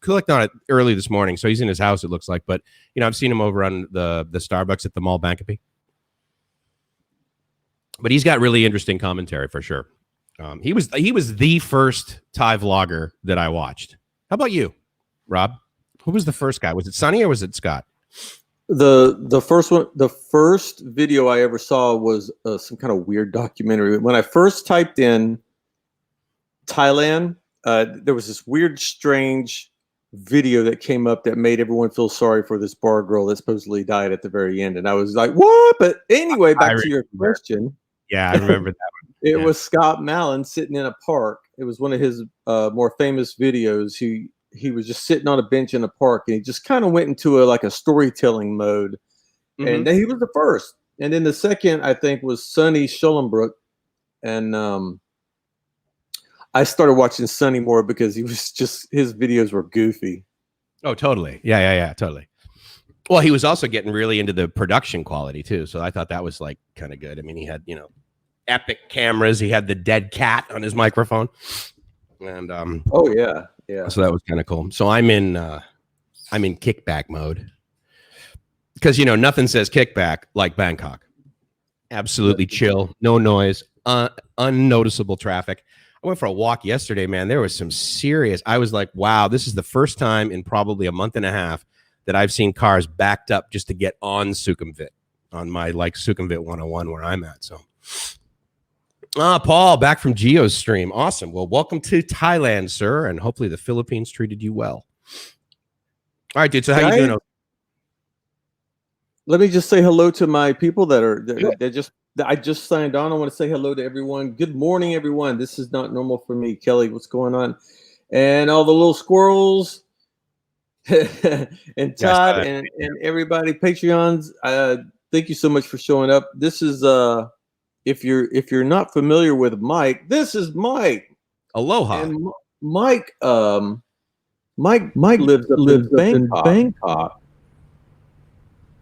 clicked on it early this morning, so he's in his house. It looks like, but I've seen him over on the Starbucks at the mall Bankapee. But he's got really interesting commentary for sure. He was the first Thai vlogger that I watched. How about you, Rob? Who was the first guy? Was it Sonny or was it Scott? The first one, the first video I ever saw was some kind of weird documentary. When I first typed in Thailand, there was this weird, strange video that came up that made everyone feel sorry for this bar girl that supposedly died at the very end. And I was like, what? But anyway, back to your question. Yeah, I remember that one. It was Scott Mallon sitting in a park. It was one of his more famous videos. He was just sitting on a bench in a park, and he just kind of went into a storytelling mode. And he was the first. And then the second, I think, was Sonny Schellenbrook. And I started watching Sonny more because his videos were goofy. Oh, totally. Yeah, totally. Well, he was also getting really into the production quality too. So I thought that was kind of good. I mean, he had, epic cameras. He had the dead cat on his microphone. And oh yeah. Yeah. So that was kind of cool. So I'm in kickback mode. Because nothing says kickback like Bangkok. Absolutely chill, no noise, unnoticeable traffic. I went for a walk yesterday, man. There was some serious. I was like, wow, this is the first time in probably a month and a half that I've seen cars backed up just to get on Sukhumvit, on my Sukhumvit 101 where I'm at. So, Paul, back from Geo's stream. Awesome. Well, welcome to Thailand, sir, and hopefully the Philippines treated you well. All right, dude. So how you doing? Let me just say hello to my people I just signed on. I want to say hello to everyone. Good morning, everyone. This is not normal for me. Kelly, what's going on? And all the little squirrels and Todd and everybody, Patreons. Thank you so much for showing up. This is if you're not familiar with Mike, this is Mike. Aloha. And Mike lives in Bangkok.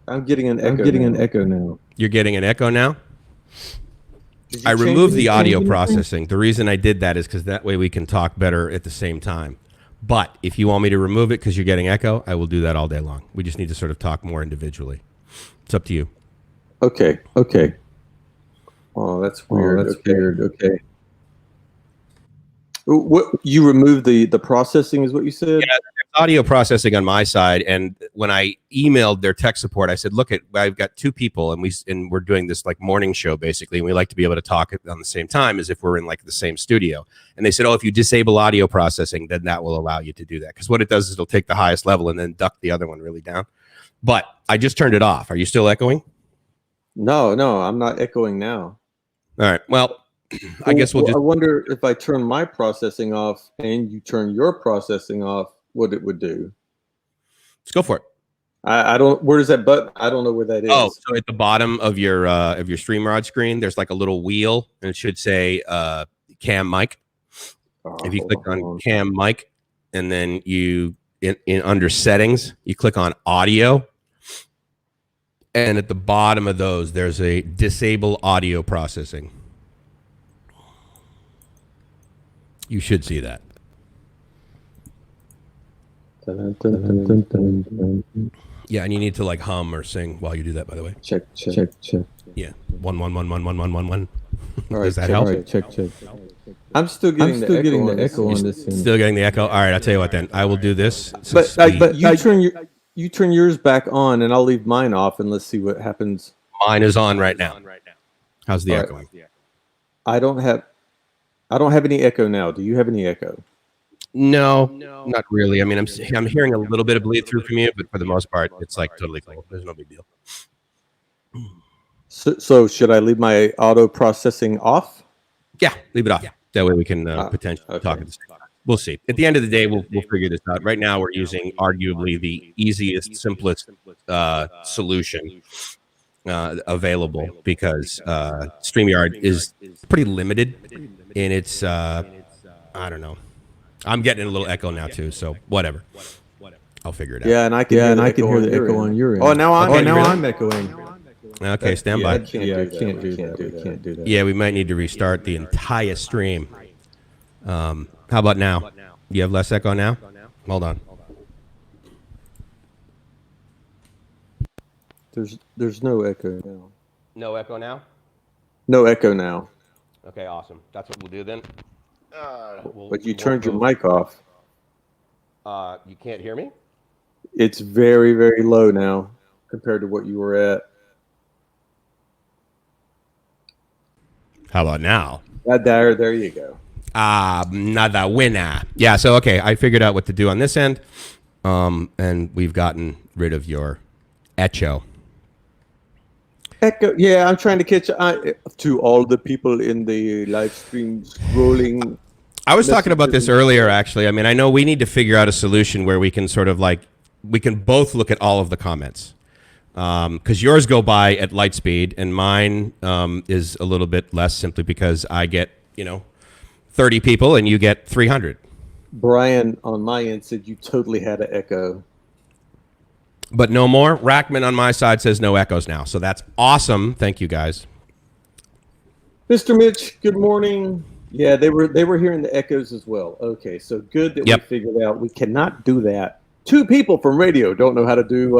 I'm getting an echo now. You're getting an echo now? I removed the audio processing. The reason I did that is because that way we can talk better at the same time. But if you want me to remove it because you're getting echo, I will do that all day long. We just need to sort of talk more individually. It's up to you. Okay. Oh, that's weird. Okay. What you removed the processing is what you said? Yeah, audio processing on my side. And when I emailed their tech support, I said, look, I've got two people and we're doing this morning show basically. And we like to be able to talk on the same time as if we're in the same studio. And they said, oh, if you disable audio processing, then that will allow you to do that. Because what it does is it'll take the highest level and then duck the other one really down. But I just turned it off. Are you still echoing? No, I'm not echoing now. All right. Well, I guess we'll just... I wonder if I turn my processing off and you turn your processing off, what it would do. Let's go for it. I don't. Where is that button? I don't know where that is. Oh, so at the bottom of your StreamYard screen, there's a little wheel, and it should say Cam Mic. If you click on Cam Mic, and then you in under Settings, you click on Audio, and at the bottom of those, there's a Disable Audio Processing. You should see that. Yeah, and you need to hum or sing while you do that. By the way, check. Yeah, 1 1 1 1 1 1 1 1. Does that help? Right, check. I'm still getting the echo on this. Still getting the echo. All right, I'll tell you what. Then I will do this. But you turn yours back on, and I'll leave mine off, and let's see what happens. Mine is on right now. How's the echoing? I don't have any echo now. Do you have any echo? No, not really. I mean, I'm hearing a little bit of bleed through from you, but for the most part, it's totally cool. There's no big deal. So should I leave my auto processing off? Yeah, leave it off. That way we can potentially talk at the same time. We'll see. At the end of the day, we'll figure this out. Right now, we're using arguably the easiest, simplest solution available because StreamYard is pretty limited in its. I don't know. I'm getting a little echo now too, so whatever. I'll figure it out. Yeah, and I can hear the echo on your end. Oh, now I'm echoing. Okay, stand by. I can't do that. Yeah, we might need to restart the entire stream. How about now? You have less echo now? Hold on. There's no echo now. No echo now? No echo now. Okay, awesome. That's what we'll do then. But you turned your mic off. You can't hear me? It's very, very low now compared to what you were at. How about now? There you go. Nada winner. Yeah, so okay, I figured out what to do on this end. And we've gotten rid of your echo. Echo, yeah, I'm trying to catch to all the people in the live stream scrolling. I was talking about this earlier, actually. I mean, I know we need to figure out a solution where we can sort of like, we can both look at all of the comments. Because yours go by at light speed and mine is a little bit less simply because I get, 30 people and you get 300. Brian on my end said you totally had an echo. But no more. Rackman on my side says no echoes now. So that's awesome. Thank you, guys. Mr. Mitch, good morning. Yeah, they were hearing the echoes as well. Okay, so good that we figured out we cannot do that. 2 people from radio don't know how to do.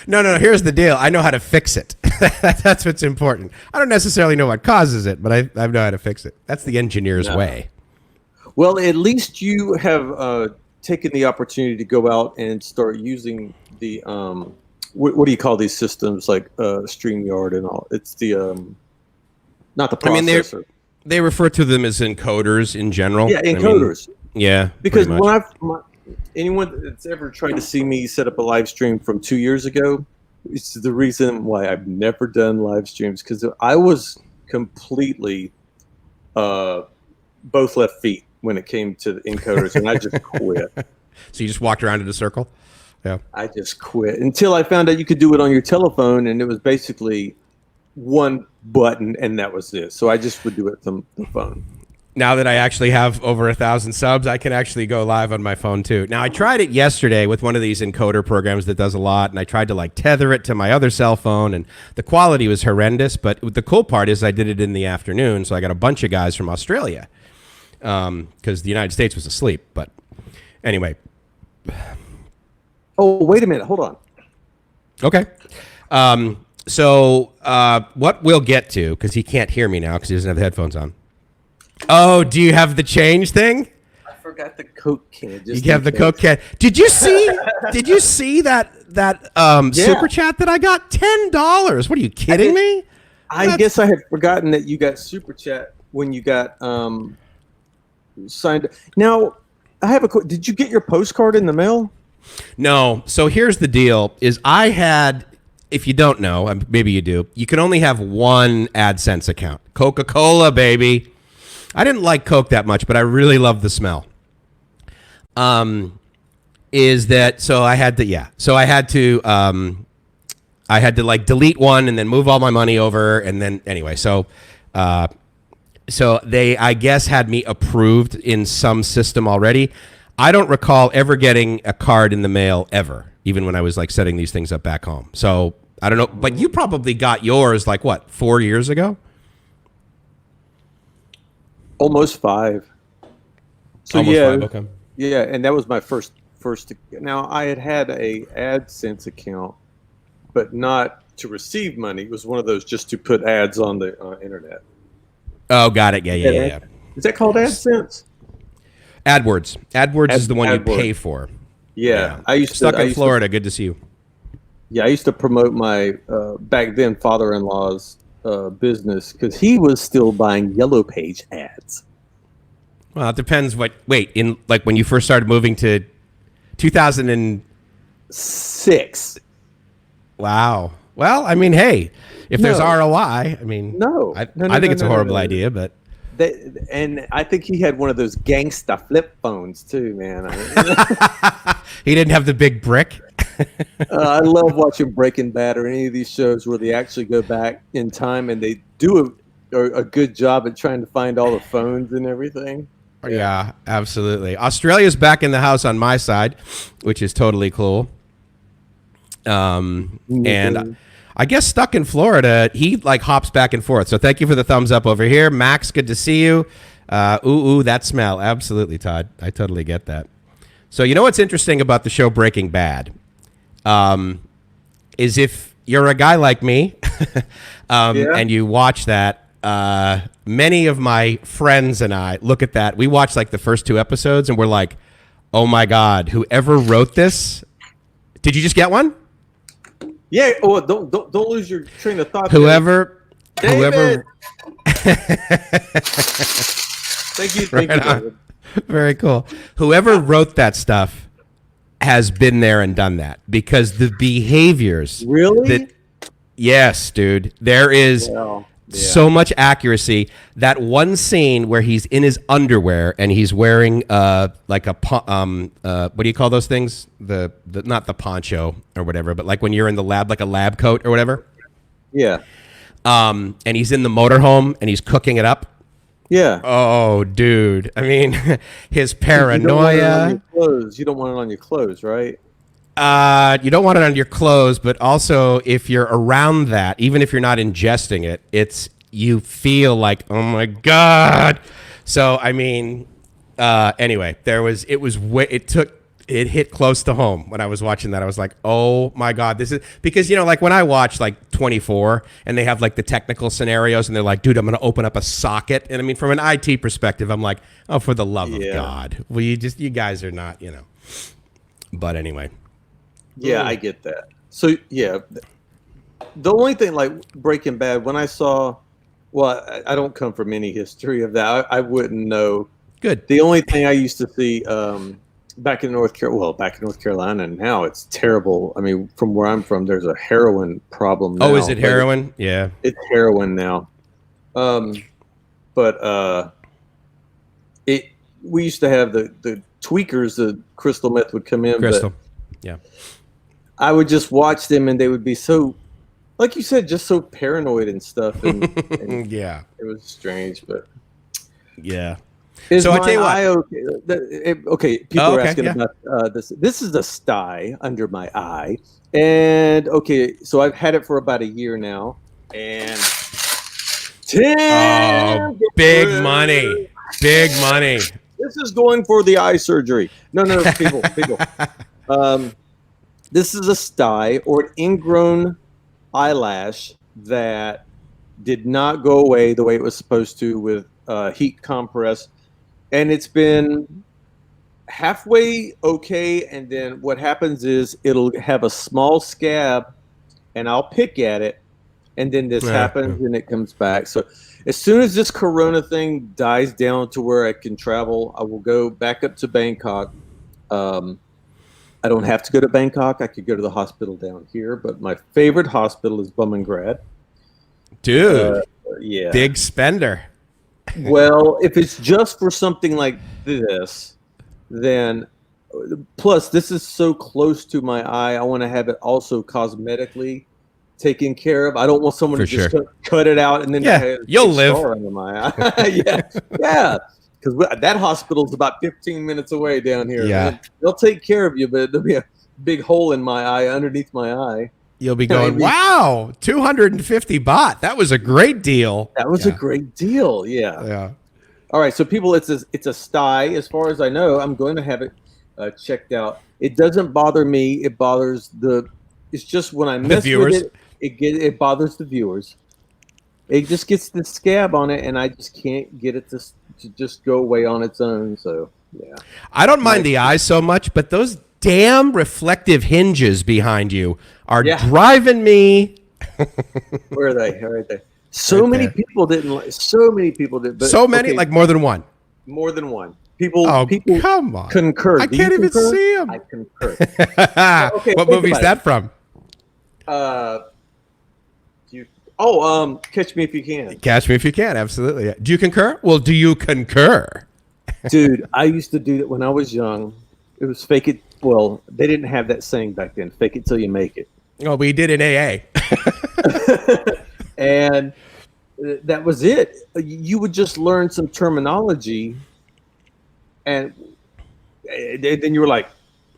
No. Here's the deal. I know how to fix it. That's what's important. I don't necessarily know what causes it, but I know how to fix it. That's the engineer's way. Well, at least you have taken the opportunity to go out and start using the what do you call these systems like StreamYard and all? It's the not the processor. I mean, they refer to them as encoders in general. Yeah, encoders. Yeah, because when anyone that's ever tried to see me set up a live stream from 2 years ago, it's the reason why I've never done live streams, because I was completely both left feet when it came to the encoders, and I just quit. So you just walked around in a circle? Yeah. I just quit until I found out you could do it on your telephone, and it was basically one button, and that was it. So I just would do it from the phone. Now that I actually have over 1,000 subs, I can actually go live on my phone too. Now I tried it yesterday with one of these encoder programs that does a lot, and I tried to like tether it to my other cell phone, and the quality was horrendous. But the cool part is I did it in the afternoon, so I got a bunch of guys from Australia because the United States was asleep. But anyway. Oh, wait a minute. Hold on. Okay. So what we'll get to, because he can't hear me now because he doesn't have the headphones on. Oh, do you have the change thing? I forgot the Coke can. You have the Coke can. Did you see? Did you see that super chat that I got? $10. What are you kidding me? I guess I had forgotten that you got super chat when you got signed. Now I have a. Did you get your postcard in the mail? No. So here's the deal: is I had. If you don't know, maybe you do. You can only have one AdSense account. Coca-Cola, baby. I didn't like Coke that much, but I really love the smell. Is that so? I had to, So I had to like delete one and then move all my money over, and then anyway, so they, I guess, had me approved in some system already. I don't recall ever getting a card in the mail ever, even when I was like setting these things up back home. So I don't know, but you probably got yours like what, 4 years ago? Almost 5. So Almost 5, okay. Yeah, and that was my first. Now I had a AdSense account, but not to receive money. It was one of those just to put ads on the internet. Oh, got it. Yeah. Is that called AdSense? AdWords. AdWords is the one you pay for. Yeah. I used stuck in Florida. Good to see you. Yeah, I used to promote my back then father-in-law's business because he was still buying Yellow Page ads. Well, it depends in like when you first started moving to 2006. Wow. Well, I mean, hey, if there's ROI, I mean, I think it's a horrible idea, but and I think he had one of those gangsta flip phones too, man. He didn't have the big brick. I love watching Breaking Bad or any of these shows where they actually go back in time and they do a good job at trying to find all the phones and everything. Yeah, absolutely. Australia's back in the house on my side, which is totally cool. And I guess stuck in Florida, he like hops back and forth. So thank you for the thumbs up over here. Max, good to see you. Ooh, that smell. Absolutely, Todd. I totally get that. So you know what's interesting about the show Breaking Bad? is if you're a guy like me, Yeah. and you watch that. Many of my friends and I look at that. We watched like the first 2 episodes, and we're like, "Oh my god, whoever wrote this." Did you just get one? Yeah. Oh, don't lose your train of thought. Whoever. David! Thank you, Right on. David. Very cool. Whoever wrote that stuff has been there and done that, because the behaviors. Really? Yes, dude. There is Well, yeah. so much accuracy. That one scene where he's in his underwear and he's wearing like a what do you call those things? The not the poncho or whatever, but like when you're in the lab, like a lab coat or whatever. Yeah. And he's in the motorhome and he's cooking it up. Yeah. Oh, dude. I mean, his You don't want it on paranoia. your clothes. You don't want it on your clothes, right? You don't want it on your clothes, but also if you're around that, even if you're not ingesting it, you feel like, oh my god. So I mean, anyway, it hit close to home when I was watching that. I was like, oh my god, this is because like when I watch like 24 and they have like the technical scenarios and they're like, dude, I'm gonna open up a socket, and I mean from an IT perspective, I'm like, oh, for the love of God, well, you guys are not, But anyway. Yeah, I get that. So yeah, the only thing like Breaking Bad, when I saw, well, I don't come from any history of that. I wouldn't know. Good. The only thing I used to see back in North Carolina, and now it's terrible. I mean, from where I'm from, there's a heroin problem now. Oh, is it heroin? Yeah. It's heroin now. But we used to have the tweakers, the crystal meth would come in. Crystal. But Yeah. I would just watch them, and they would be so, like you said, just so paranoid and stuff. And Yeah. it was strange, but Yeah. is So I my tell you what. eye okay? Okay, people Oh, are okay, asking yeah. about this. This is the sty under my eye, and okay, so I've had it for about a year now, and Oh, big money. Big money. This is going for the eye surgery. No, people. This is a sty or an ingrown eyelash that did not go away the way it was supposed to with heat compress, and it's been halfway okay. And then what happens is it'll have a small scab, and I'll pick at it, and then this happens and it comes back. So as soon as this corona thing dies down to where I can travel, I will go back up to Bangkok. I don't have to go to Bangkok. I could go to the hospital down here, but my favorite hospital is Bummengrad. Dude, Yeah. big spender. Well, if it's just for something like this, then plus this is so close to my eye, I want to have it also cosmetically taken care of. I don't want someone For to just sure. cut it out and then you'll live. under my eye. yeah. Because that hospital's about 15 minutes away down here. Yeah. They'll take care of you, but there'll be a big hole in my eye, underneath my eye. You'll be going, wow, 250 baht. That was a great deal. That was a great deal. Yeah. Yeah. All right. So people, it's a sty. As far as I know, I'm going to have it checked out. It doesn't bother me. It bothers it's just when I mess viewers. with it bothers the viewers. It just gets the scab on it, and I just can't get it to just go away on its own. So yeah, I don't mind the eyes so much, but those damn reflective hinges behind you are driving me. Where are they? Right there. So Right many there. people didn't like. So many people did. But, So many, like more than one. more than one. People. Oh, people come on. concur. I Do you can't even concur? see 'em. I concur. What think movie is about that from? Catch Me If You Can. Catch Me If You Can. Absolutely. Do you concur? Well, do you concur? Dude, I used to do that when I was young. It was fake it. Well, they didn't have that saying back then. Fake it till you make it. Oh, we did in AA. And that was it. You would just learn some terminology, and then you were like,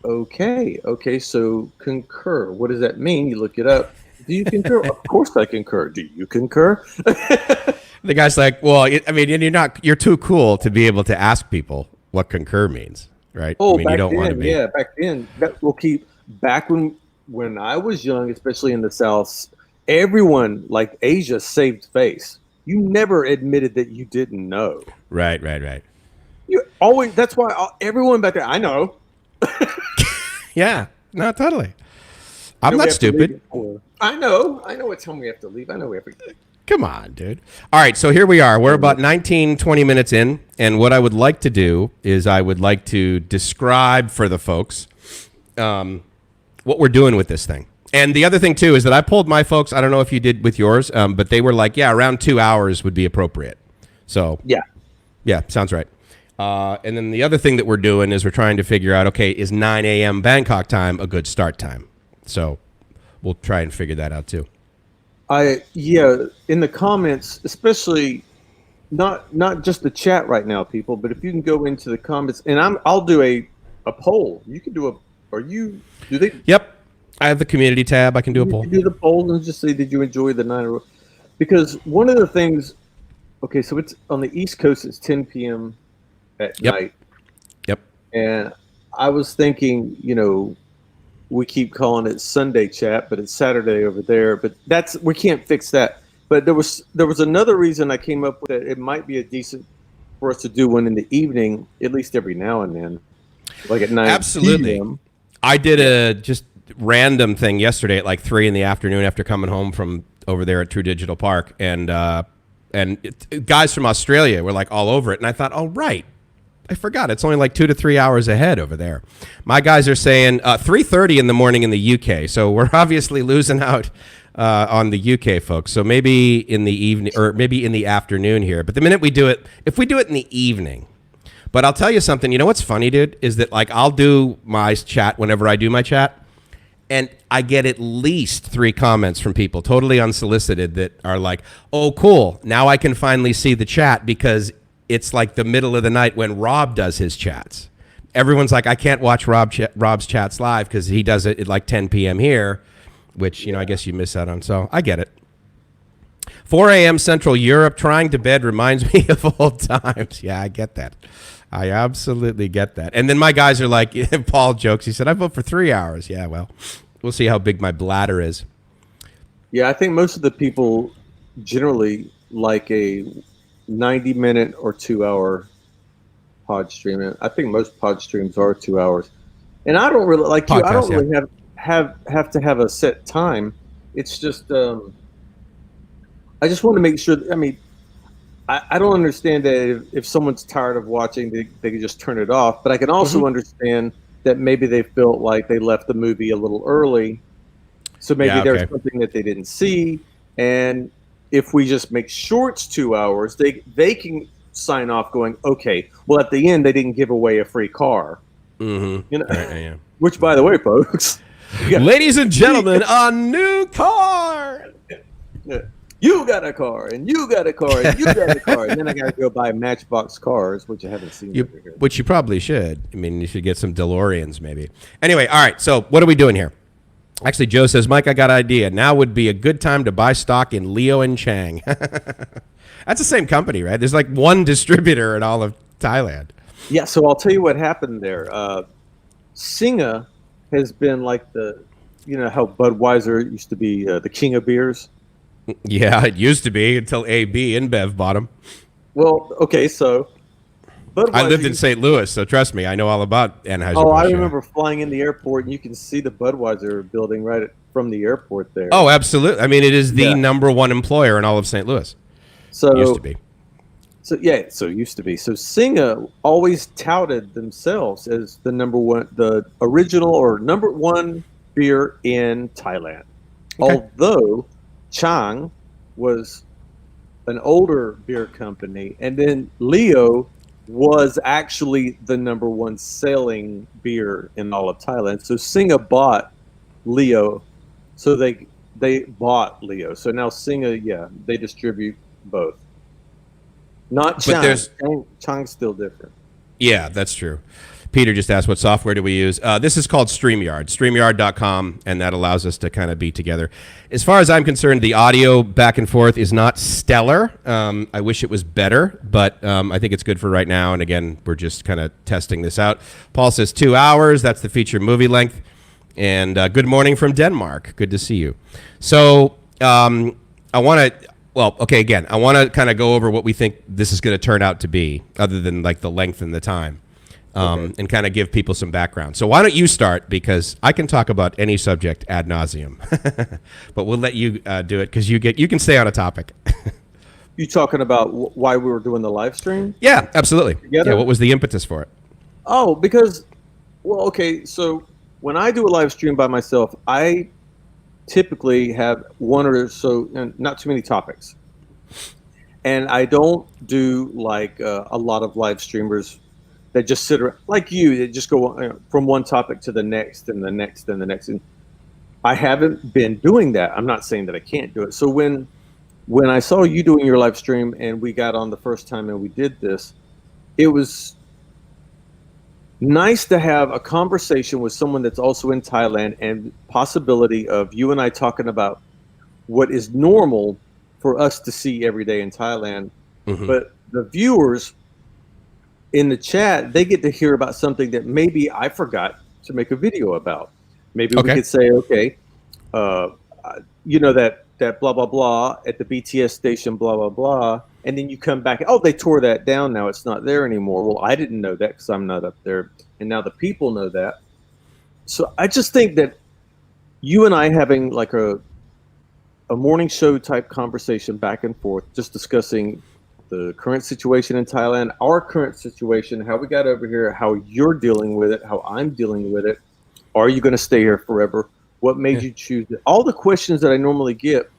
okay, so concur. What does that mean? You look it up. Do you concur? Of course I concur. Do you concur? The guy's like, well, I mean, and you're too cool to be able to ask people what concur means, right? Oh, I mean, back you don't then, want to be. yeah, back then. That will keep back when when I was young, especially in the South, everyone like Asia saved face. You never admitted that you didn't know. Right. You always. That's why everyone back there. I know. Yeah. No, totally. You I'm know, we not have to leave stupid. at 4. I know. What time we have to leave. I know we have to. Come on, dude. All right, so here we are. We're about 19, 20 minutes in. And what I would like to do is I would like to describe for the folks what we're doing with this thing. And the other thing, too, is that I polled my folks. I don't know if you did with yours, but they were like, yeah, around 2 hours would be appropriate. So, yeah, sounds right. And then the other thing that we're doing is we're trying to figure out, okay, is 9 a.m. Bangkok time a good start time? So we'll try and figure that out, too. In the comments, especially not just the chat right now, people, but if you can go into the comments, and I'll do a poll. You can do do they? Yep, I have the community tab. I can do a poll. You can do the poll and just say, did you enjoy the 9? Because one of the things, okay, so it's on the East Coast. It's 10 p.m. at night. Yep. And I was thinking, we keep calling it Sunday chat, but it's Saturday over there. But we can't fix that. But there was another reason I came up with it. It might be a decent for us to do one in the evening, at least every now and then, like at 9. Absolutely. PM. I did a just random thing yesterday at like 3 p.m. after coming home from over there at True Digital Park, and guys from Australia were like all over it, and I thought, oh right. I forgot. It's only like 2 to 3 hours ahead over there. My guys are saying 3:30 in the morning in the UK. So we're obviously losing out on the UK folks. So maybe in the evening or maybe in the afternoon here. But the minute we do it, if we do it in the evening, but I'll tell you something. You know what's funny, dude, is that like I'll do my chat whenever I do my chat, and I get at least 3 comments from people totally unsolicited that are like, "Oh, cool. Now I can finally see the chat because it's like the middle of the night when Rob does his chats." Everyone's like, I can't watch Rob's chats live because he does it at like 10 p.m. here, which, I guess you miss out on. So I get it. 4 a.m. Central Europe, trying to bed reminds me of old times. Yeah, I get that. I absolutely get that. And then my guys are like, Paul jokes. He said, I vote for 3 hours. Yeah, well, we'll see how big my bladder is. Yeah, I think most of the people generally like a 90-minute or 2-hour pod stream. I think most pod streams are 2 hours. And I don't really like podcast, I don't really have to have a set time. It's just I just want to make sure. I mean, I don't understand that if someone's tired of watching, they can just turn it off. But I can also understand that maybe they felt like they left the movie a little early, so maybe there's something that they didn't see. And if we just make shorts 2 hours, they can sign off going, okay, well, at the end, they didn't give away a free car. Which, by the way, folks. Ladies and gentlemen, a new car. You got a car, and you got a car, and you got a car. And then I got to go buy Matchbox cars, which I haven't seen over here. Which you probably should. I mean, you should get some DeLoreans, maybe. Anyway, all right, so what are we doing here? Actually, Joe says, Mike, I got an idea. Now would be a good time to buy stock in Leo and Chang. That's the same company, right? There's like one distributor in all of Thailand. Yeah, so I'll tell you what happened there. Singa has been like how Budweiser used to be the king of beers? Yeah, it used to be until AB InBev bought them. Well, okay, so Budweiser, I lived in St. Louis, so trust me, I know all about Anheuser-Busch. Oh, I remember flying in the airport, and you can see the Budweiser building from the airport there. Oh, absolutely. I mean, it is the number one employer in all of St. Louis. So used to be. So used to be. So Singa always touted themselves as the original or number one beer in Thailand. Okay. Although Chang was an older beer company, and then Leo was actually the number one selling beer in all of Thailand. So Singa bought Leo, so they bought Leo. So now Singa, they distribute both. Not Chang. Chang's still different. Yeah, that's true. Peter just asked, what software do we use? This is called StreamYard, StreamYard.com, and that allows us to kind of be together. As far as I'm concerned, the audio back and forth is not stellar. I wish it was better, but I think it's good for right now. And again, we're just kind of testing this out. Paul says 2 hours. That's the feature movie length. And good morning from Denmark. Good to see you. So I want to, again, I want to kind of go over what we think this is going to turn out to be, other than like the length and the time, and kind of give people some background. So why don't you start, because I can talk about any subject ad nauseum, but we'll let you do it because you can stay on a topic. You talking about why we were doing the live stream? Yeah, absolutely. Together? Yeah, what was the impetus for it? Oh, because, so when I do a live stream by myself, I typically have one or so, and not too many topics. And I don't do like a lot of live streamers that just sit around, like you, that just go from one topic to the next and the next and the next. And I haven't been doing that. I'm not saying that I can't do it. So when I saw you doing your live stream and we got on the first time and we did this, it was nice to have a conversation with someone that's also in Thailand, and possibility of you and I talking about what is normal for us to see every day in Thailand. Mm-hmm. But the viewers in the chat, they get to hear about something that maybe I forgot to make a video about. Maybe we could say, okay, that blah, blah, blah at the BTS station, blah, blah, blah. And then you come back, they tore that down now. It's not there anymore. Well, I didn't know that because I'm not up there. And now the people know that. So I just think that you and I having like a morning show type conversation back and forth, just discussing the current situation in Thailand, our current situation, how we got over here, how you're dealing with it, how I'm dealing with it. Are you going to stay here forever? What made you choose it? All the questions that I normally get,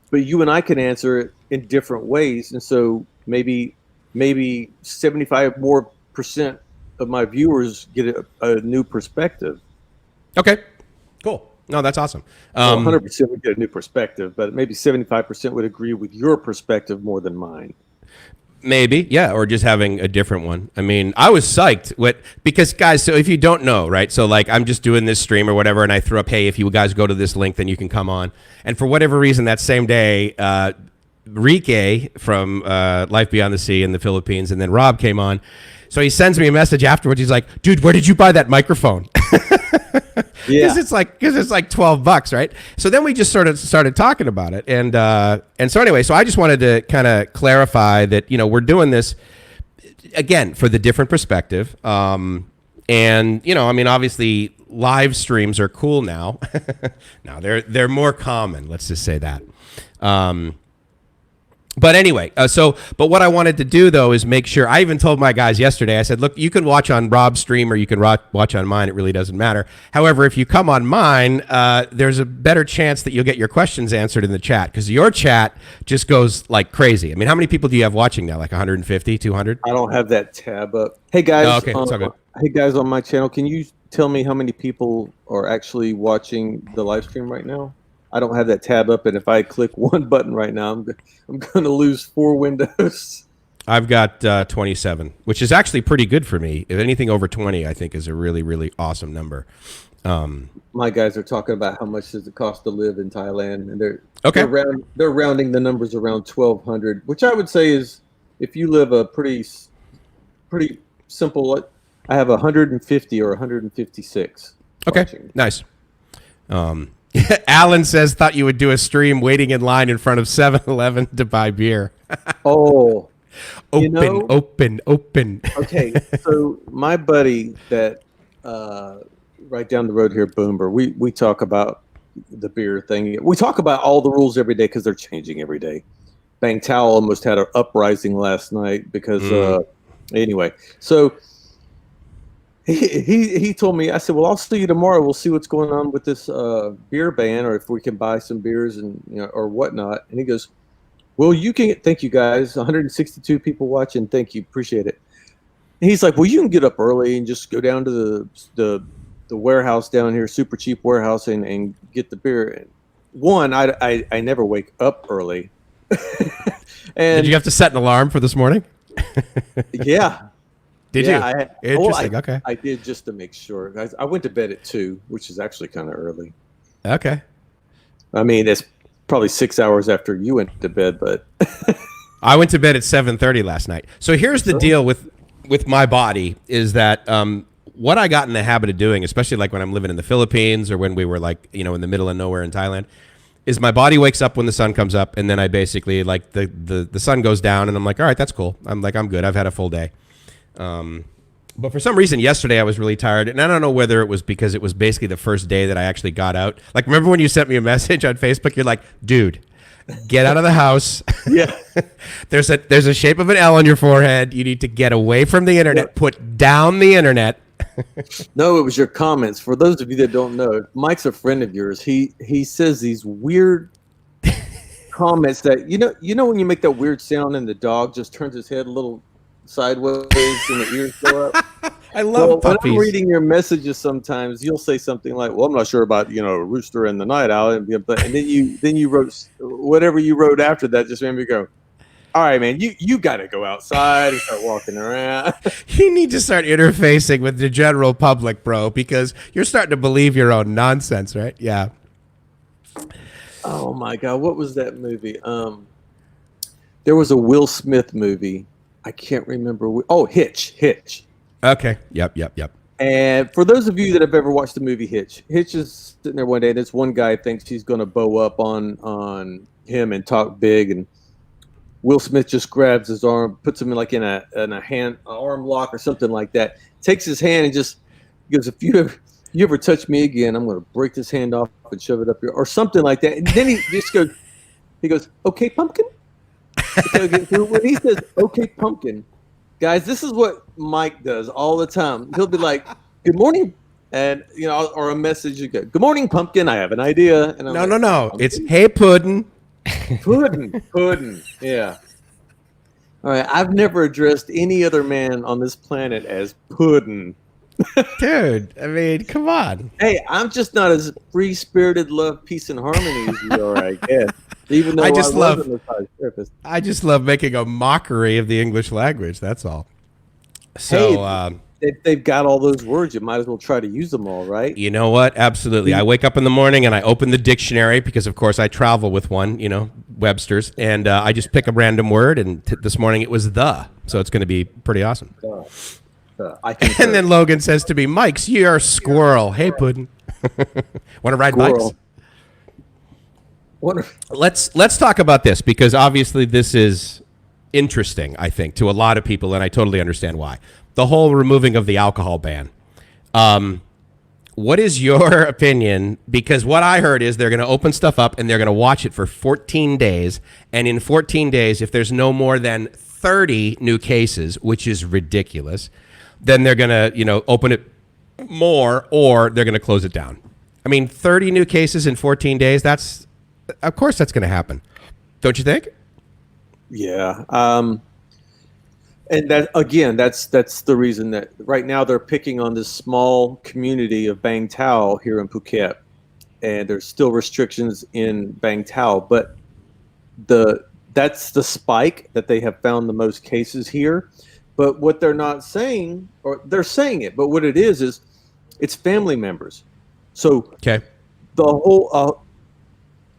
but you and I can answer it in different ways. And so maybe 75% more of my viewers get a new perspective. Okay, cool. No, that's awesome. 100% would get a new perspective, but maybe 75% would agree with your perspective more than mine. Maybe, yeah, or just having a different one. I mean, I was psyched because guys, so if you don't know, right? So like I'm just doing this stream or whatever, and I threw up, hey, if you guys go to this link, then you can come on. And for whatever reason, that same day, Rike from Life Beyond the Sea in the Philippines, and then Rob came on. So he sends me a message afterwards. He's like, dude, where did you buy that microphone? Because it's like $12, right? So then we just started talking about it, and so anyway, so I just wanted to kind of clarify that we're doing this again for the different perspective, and I mean obviously live streams are cool now. Now they're more common. Let's just say that. But anyway, but what I wanted to do, though, is make sure. I even told my guys yesterday, I said, look, you can watch on Rob's stream or you can watch on mine. It really doesn't matter. However, if you come on mine, there's a better chance that you'll get your questions answered in the chat, because your chat just goes like crazy. I mean, how many people do you have watching now? Like 150, 200? I don't have that tab up. Hey, guys. Oh, okay, it's all good. Hey, guys, on my channel, can you tell me how many people are actually watching the live stream right now? I don't have that tab up, and if I click one button right now, I'm going to lose 4 windows. I've got 27, which is actually pretty good for me. If anything over 20, I think is a really, really awesome number. My guys are talking about how much does it cost to live in Thailand, and they're rounding the numbers around 1,200, which I would say is, if you live a pretty simple. I have 150 or 156. Okay, watching. Nice. Alan says, thought you would do a stream waiting in line in front of 7-Eleven to buy beer. Oh, open. Okay, so my buddy that right down the road here, Boomer, we talk about the beer thing. We talk about all the rules every day because they're changing every day. Bang Tao almost had an uprising last night because anyway, so he told me, I said, well, I'll see you tomorrow. We'll see what's going on with this beer ban, or if we can buy some beers and or whatnot. And he goes, well, you can thank you guys, 162 people watching. Thank you. Appreciate it. And he's like, well, you can get up early and just go down to the warehouse down here, super cheap warehouse, and get the beer. One, I never wake up early. And did you have to set an alarm for this morning? Yeah. Did you? Interesting. Okay. I did, just to make sure. I went to bed at 2, which is actually kind of early. Okay. I mean, it's probably 6 hours after you went to bed, but I went to bed at 7:30 last night. So here's the deal with my body is that what I got in the habit of doing, especially like when I'm living in the Philippines or when we were like, you know, in the middle of nowhere in Thailand, is my body wakes up when the sun comes up, and then I basically like the sun goes down, and I'm like, all right, that's cool. I'm good. I've had a full day. But for some reason, yesterday I was really tired, and I don't know whether it was because it was basically the first day that I actually got out. Like, remember when you sent me a message on Facebook? You're like, dude, get out of the house. Yeah. There's a shape of an L on your forehead. You need to get away from the internet. Yeah. Put down the internet. No, it was your comments. For those of you that don't know, Mike's a friend of yours. He says these weird comments that you know when you make that weird sound and the dog just turns his head a little sideways and the ears go up. I love puppies. When I'm reading your messages, sometimes you'll say something like, "Well, I'm not sure about a rooster and the night owl," and then you wrote whatever you wrote after that. Just made me go, all right, man, you got to go outside and start walking around. You need to start interfacing with the general public, bro, because you're starting to believe your own nonsense, right? Yeah. Oh my God, what was that movie? There was a Will Smith movie. I can't remember. Oh, Hitch. Okay. Yep. And for those of you that have ever watched the movie Hitch is sitting there one day, and this one guy thinks he's going to bow up on him and talk big, and Will Smith just grabs his arm, puts him in a arm lock or something like that. Takes his hand and just goes, "If you ever touch me again, I'm going to break this hand off and shove it up your," or something like that. And then he just goes, "Okay, pumpkin." So when he says "okay, pumpkin," guys, this is what Mike does all the time. He'll be like, "Good morning," and or a message. You go, "Good morning, pumpkin. I have an idea." And I'm no. Pumpkin? It's "Hey, puddin'." Puddin'. Yeah. All right. I've never addressed any other man on this planet as puddin'. Dude, I mean, come on. Hey, I'm just not as free-spirited, love, peace, and harmony as you are, I guess. Even though I just love making a mockery of the English language. That's all. So they've got all those words. You might as well try to use them all, right? You know what? Absolutely. I wake up in the morning and I open the dictionary because, of course, I travel with one, Webster's, and I just pick a random word. And this morning it was "the," so it's going to be pretty awesome. And then Logan says to me, "Mike's, you're a squirrel. Hey, puddin'. Want to ride bikes?" Let's talk about this, because obviously this is interesting, I think, to a lot of people, and I totally understand why. The whole removing of the alcohol ban. What is your opinion? Because what I heard is they're going to open stuff up and they're going to watch it for 14 days. And in 14 days, if there's no more than 30 new cases, which is ridiculous, then they're going to, open it more, or they're going to close it down. I mean, 30 new cases in 14 days, of course that's going to happen. Don't you think? Yeah. And that's the reason that right now they're picking on this small community of Bang Tao here in Phuket, and there's still restrictions in Bang Tao, but that's the spike that they have found the most cases here. But what they're not saying, or they're saying it, but what it is it's family members. So okay, the whole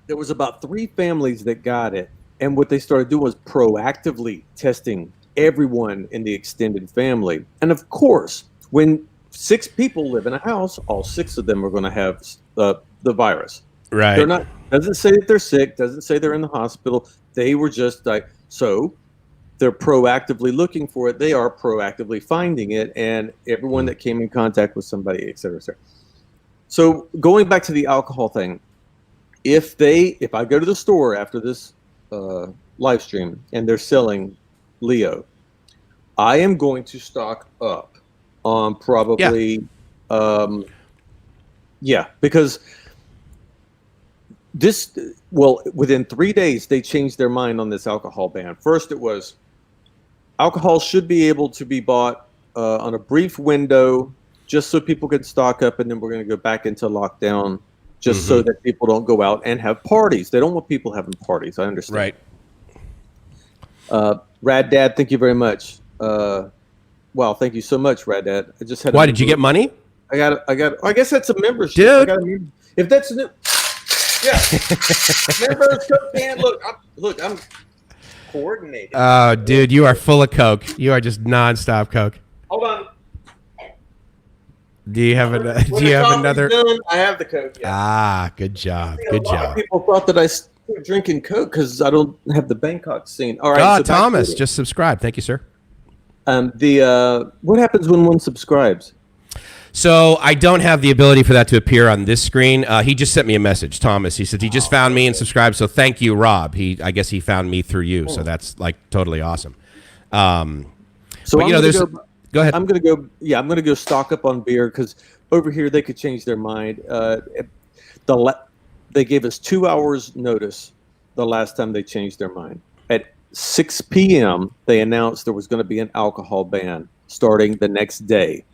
there was about 3 families that got it, and what they started doing was proactively testing everyone in the extended family. And of course, when 6 people live in a house, all 6 of them are going to have the virus. Right. They're not. Doesn't say that they're sick. Doesn't say they're in the hospital. They were just like, so they're proactively looking for it. They are proactively finding it, and everyone that came in contact with somebody, et cetera, et cetera. So going back to the alcohol thing, if I go to the store after this live stream and they're selling Leo, I am going to stock up on probably, because within 3 days, they changed their mind on this alcohol ban. First, it was alcohol should be able to be bought on a brief window just so people can stock up, and then we're going to go back into lockdown just so that people don't go out and have parties. They don't want people having parties. I understand. Right. Rad Dad, thank you very much. Wow, thank you so much, Rad Dad. I just had. Why did you get money? I got. I guess that's a membership, dude. If that's a new, members, Coke can. Look, I'm coordinated. Oh, dude, you are full of Coke. You are just nonstop Coke. Hold on. Do you have When do the you have coffee's another? done, I have the Coke. Yeah. Ah, good job. A Good lot of job. people thought that I started drinking Coke because I don't have the Bangkok scene. All right. Ah, So back Thomas, to just subscribe. Thank you, sir. what happens when one subscribes? So I don't have the ability for that to appear on this screen. He just sent me a message, Thomas. He said he just found me and subscribed. So thank you, Rob. I guess he found me through you. So that's like totally awesome. So but, you know, go ahead. I'm gonna go. Yeah, I'm gonna go stock up on beer because over here they could change their mind. They gave us 2 hours notice the last time they changed their mind. At 6 p.m., they announced there was going to be an alcohol ban starting the next day.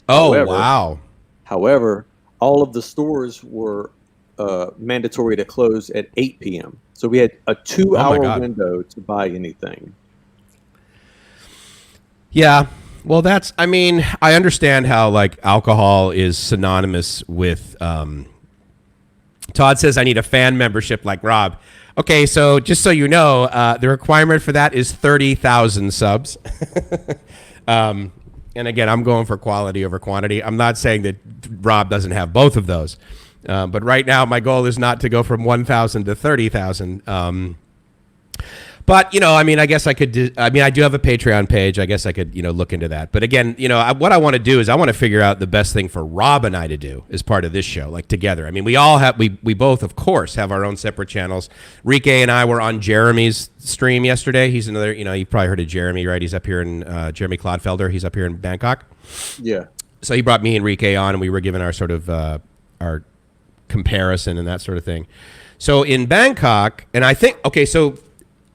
Oh, wow. However, all of the stores were mandatory to close at 8 p.m. So we had a 2-hour window to buy anything. Yeah. Well, I understand how like alcohol is synonymous with, Todd says I need a fan membership like Rob. Okay, so just so you know, the requirement for that is 30,000 subs. And again, I'm going for quality over quantity. I'm not saying that Rob doesn't have both of those. But right now, my goal is not to go from 1,000 to 30,000. But, I guess I could I do have a Patreon page. I guess I could, look into that. But again, what I want to do is I want to figure out the best thing for Rob and I to do as part of this show, like together. I mean, we both, of course, have our own separate channels. Rike and I were on Jeremy's stream yesterday. He's another, you've probably heard of Jeremy, right? He's up here in, Jeremy Clodfelder. He's up here in Bangkok. Yeah. So he brought me and Rike on, and we were given our sort of, our comparison and that sort of thing. So in Bangkok, and I think, okay, so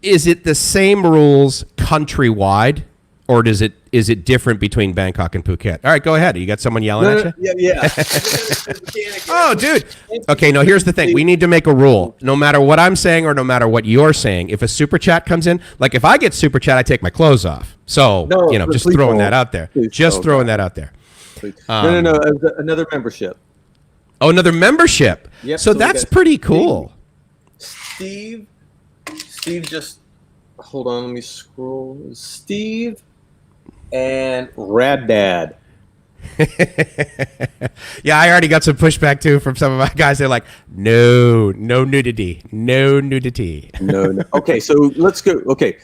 is it the same rules countrywide, or is it different between Bangkok and Phuket? All right, go ahead. You got someone yelling at you? Yeah. Oh, dude. Okay, no, here's the thing. We need to make a rule. No matter what I'm saying or no matter what you're saying, if a super chat comes in, like if I get super chat, I take my clothes off. So, just throwing that out there. Just throwing that out there. No. Another membership. Oh, another membership. Yep, so that's pretty cool. Steve just hold on, let me scroll. Steve and Rad Dad. Yeah, I already got some pushback too from some of my guys. They're like, no nudity. No. Okay, so let's go. Okay.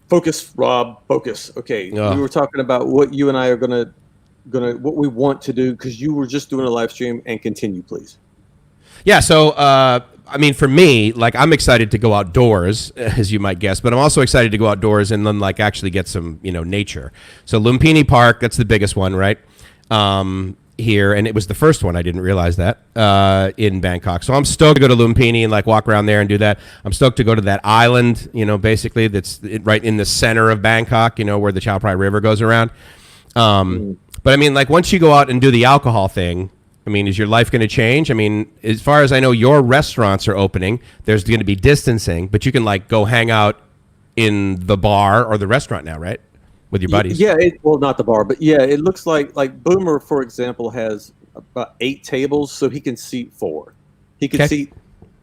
Focus, Rob, focus. Okay. Oh. We were talking about what you and I are gonna what we want to do, because you were just doing a live stream, and continue, please. Yeah, so for me, like, I'm excited to go outdoors, as you might guess, but I'm also excited to go outdoors and then like actually get some, nature. So Lumpini Park, that's the biggest one, right? Here, and it was the first one. I didn't realize that in Bangkok. So I'm stoked to go to Lumpini and like walk around there and do that. I'm stoked to go to that island, basically that's right in the center of Bangkok, where the Chao Phraya River goes around. But like once you go out and do the alcohol thing, is your life going to change? As far as I know, your restaurants are opening. There's going to be distancing, but you can like go hang out in the bar or the restaurant now, right? With your buddies. Yeah, well, not the bar, but yeah, it looks like Boomer, for example, has about 8 tables, so he can seat 4. He can seat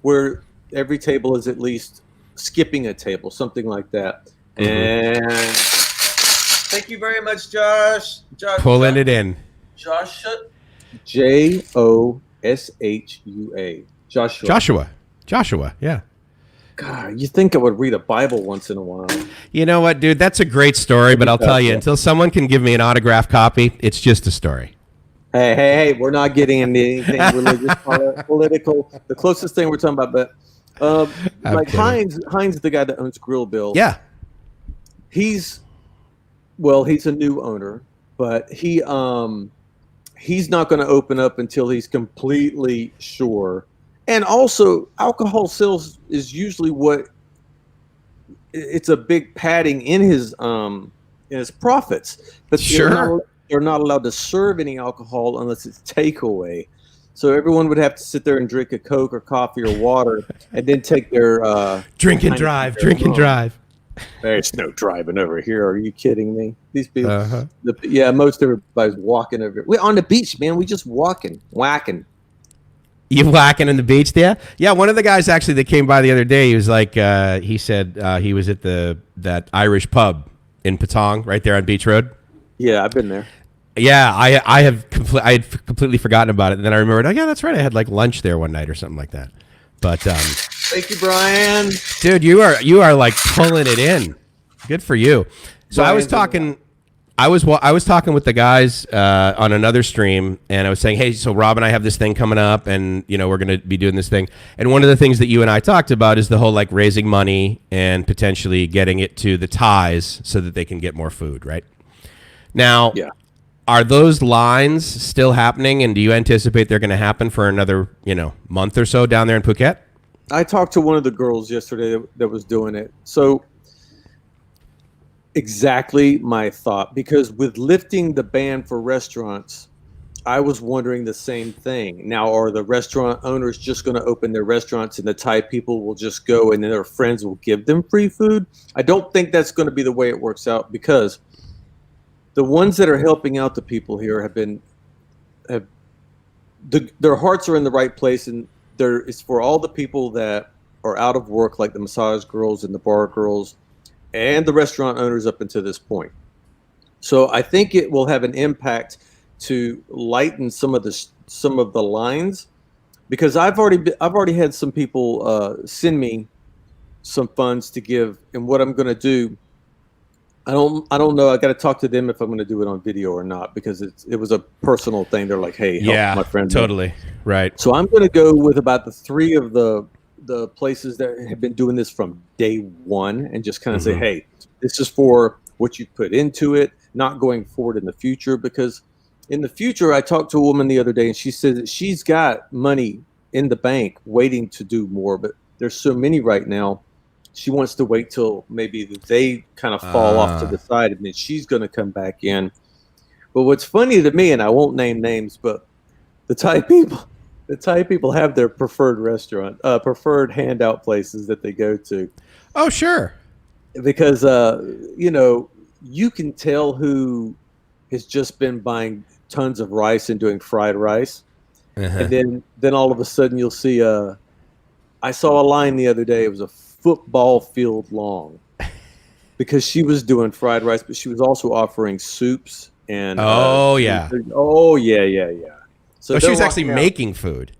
where every table is at least skipping a table, something like that. And thank you very much, Josh. Pulling it in. Joshua. Joshua. Joshua, yeah. God, you think I would read a Bible once in a while. You know what, dude? That's a great story, but I'll tell you, until someone can give me an autographed copy, it's just a story. Hey, we're not getting into anything religious, political. The closest thing we're talking about, but like Heinz, the guy that owns Grill Bill. Yeah. He's a new owner, but he's not going to open up until he's completely sure. And also, alcohol sales is usually it's a big padding in his profits. But they're not allowed to serve any alcohol unless it's takeaway. So everyone would have to sit there and drink a Coke or coffee or water, and then take their drink and drive. There's no driving over here. Are you kidding me? These people, most everybody's walking over. We're on the beach, man. We just whacking. You whacking in the beach there? Yeah, one of the guys actually that came by the other day, he was like, he said he was at that Irish pub in Patong, right there on Beach Road. Yeah, I've been there. Yeah, I had completely forgotten about it, and then I remembered. Oh yeah, that's right. I had like lunch there one night or something like that. But Thank you, Brian. dude, you are like pulling it in. Good for you. So I was talking with the guys on another stream, and I was saying, hey, so Rob and I have this thing coming up, and we're going to be doing this thing. And one of the things that you and I talked about is the whole like raising money and potentially getting it to the Thais so that they can get more food, right? Now, Yeah. are those lines still happening, and do you anticipate they're going to happen for another, month or so down there in Phuket? I talked to one of the girls yesterday that was doing it. So exactly my thought, because with lifting the ban for restaurants, I was wondering the same thing. Now, are the restaurant owners just going to open their restaurants and the Thai people will just go and then their friends will give them free food? I don't think that's going to be the way it works out, because the ones that are helping out the people here their hearts are in the right place, and it's for all the people that are out of work, like the massage girls and the bar girls and the restaurant owners up until this point. So I think it will have an impact to lighten some of the lines, because I've already had some people send me some funds to give, and what I'm going to do, I don't know. I got to talk to them if I'm going to do it on video or not, because it was a personal thing. They're like, hey, help my friend. Totally. Right. So I'm going to go with about the 3 of the places that have been doing this from day one, and just kind of say, hey, this is for what you put into it, not going forward in the future. Because in the future, I talked to a woman the other day, and she said that she's got money in the bank waiting to do more, but there's so many right now. She wants to wait till maybe they kind of fall off to the side, and then she's going to come back in. But what's funny to me, and I won't name names, but the Thai people have their preferred handout places that they go to. Oh, sure. Because you can tell who has just been buying tons of rice and doing fried rice, and then all of a sudden you'll see I saw a line the other day. It was a football field long, because she was doing fried rice, but she was also offering soups and yeah. So she's actually making food.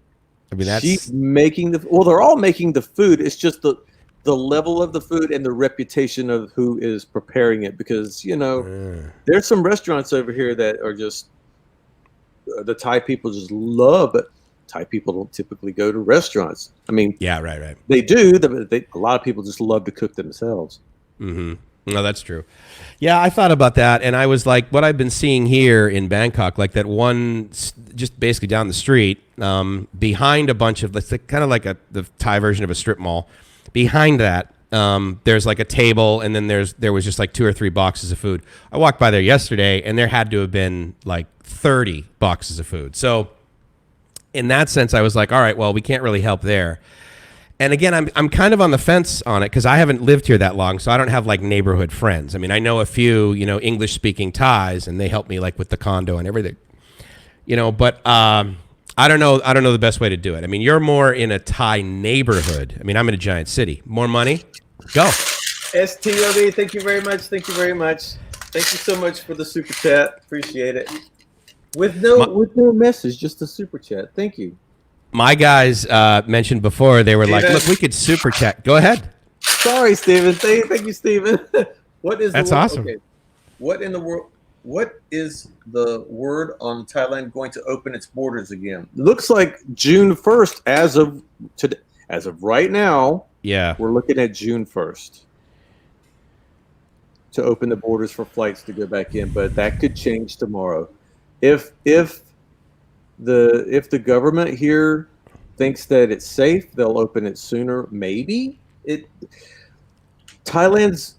I mean, she's making they're all making the food. It's just the level of the food and the reputation of who is preparing it, because there's some restaurants over here that are just the Thai people just love it. Thai people don't typically go to restaurants. I mean, yeah, right. They do. A lot of people just love to cook themselves. No, that's true. Yeah, I thought about that, and I was like, what I've been seeing here in Bangkok, like that one, just basically down the street, behind a bunch of, kind of like the Thai version of a strip mall. Behind that, there's like a table, and then there was just like 2 or 3 boxes of food. I walked by there yesterday, and there had to have been like 30 boxes of food. So in that sense, I was like, all right, well, we can't really help there. And again, I'm kind of on the fence on it, because I haven't lived here that long, so I don't have like neighborhood friends. I mean, I know a few, English speaking Thais, and they help me like with the condo and everything, but I don't know the best way to do it. I mean, you're more in a Thai neighborhood. I mean, I'm in a giant city. More money, go. STOB, thank you very much. Thank you very much. Thank you so much for the super chat. Appreciate it. With no message, just a super chat. Thank you. My guys mentioned before, they were like, look, we could super chat. Go ahead. Sorry, Steven. Thank you, Steven. That's awesome. Okay. What is the word on Thailand going to open its borders again? It looks like June 1st as of today. As of right now, yeah, we're looking at June 1st to open the borders for flights to go back in, but that could change tomorrow. If the government here thinks that it's safe, they'll open it sooner. Maybe Thailand's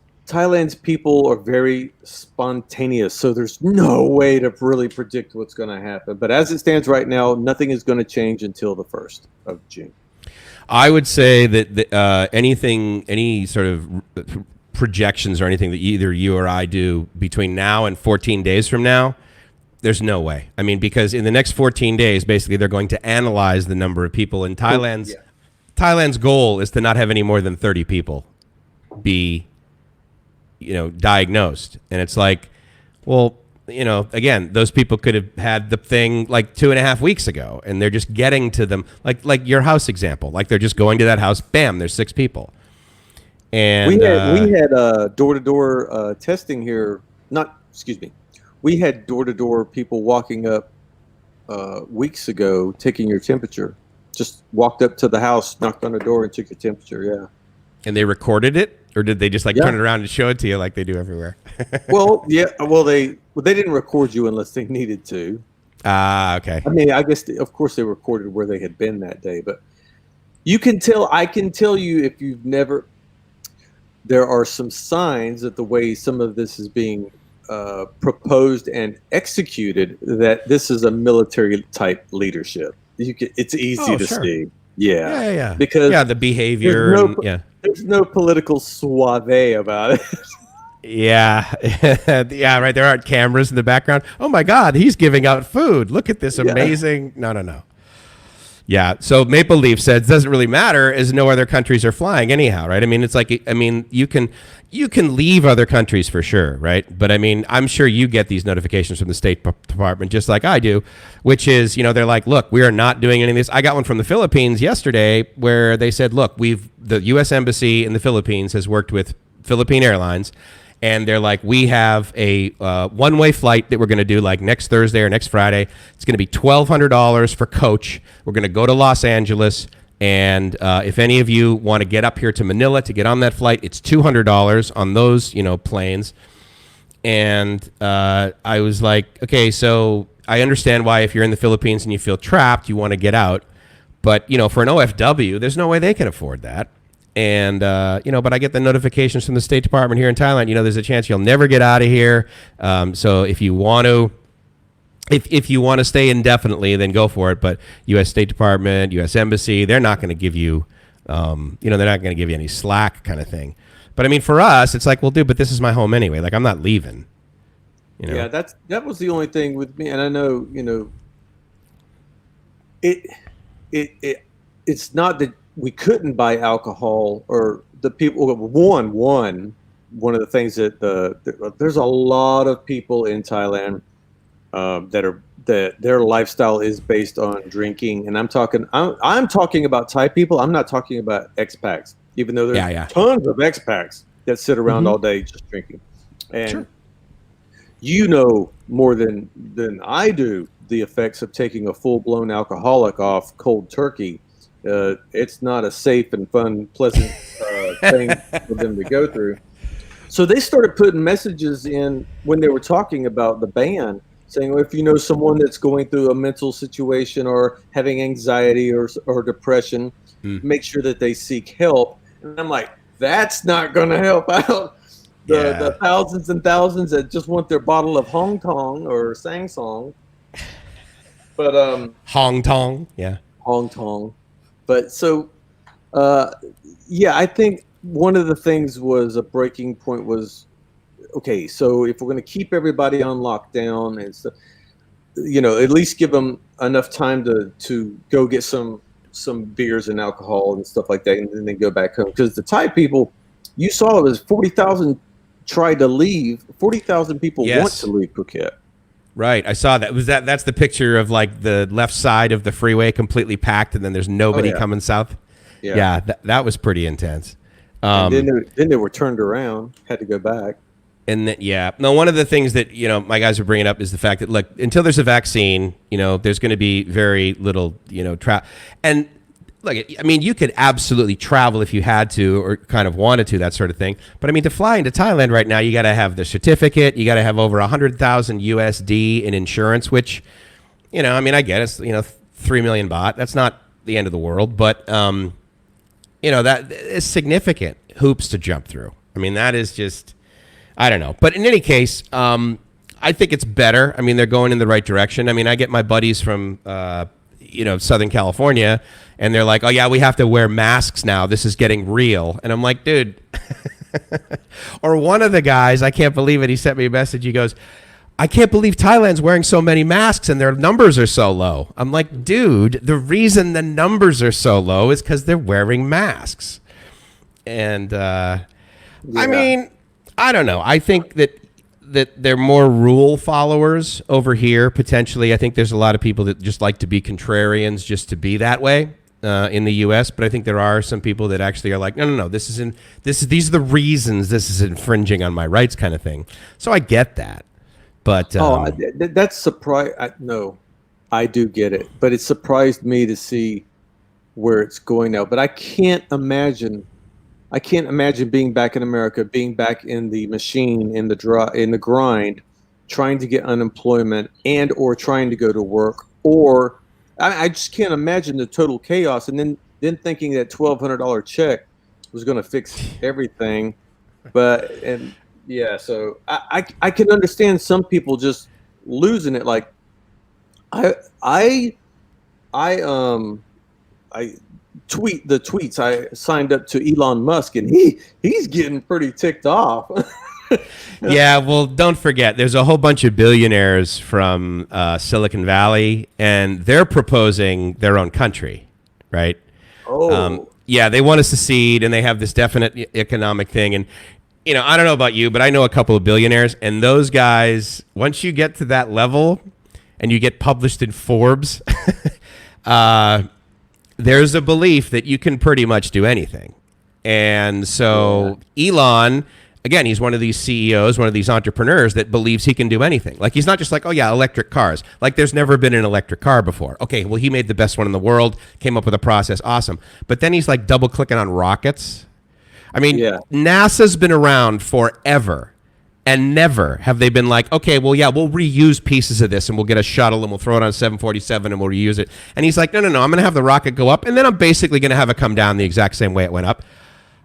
people are very spontaneous, so there's no way to really predict what's going to happen. But as it stands right now, nothing is going to change until the 1st of June. I would say that any sort of projections or anything that either you or I do between now and 14 days from now, there's no way. I mean, because in the next 14 days, basically, they're going to analyze the number of people. And Thailand's goal is to not have any more than 30 people be, diagnosed. And it's like, well, again, those people could have had the thing like 2.5 weeks ago, and they're just getting to them, like your house example. Like they're just going to that house, bam, there's 6 people. And we had door-to-door testing here. Not, excuse me. We had door-to-door people walking up weeks ago, taking your temperature. Just walked up to the house, knocked on the door, and took your temperature. Yeah. And they recorded it, or did they just turn it around and show it to you like they do everywhere? Well, yeah. Well, they didn't record you unless they needed to. Okay. I mean, I guess of course they recorded where they had been that day, but you can tell. I can tell you if you've never. There are some signs that the way some of this is being proposed and executed, that this is a military type leadership. It's easy to see. Yeah. Because the behavior. There's no political suave about it. Yeah. Yeah, right. There aren't cameras in the background. Oh my God, he's giving out food. Look at this amazing. No. Yeah. So Maple Leaf said it doesn't really matter as no other countries are flying anyhow, right? I mean, it's like, you can leave other countries for sure, right? But I mean, I'm sure you get these notifications from the State Department just like I do, which is, they're like, look, we are not doing any of this. I got one from the Philippines yesterday where they said, look, the U.S. Embassy in the Philippines has worked with Philippine Airlines. And they're like, we have a one-way flight that we're going to do like next Thursday or next Friday. It's going to be $1,200 for coach. We're going to go to Los Angeles. And if any of you want to get up here to Manila to get on that flight, it's $200 on those, planes. And I was like, okay, so I understand why if you're in the Philippines and you feel trapped, you want to get out. But, for an OFW, there's no way they can afford that. And, but I get the notifications from the State Department here in Thailand, there's a chance you'll never get out of here. So if you want to, if you want to stay indefinitely, then go for it. But U.S. State Department, U.S. Embassy, they're not going to give you, they're not going to give you any slack kind of thing. But I mean, for us, it's like, well, dude, but this is my home anyway. Like, I'm not leaving. Yeah, that was the only thing with me. And I know, it's not that we couldn't buy alcohol, or the people. One of the things that there's a lot of people in Thailand that their lifestyle is based on drinking, and I'm talking about Thai people. I'm not talking about expats, even though there's tons of expats that sit around all day just drinking. And more than I do the effects of taking a full-blown alcoholic off cold turkey. It's not a safe and fun, pleasant thing for them to go through. So they started putting messages in when they were talking about the ban, saying, well, if you know someone that's going through a mental situation or having anxiety or depression, make sure that they seek help. And I'm like, that's not going to help out the thousands and thousands that just want their bottle of Hong Tong or Sang Song. But Hong Tong, Hong Tong. But so, I think one of the things was a breaking point was, okay, so if we're going to keep everybody on lockdown and stuff, at least give them enough time to go get some beers and alcohol and stuff like that, and then they go back home. Because the Thai people, you saw it was 40,000 tried to leave. 40,000 people want to leave Phuket. Right, I saw that. That's the picture of like the left side of the freeway completely packed, and then there's nobody coming south. Yeah, that was pretty intense. And then they were turned around, had to go back. And then, one of the things that my guys are bringing up is the fact that look, until there's a vaccine, there's going to be very little and look, I mean, you could absolutely travel if you had to or kind of wanted to, that sort of thing. But I mean, to fly into Thailand right now, you got to have the certificate. You got to have over 100,000 USD in insurance, which, I mean, I get it's, 3 million baht. That's not the end of the world, but, that is significant hoops to jump through. I mean, that is just, I don't know. But in any case, I think it's better. I mean, they're going in the right direction. I mean, I get my buddies from, Southern California, and they're like, oh yeah, we have to wear masks now. This is getting real. And I'm like, dude, or one of the guys, I can't believe it. He sent me a message. He goes, I can't believe Thailand's wearing so many masks and their numbers are so low. I'm like, dude, the reason the numbers are so low is because they're wearing masks. And I mean, I don't know. I think that that they're more rule followers over here. Potentially, I think there's a lot of people that just like to be contrarians, just to be that way in the U.S. But I think there are some people that actually are like, no. These are the reasons this is infringing on my rights, kind of thing. So I get that, but that's surprise. No, I do get it, but it surprised me to see where it's going now. But I can't imagine being back in America, being back in the machine, in the grind, trying to get unemployment and or trying to go to work, or I just can't imagine the total chaos. And then thinking that $1,200 check was going to fix everything. So I can understand some people just losing it. Like I tweet the tweets. I signed up to Elon Musk, and he's getting pretty ticked off. Yeah, well, don't forget, there's a whole bunch of billionaires from Silicon Valley, and they're proposing their own country, right? Oh, yeah, they want to secede, and they have this definite economic thing. And I don't know about you, but I know a couple of billionaires, and those guys, once you get to that level, and you get published in Forbes, there's a belief that you can pretty much do anything. And so Elon, again, he's one of these CEOs, one of these entrepreneurs that believes he can do anything. Like, he's not just like, oh yeah, electric cars. Like, there's never been an electric car before. Okay, well, he made the best one in the world, came up with a process, awesome. But then he's like double clicking on rockets. I mean, NASA's been around forever. And never have they been like, okay, well, yeah, we'll reuse pieces of this and we'll get a shuttle and we'll throw it on a 747 and we'll reuse it. And he's like, no, I'm going to have the rocket go up and then I'm basically going to have it come down the exact same way it went up.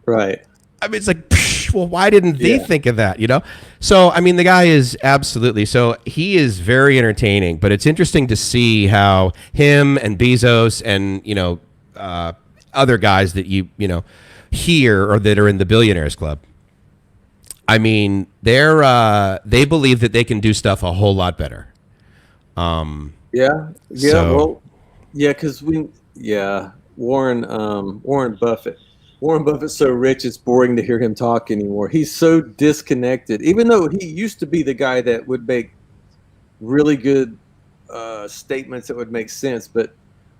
Right. I mean, it's like, well, why didn't they think of that, So, I mean, the guy is absolutely, so he is very entertaining, but it's interesting to see how him and Bezos and, other guys that you hear or that are in the billionaires club, I mean, they believe that they can do stuff a whole lot better. Because Warren Buffett. Warren Buffett's so rich, it's boring to hear him talk anymore. He's so disconnected, even though he used to be the guy that would make really good statements that would make sense. But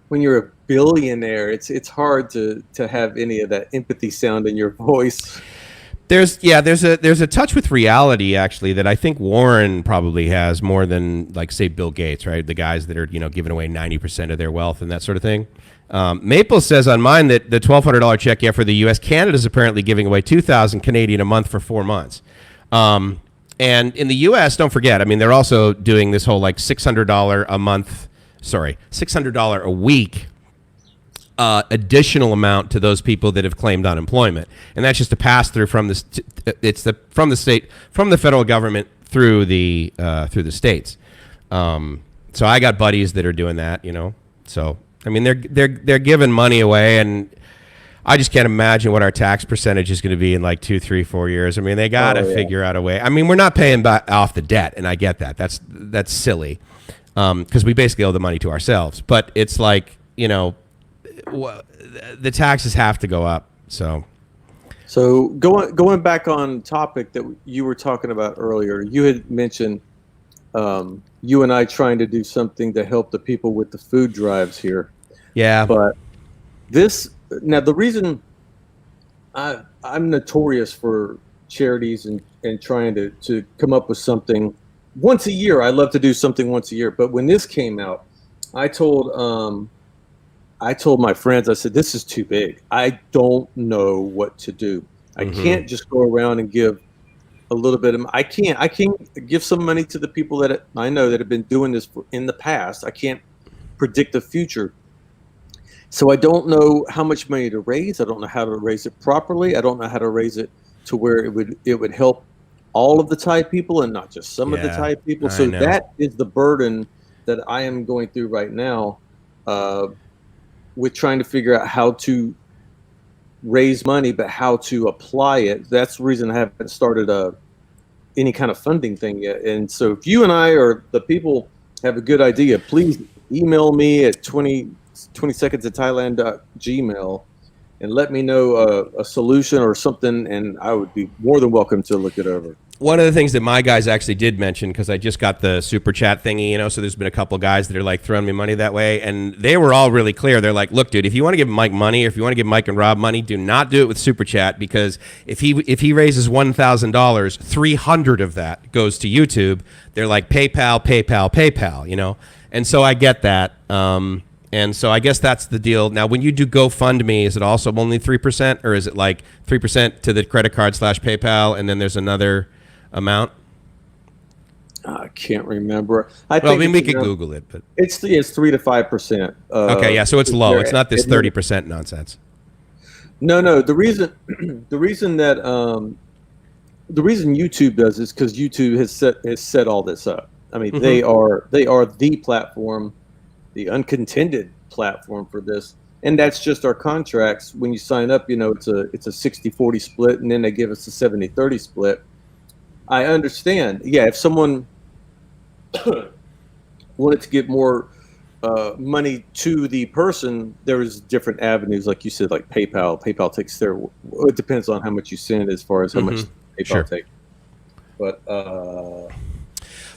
when you're a billionaire, it's hard to have any of that empathy sound in your voice. There's a touch with reality, actually, that I think Warren probably has more than, like, say, Bill Gates, right? The guys that are, giving away 90% of their wealth and that sort of thing. Maple says on mine that the $1,200 check for the U.S., Canada's apparently giving away $2,000 Canadian a month for 4 months. And in the U.S., don't forget, I mean, they're also doing this whole, like, $600 a week additional amount to those people that have claimed unemployment, and that's just a pass through from the federal government through the states. So I got buddies that are doing that, So I mean, they're giving money away, and I just can't imagine what our tax percentage is going to be in like 2, 3, 4 years. I mean, they got to figure out a way. I mean, we're not paying off the debt, and I get that. That's silly, because we basically owe the money to ourselves. But it's like, the taxes have to go up. So going back on topic that you were talking about earlier, you had mentioned you and I trying to do something to help the people with the food drives here. Yeah. But the reason I'm notorious for charities and trying to come up with something once a year. I love to do something once a year. But when this came out, I told my friends, I said, this is too big. I don't know what to do. I can't just go around and give a little bit of, I can't give some money to the people that I know that have been doing this in the past. I can't predict the future. So I don't know how much money to raise. I don't know how to raise it properly. I don't know how to raise it to where it would help all of the Thai people and not just some of the Thai people. So that is the burden that I am going through right now. With trying to figure out how to raise money, but how to apply it. That's the reason I haven't started any kind of funding thing yet. And so if you and I or the people have a good idea, please email me at 20seconds@thailand.gmail and let me know a solution or something, and I would be more than welcome to look it over. One of the things that my guys actually did mention, because I just got the super chat thingy, you know, so there's been a couple guys that are like throwing me money that way, and they were all really clear. They're like, look, dude, if you want to give Mike money, or if you want to give Mike and Rob money, do not do it with super chat, because if he raises $1,000, 300 of that goes to YouTube. They're like PayPal, PayPal, PayPal, you know, and so I get that. And so I guess that's the deal. Now, when you do GoFundMe, is it also only 3%, or is it like 3% to the credit card / PayPal, and then there's another amount? I can't remember. I mean, we could Google it, but it's 3 to 5%. Okay, yeah, so it's low. It's not this 30% nonsense. No. The reason that the reason YouTube does is because YouTube has set all this up. I mean, they are the platform, the uncontended platform for this, and that's just our contracts. When you sign up, you know, it's a 60-40 split, and then they give us a 70-30 split. I understand. Yeah, if someone wanted to give more money to the person, there's different avenues, like you said, like PayPal. PayPal takes their. It depends on how much you send, as far as how much PayPal takes. But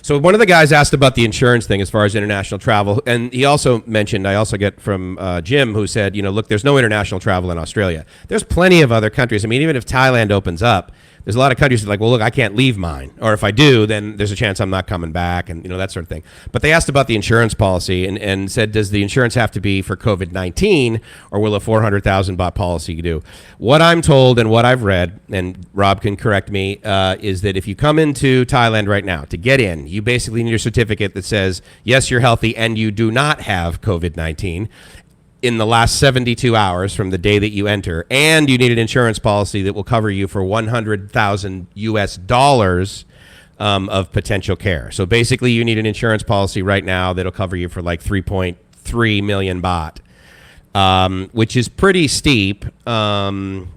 so one of the guys asked about the insurance thing as far as international travel, and he also mentioned, I also get from Jim, who said, you know, look, there's no international travel in Australia. There's plenty of other countries. I mean, even if Thailand opens up, there's a lot of countries that are like, well, look, I can't leave mine. Or if I do, then there's a chance I'm not coming back, and, you know, that sort of thing. But they asked about the insurance policy and said, does the insurance have to be for COVID-19, or will a 400,000 baht policy do? What I'm told and what I've read, and Rob can correct me, is that if you come into Thailand right now to get in, you basically need a certificate that says, yes, you're healthy and you do not have COVID-19. In the last 72 hours from the day that you enter, and you need an insurance policy that will cover you for 100,000 US dollars of potential care. So basically, you need an insurance policy right now that'll cover you for like 3.3 million baht, which is pretty steep. And,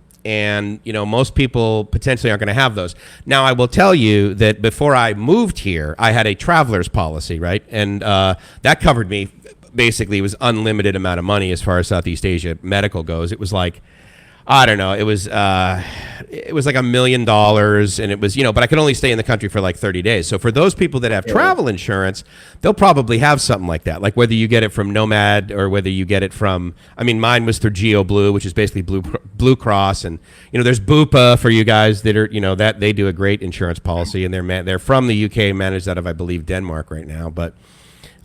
you know, most people potentially aren't going to have those. Now, I will tell you that before I moved here, I had a traveler's policy, right? And that covered me. Basically, it was unlimited amount of money as far as Southeast Asia medical goes. It was like, I don't know, it was like $1 million, and it was, you know, but I could only stay in the country for like 30 days. So for those people that have travel insurance, they'll probably have something like that. Like whether you get it from Nomad or whether you get it from, I mean, mine was through Geo Blue, which is basically Blue Cross, and, you know, there's Bupa for you guys that are, you know, that they do a great insurance policy, and they're from the UK, managed out of, I believe, Denmark right now, but.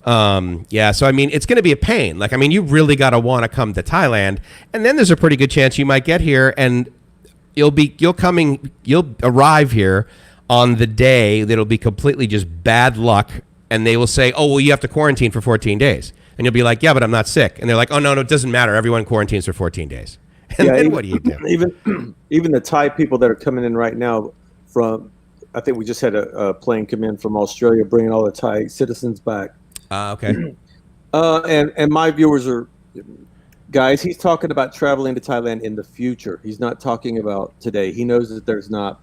Yeah, so I mean, it's going to be a pain. Like, I mean, you really got to want to come to Thailand, and then there's a pretty good chance you might get here, and you'll arrive here on the day that'll be completely just bad luck, and they will say, oh, well, you have to quarantine for 14 days, and you'll be like, yeah, but I'm not sick, and they're like, oh, no, it doesn't matter. Everyone quarantines for 14 days, and then what do you do? Even the Thai people that are coming in right now from, I think we just had a plane come in from Australia, bringing all the Thai citizens back. Okay. And my viewers are, guys, he's talking about traveling to Thailand in the future. He's not talking about today. He knows that there's not,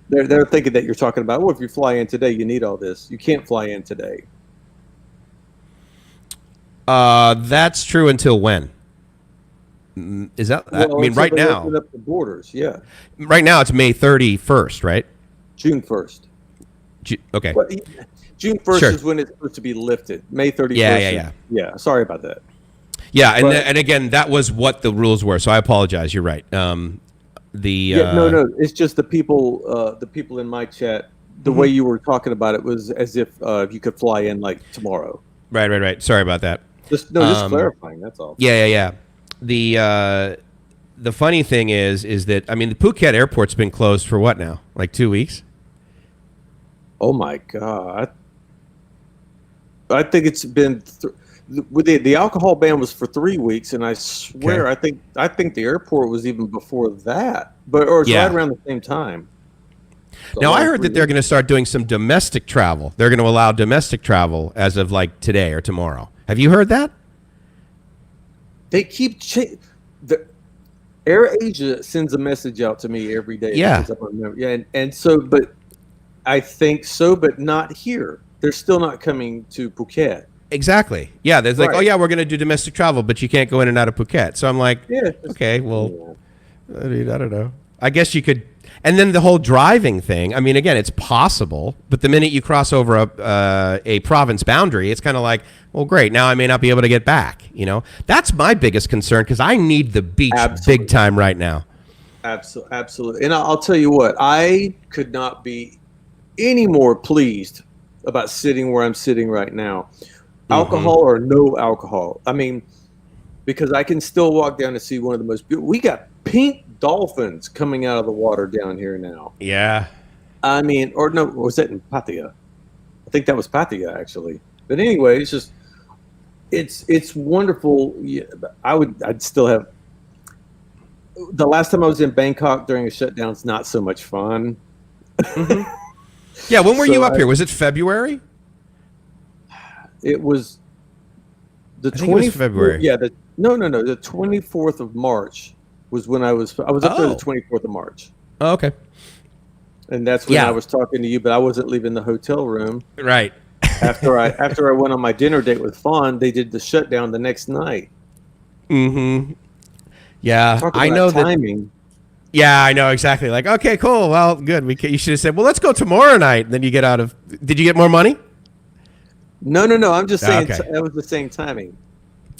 they're thinking that you're talking about, well, if you fly in today, you need all this. You can't fly in today. That's true until when? Is that, well, I mean, right now. Open up the borders, yeah. Right now it's May 31st, right? June 1st. Okay. Well, June 1st is when it's supposed to be lifted. May 31st. Yeah. Sorry about that. Yeah, and again, that was what the rules were. So I apologize. You're right. No. It's just the people in my chat. The way you were talking about it was as if you could fly in like tomorrow. Right. Sorry about that. Just clarifying. That's all. Yeah. The funny thing is that, I mean, the Phuket airport's been closed for what now? Like 2 weeks? Oh my God. I think it's been with the alcohol ban was for 3 weeks, and I swear I think the airport was even before that, or it's right around the same time. So now I heard that they're going to start doing some domestic travel. They're going to allow domestic travel as of like today or tomorrow. Have you heard that? They keep the Air Asia sends a message out to me every day. Yeah, and so, but I think so, but not here. They're still not coming to Phuket. Exactly. Yeah, there's like, oh yeah, we're going to do domestic travel, but you can't go in and out of Phuket. So I'm like, okay, well, I don't know. I guess you could. And then the whole driving thing. I mean, again, it's possible, but the minute you cross over a province boundary, it's kind of like, well, great. Now I may not be able to get back. You know, that's my biggest concern because I need the beach big time right now. Absolutely. And I'll tell you what, I could not be any more pleased about sitting where I'm sitting right now. Alcohol or no alcohol. I mean, because I can still walk down and see one of the most beautiful. We got pink dolphins coming out of the water down here now. Yeah. I mean, or no, was that in Pattaya? I think that was Pattaya actually. But anyway, it's just, it's wonderful. Yeah, I'd still have. The last time I was in Bangkok during a shutdown, it's not so much fun. Yeah, when were you up here? Was it February? It was the 20th February. Yeah, no. The 24th of March was when I was up there the 24th of March. Oh, okay. And that's when I was talking to you, but I wasn't leaving the hotel room. Right. After I went on my dinner date with Fawn, they did the shutdown the next night. Yeah, I know timing. Yeah, I know exactly. Like, okay, cool. Well, good. You should have said, well, let's go tomorrow night. And then you get out of. Did you get more money? No. I'm just saying that was the same timing.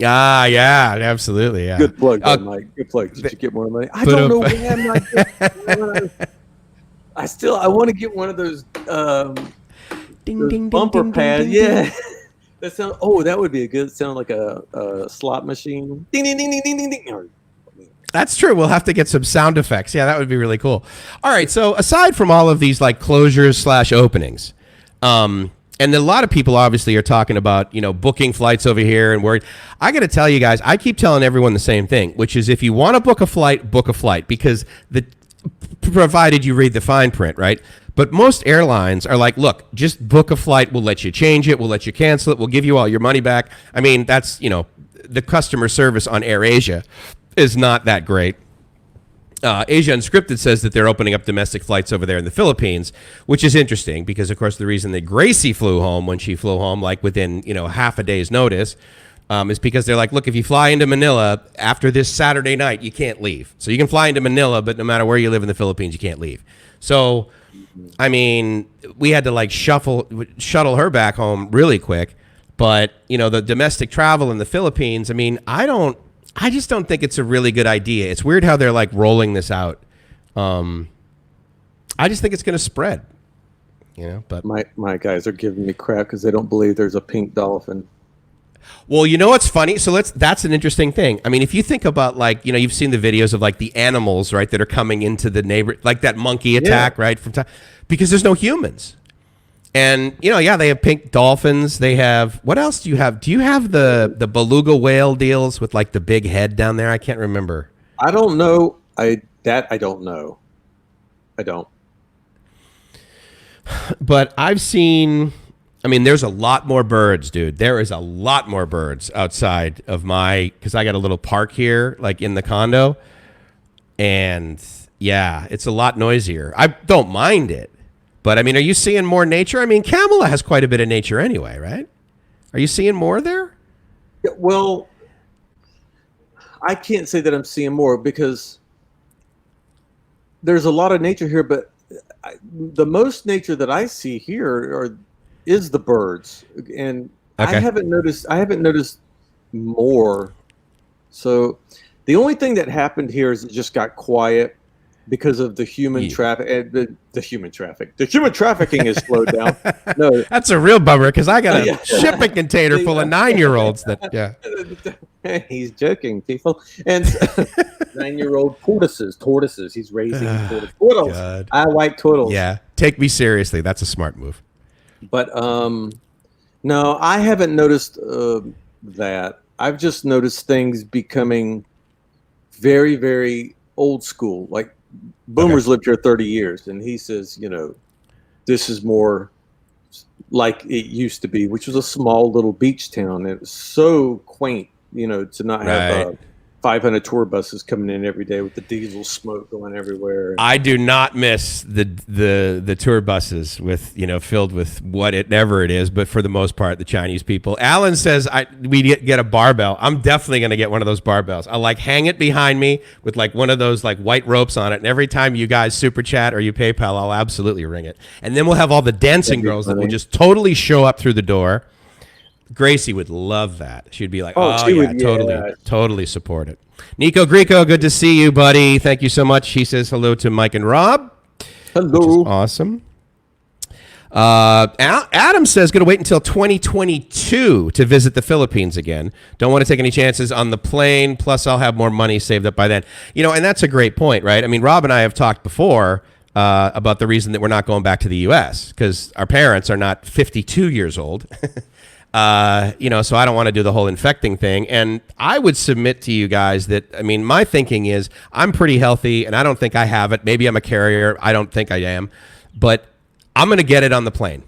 Ah, yeah, absolutely. Yeah. Good plug, Mike. Good plug. Did you get more money? I don't know why I'm not getting. I want to get one of those bumper pads. Yeah. That sound. Oh, that would be a good sound, like a slot machine. Ding ding ding ding ding ding ding. That's true. We'll have to get some sound effects. Yeah, that would be really cool. All right. So aside from all of these like closures / openings, and a lot of people obviously are talking about, booking flights over here and worried. I got to tell you guys, I keep telling everyone the same thing, which is if you want to book a flight because provided you read the fine print, right? But most airlines are like, look, just book a flight. We'll let you change it. We'll let you cancel it. We'll give you all your money back. I mean, that's, the customer service on AirAsia is not that great. Asia Unscripted says that they're opening up domestic flights over there in the Philippines, which is interesting because, of course, the reason that Gracie flew home when she flew home, like within, half a day's notice, is because they're like, look, if you fly into Manila after this Saturday night, you can't leave. So you can fly into Manila, but no matter where you live in the Philippines, you can't leave. So, I mean, we had to like shuttle her back home really quick. But, the domestic travel in the Philippines, I mean, I just don't think it's a really good idea. It's weird how they're like rolling this out. I just think it's going to spread, but my guys are giving me crap because they don't believe there's a pink dolphin. Well, what's funny? So that's an interesting thing. I mean, if you think about like, you've seen the videos of like the animals, right, that are coming into the like that monkey attack, right, because there's no humans. And, they have pink dolphins. They have, what else do you have? Do you have the beluga whale deals with like the big head down there? I can't remember. I don't know. I don't know. I don't. But I've seen, there's a lot more birds, dude. There is a lot more birds outside of because I got a little park here, like in the condo. And yeah, it's a lot noisier. I don't mind it. But, are you seeing more nature? Kamala has quite a bit of nature anyway, right? Are you seeing more there? Yeah, well, I can't say that I'm seeing more because there's a lot of nature here, but the most nature that I see here is the birds. And okay. I haven't noticed more. So the only thing that happened here is it just got quiet. Because of the human traffic, the human traffic, the human trafficking is slowed down. No, that's a real bummer because I got a shipping container full of 9-year-olds. He's joking, people. And 9-year-old tortoises. He's raising turtles. God. I like turtles. Yeah, take me seriously. That's a smart move. But no, I haven't noticed that. I've just noticed things becoming very, very old school, like. Boomer's lived here 30 years, and he says, this is more like it used to be, which was a small little beach town. It was so quaint, to not have 500 tour buses coming in every day with the diesel smoke going everywhere. I do not miss the tour buses with, filled with whatever it is, but for the most part, the Chinese people. Alan says we get a barbell. I'm definitely going to get one of those barbells. I'll hang it behind me with one of those white ropes on it. And every time you guys super chat or you PayPal, I'll absolutely ring it. And then we'll have all the dancing girls that will just totally show up through the door. Gracie would love that. She'd be like, totally support it. Nico Greco, good to see you, buddy. Thank you so much. He says hello to Mike and Rob. Hello. Which is awesome. Adam says, going to wait until 2022 to visit the Philippines again. Don't want to take any chances on the plane. Plus, I'll have more money saved up by then. And that's a great point, right? I mean, Rob and I have talked before about the reason that we're not going back to the U.S. because our parents are not 52 years old. So I don't want to do the whole infecting thing. And I would submit to you guys that, my thinking is I'm pretty healthy and I don't think I have it. Maybe I'm a carrier. I don't think I am, but I'm going to get it on the plane.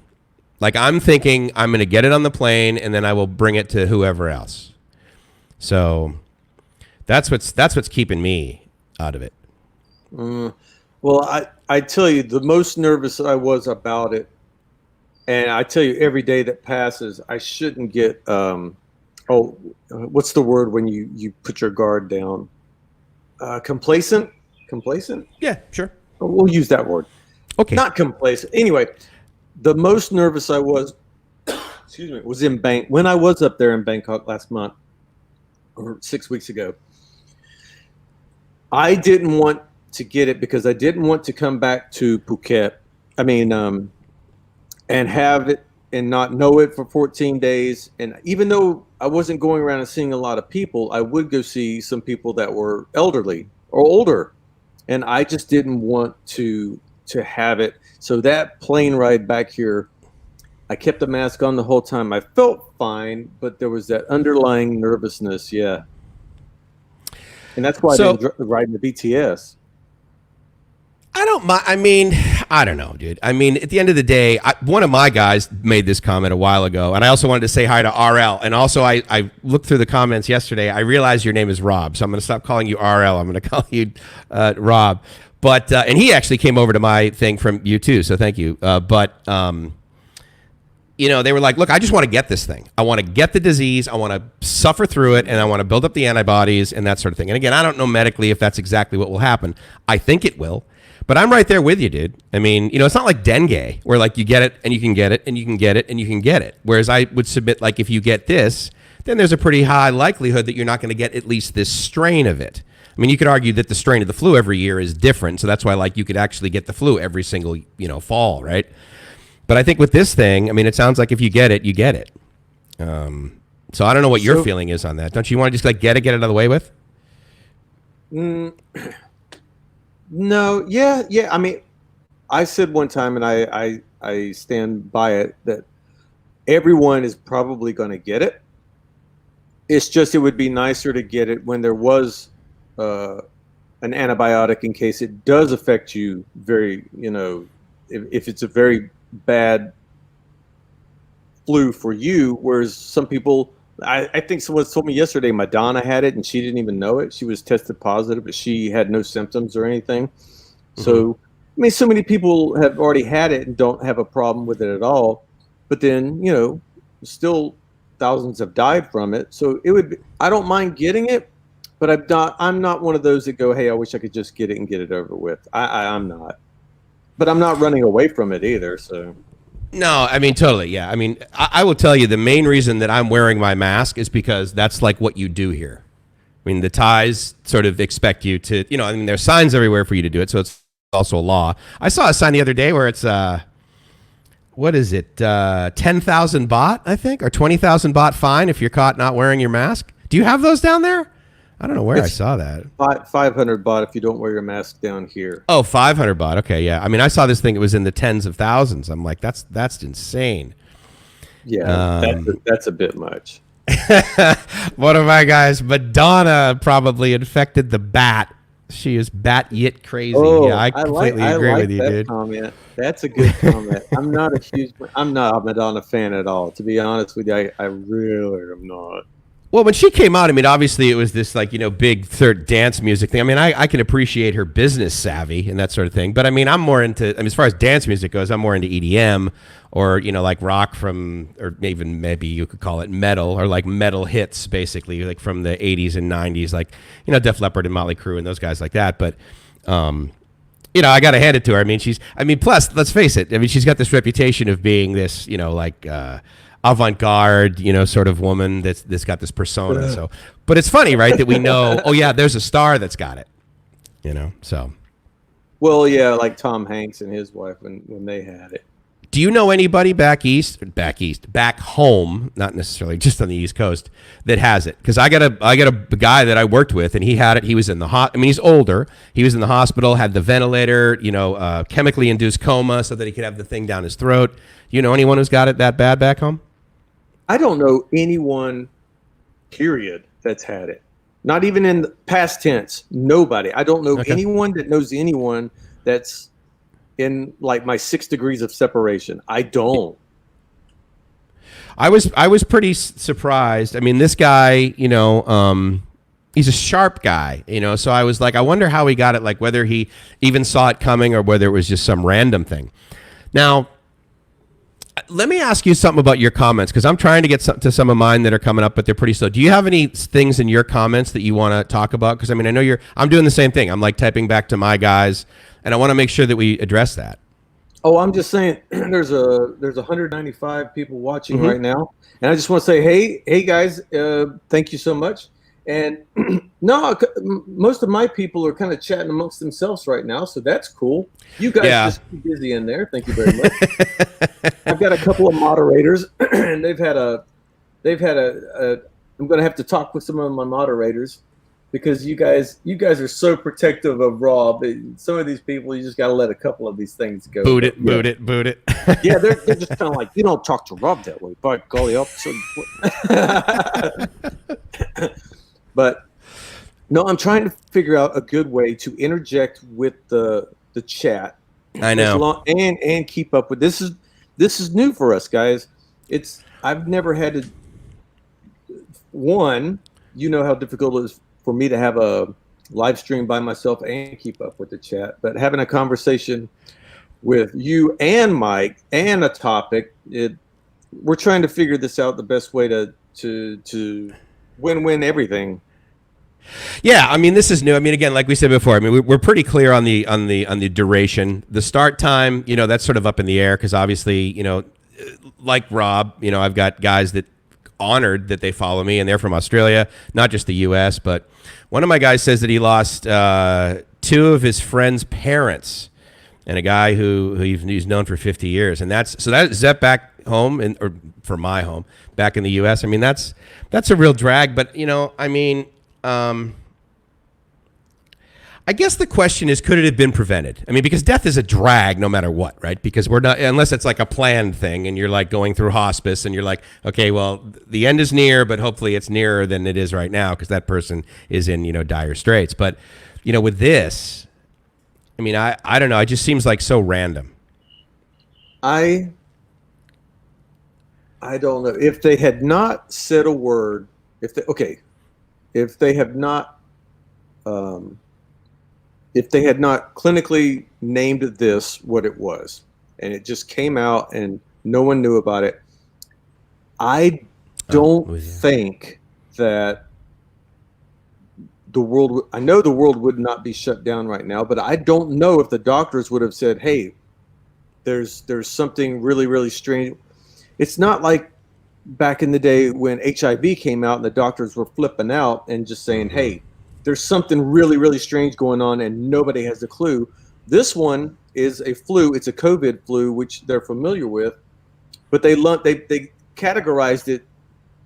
I'm thinking I'm going to get it on the plane and then I will bring it to whoever else. So that's what's keeping me out of it. Well, I tell you, the most nervous I was about it, and I tell you, every day that passes, I shouldn't get, what's the word when you put your guard down? Complacent? Complacent? Yeah, sure. We'll use that word. Okay. Not complacent. Anyway, the most nervous I was, was when I was up there in Bangkok last month, or 6 weeks ago. I didn't want to get it because I didn't want to come back to Phuket. And have it and not know it for 14 days. And even though I wasn't going around and seeing a lot of people, I would go see some people that were elderly or older. And I just didn't want to have it. So that plane ride back here, I kept the mask on the whole time. I felt fine, but there was that underlying nervousness. Yeah. And that's why I didn't ride the BTS. I don't mind. I don't know, dude. At the end of the day, one of my guys made this comment a while ago, and I also wanted to say hi to RL. And also, I looked through the comments yesterday. I realized your name is Rob, so I'm going to stop calling you RL. I'm going to call you Rob. But and he actually came over to my thing from you too, so thank you. They were like, look, I just want to get this thing. I want to get the disease. I want to suffer through it, and I want to build up the antibodies and that sort of thing. And again, I don't know medically if that's exactly what will happen. I think it will. But I'm right there with you, dude. It's not like dengue where you get it and you can get it and you can get it and you can get it. Whereas I would submit if you get this, then there's a pretty high likelihood that you're not going to get at least this strain of it. You could argue that the strain of the flu every year is different. So that's why you could actually get the flu every single, fall, right? But I think with this thing, it sounds like if you get it, you get it. So I don't know what your feeling is on that. Don't you want to just get it out of the way with? No, yeah. I said one time, and I stand by it, that everyone is probably going to get it. It's just it would be nicer to get it when there was an antibiotic in case it does affect you very, if it's a very bad flu for you, whereas some people, I think someone told me yesterday Madonna had it and she didn't even know it. She was tested positive, but she had no symptoms or anything. Mm-hmm. So, so many people have already had it and don't have a problem with it at all. But then, still thousands have died from it. So I don't mind getting it, but I'm not one of those that go, hey, I wish I could just get it and get it over with. I'm not. But I'm not running away from it either, so. No, totally, yeah. I will tell you the main reason that I'm wearing my mask is because that's what you do here. The Thais sort of expect you to, there's signs everywhere for you to do it, so it's also a law. I saw a sign the other day where it's, what is it, 10,000 baht, I think, or 20,000 baht fine if you're caught not wearing your mask. Do you have those down there? I don't know where I saw that. 500 baht if you don't wear your mask down here. Oh, 500 baht. Okay, yeah. I saw this thing. It was in the tens of thousands. I'm like, that's insane. Yeah, that's a bit much. One of my guys, Madonna, probably infected the bat. She is bat yit crazy. Oh, yeah, I completely agree with you, dude. Comment. That's a good comment. I'm not a Madonna fan at all. To be honest with you, I really am not. Well, when she came out, I mean, obviously it was this like, big third dance music thing. I mean, I can appreciate her business savvy and that sort of thing. But I mean, I'm more into, I mean, as far as dance music goes, I'm more into EDM or, like rock from, or even maybe you could call it metal or like metal hits, basically, like from the 80s and 90s, like, Def Leppard and Motley Crue and those guys like that. But, I got to hand it to her. I mean, plus, let's face it. I mean, she's got this reputation of being this, avant-garde, sort of woman that's got this persona. So, but it's funny, right, that we know, oh yeah, there's a star that's got it, so. Well, yeah, like Tom Hanks and his wife when they had it. Do you know anybody back home, not necessarily just on the East Coast, that has it? Because I got a guy that I worked with, and he had it. He was in the I mean, he's older. He was in the hospital, had the ventilator, chemically induced coma, so that he could have the thing down his throat. You know anyone who's got it that bad back home? I don't know anyone, period, that's had it. Not even in the past tense. Nobody. I don't know anyone that knows anyone that's in like my 6 degrees of separation. I don't. I was pretty surprised. I mean, this guy, he's a sharp guy, so I was like, I wonder how he got it, like whether he even saw it coming or whether it was just some random thing. Now, let me ask you something about your comments, because I'm trying to get to some of mine that are coming up, but they're pretty slow. Do you have any things in your comments that you want to talk about? Because I mean, I know I'm doing the same thing. I'm like typing back to my guys, and I want to make sure that we address that. Oh, I'm just saying, there's 195 people watching right now, and I just want to say, hey guys, thank you so much. And no, most of my people are kind of chatting amongst themselves right now, so that's cool. You guys just keep busy in there. Thank you very much. I've got a couple of moderators, and they've had a. I'm going to have to talk with some of my moderators, because you guys are so protective of Rob. Some of these people, you just got to let a couple of these things go. Boot it. Yeah, they're just kind of like, you don't talk to Rob that way. By golly, But no, I'm trying to figure out a good way to interject with the chat. I know, and keep up with this. Is new for us, guys. I've never had to. One, how difficult it is for me to have a live stream by myself and keep up with the chat. But having a conversation with you and Mike and a topic, we're trying to figure this out the best way to win everything. Yeah, I mean, this is new. I mean, again, like we said before, I mean, we're pretty clear on the duration. The start time, that's sort of up in the air, because obviously, like Rob, I've got guys that honored that they follow me, and they're from Australia, not just the U.S. But one of my guys says that he lost 2 of his friends' parents, and a guy who he's known for 50 years, and that's back home, or for my home back in the U.S. I mean, that's a real drag. But I mean. I guess the question is, could it have been prevented? I mean, because death is a drag no matter what, right? Because we're not, unless it's like a planned thing and you're like going through hospice and you're like, okay, well, the end is near, but hopefully it's nearer than it is right now because that person is in, dire straits. But, with this, I mean, I don't know. It just seems like so random. I don't know. If they had not said a word, if they had not clinically named this what it was, and it just came out and no one knew about it, I don't think that I know the world would not be shut down right now, but I don't know if the doctors would have said, hey, there's something really, really strange. It's not like back in the day when HIV came out and the doctors were flipping out and just saying, hey, there's something really, really strange going on and nobody has a clue. This one is a flu. It's a COVID flu, which they're familiar with, but they categorized it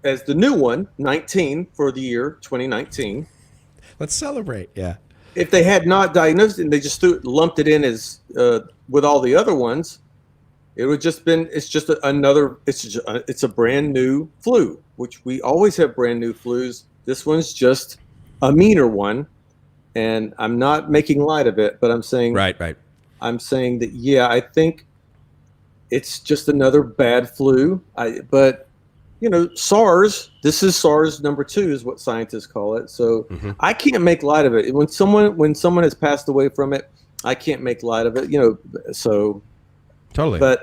as the new one, 19, for the year 2019. Let's celebrate. Yeah. If they had not diagnosed it and they just lumped it in as with all the other ones, it would just been. It's a brand new flu, which we always have brand new flus. This one's just a meaner one, and I'm not making light of it, but I'm saying right. I'm saying that I think it's just another bad flu. But SARS. This is SARS number 2, is what scientists call it. So I can't make light of it. When someone has passed away from it, I can't make light of it. So totally.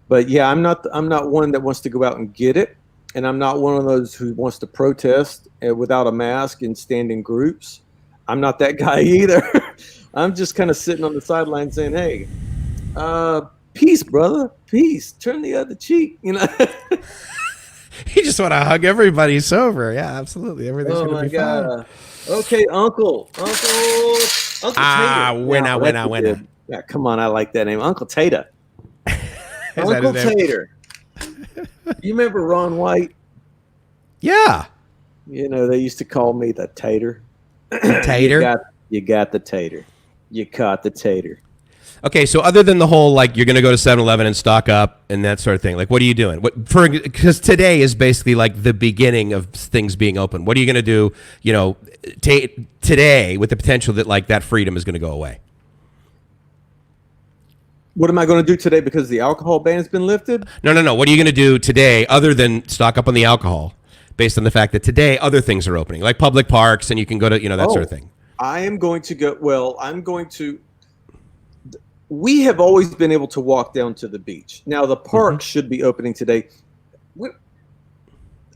But yeah, I'm not one that wants to go out and get it, and I'm not one of those who wants to protest without a mask and stand in groups. I'm not that guy either. I'm just kind of sitting on the sideline saying, "Hey, peace, brother, peace. Turn the other cheek." You just want to hug everybody sober. Yeah, absolutely. Everything's gonna be fine. Okay, Uncle Tater. Winner. Yeah, come on, I like that name, Uncle Tater. Uncle Tater. You remember Ron White? Yeah. They used to call me the Tater. Tater? You got the tater. You caught the tater. Okay, so other than the whole, like, you're going to go to 7-Eleven and stock up and that sort of thing, like, what are you doing? Because today is basically like the beginning of things being open. What are you going to do, today with the potential that, like, that freedom is going to go away? What am I going to do today because the alcohol ban has been lifted? No. What are you going to do today other than stock up on the alcohol based on the fact that today other things are opening, like public parks, and you can go to, that sort of thing? I am going to go. Well, we have always been able to walk down to the beach. Now, the park should be opening today.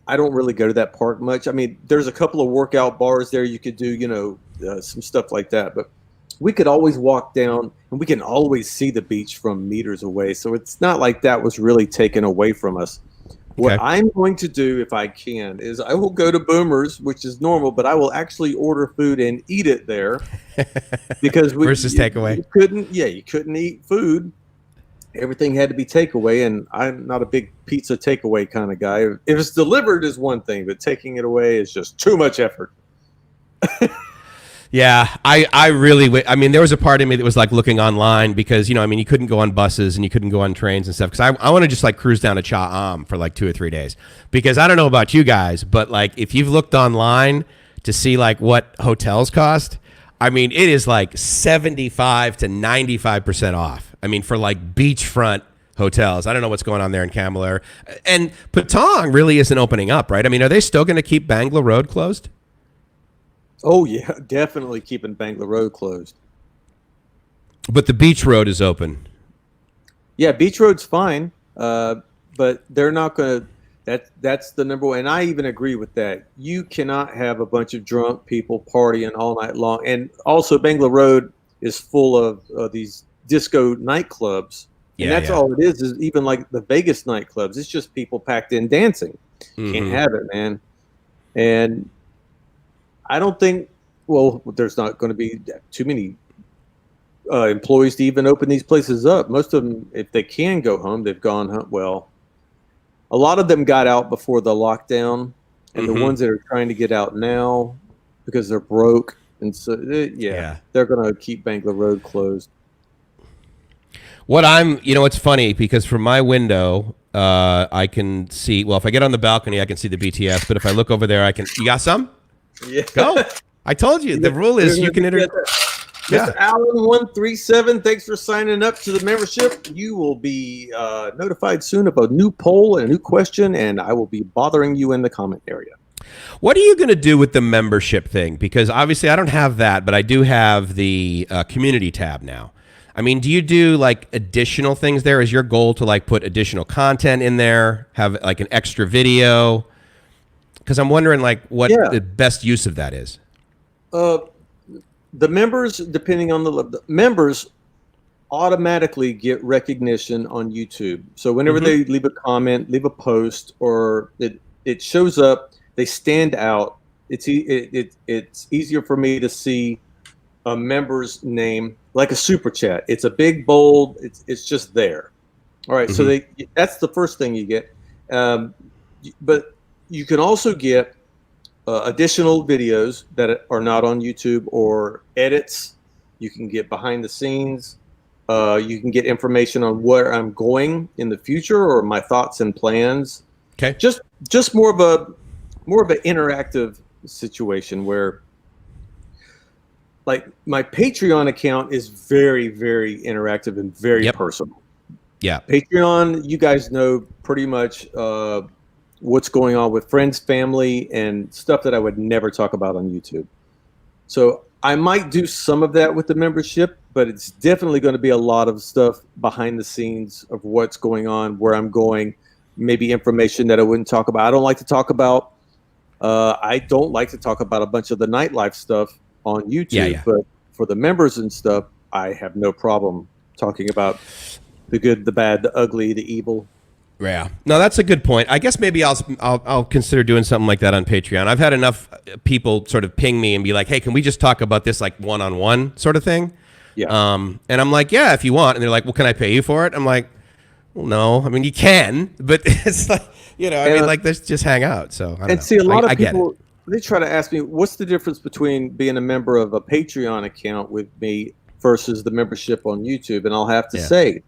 I don't really go to that park much. I mean, there's a couple of workout bars there you could do, some stuff like that. But we could always walk down, and we can always see the beach from meters away. So it's not like that was really taken away from us. What I'm going to do, if I can, is I will go to Boomer's, which is normal, but I will actually order food and eat it there because versus takeaway. You couldn't eat food. Everything had to be takeaway, and I'm not a big pizza takeaway kind of guy. If it's delivered is one thing, but taking it away is just too much effort. Yeah, I really, I mean, there was a part of me that was like looking online because, you couldn't go on buses and you couldn't go on trains and stuff. Because I want to just like cruise down to Cha Am for like 2 or 3 days. Because I don't know about you guys, but like if you've looked online to see like what hotels cost, I mean, it is like 75 to 95% off. I mean, for like beachfront hotels. I don't know what's going on there in Kamala. And Patong really isn't opening up, right? I mean, are they still going to keep Bangla Road closed? Oh, yeah, definitely keeping Bangla Road closed. But the beach road is open. Yeah, beach road's fine, but they're not going to. That's the number one. And I even agree with that. You cannot have a bunch of drunk people partying all night long. And also, Bangla Road is full of these disco nightclubs. And that's all it is even like the Vegas nightclubs. It's just people packed in dancing. Can't have it, man. And I don't think, there's not going to be too many employees to even open these places up. Most of them, if they can go home, they've gone home. Well, a lot of them got out before the lockdown, and the ones that are trying to get out now because they're broke. And so, they're going to keep Bangla Road closed. It's funny because from my window, I can see, if I get on the balcony, I can see the BTS. But if I look over there, you got some? Yeah. Go. I told you. The rule is you can enter. Mr. Allen137, thanks for signing up to the membership. You will be notified soon of a new poll and a new question, and I will be bothering you in the comment area. What are you going to do with the membership thing? Because obviously I don't have that, but I do have the community tab now. I mean, do you do like additional things there? Is your goal to like put additional content in there, have like an extra video? Because I'm wondering like what the best use of that is. The members, depending on the members, automatically get recognition on YouTube. So whenever they leave a comment, leave a post, or it shows up, they stand out. It's easier for me to see a member's name like a super chat. It's a big bold. It's just there. All right. So that's the first thing you get. But you can also get additional videos that are not on YouTube or edits. You can get behind the scenes. You can get information on where I'm going in the future or my thoughts and plans. Okay. Just more of an interactive situation where, like, my Patreon account is very, very interactive and very personal. Yeah. Patreon, you guys know pretty much what's going on with friends, family, and stuff that I would never talk about on YouTube. So I might do some of that with the membership, but it's definitely going to be a lot of stuff behind the scenes of what's going on, where I'm going, maybe information that I wouldn't talk about. I don't like to talk about a bunch of the nightlife stuff on YouTube, but for the members and stuff, I have no problem talking about the good, the bad, the ugly, the evil. Yeah, no, that's a good point. I guess maybe I'll consider doing something like that on Patreon. I've had enough people sort of ping me and be like, "Hey, can we just talk about this like one-on-one sort of thing?" Yeah. And I'm like, "Yeah, if you want." And they're like, "Well, can I pay you for it?" I'm like, "Well, no. I mean, you can, but it's like, I mean, like, let's just hang out." So I don't know. See, a lot of get people, it. they try to ask me, what's the difference between being a member of a Patreon account with me versus the membership on YouTube? And I'll have to say,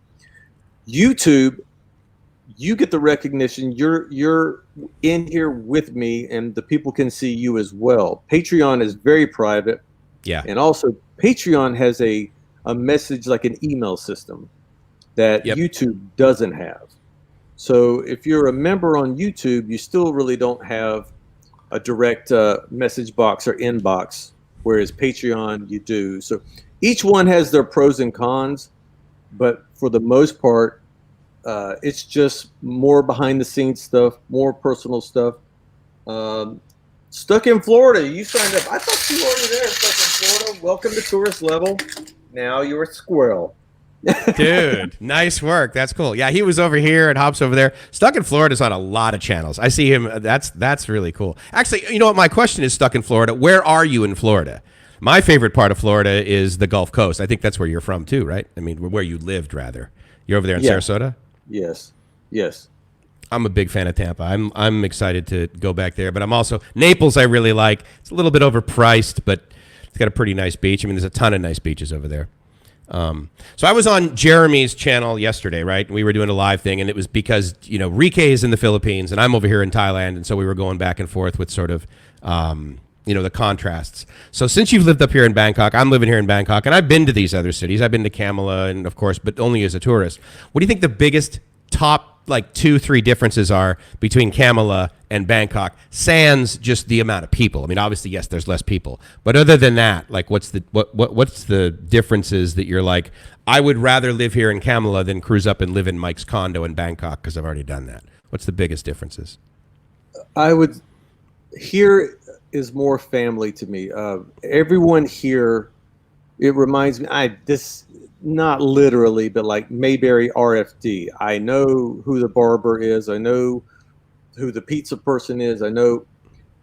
YouTube, you get the recognition. You're in here with me, and the people can see you as well. Patreon is very private. Yeah. And also, Patreon has a message, like an email system that YouTube doesn't have. So if you're a member on YouTube, you still really don't have a direct message box or inbox, whereas Patreon you do. So each one has their pros and cons, but for the most part, it's just more behind the scenes stuff, more personal stuff. Stuck in Florida, you signed up. I thought you were already there. Stuck in Florida. Welcome to tourist level. Now you're a squirrel. Dude, nice work. That's cool. Yeah, he was over here and Hops over there. Stuck in Florida's on a lot of channels. I see him. That's really cool. Actually, you know what? My question is, Stuck in Florida, where are you in Florida? My favorite part of Florida is the Gulf Coast. I think that's where you're from too, right? I mean, where you lived, rather. You're over there in Sarasota? Yes. I'm a big fan of Tampa. I'm excited to go back there, but I'm also Naples. I really like. It's a little bit overpriced, but it's got a pretty nice beach. I mean, there's a ton of nice beaches over there. So I was on Jeremy's channel yesterday, right? We were doing a live thing, and it was because, Rike is in the Philippines, and I'm over here in Thailand, and so we were going back and forth with sort of, the contrasts. So since you've lived up here in Bangkok, I'm living here in Bangkok, and I've been to these other cities. I've been to Kamala, and of course, but only as a tourist. What do you think the biggest top, 2-3 differences are between Kamala and Bangkok, sans just the amount of people? I mean, obviously, yes, there's less people, but other than that, what's the differences that you're like, I would rather live here in Kamala than cruise up and live in Mike's condo in Bangkok because I've already done that? What's the biggest differences? Here is more family to me. Everyone here, it reminds me, not literally, but like Mayberry RFD. I know who the barber is. I know who the pizza person is.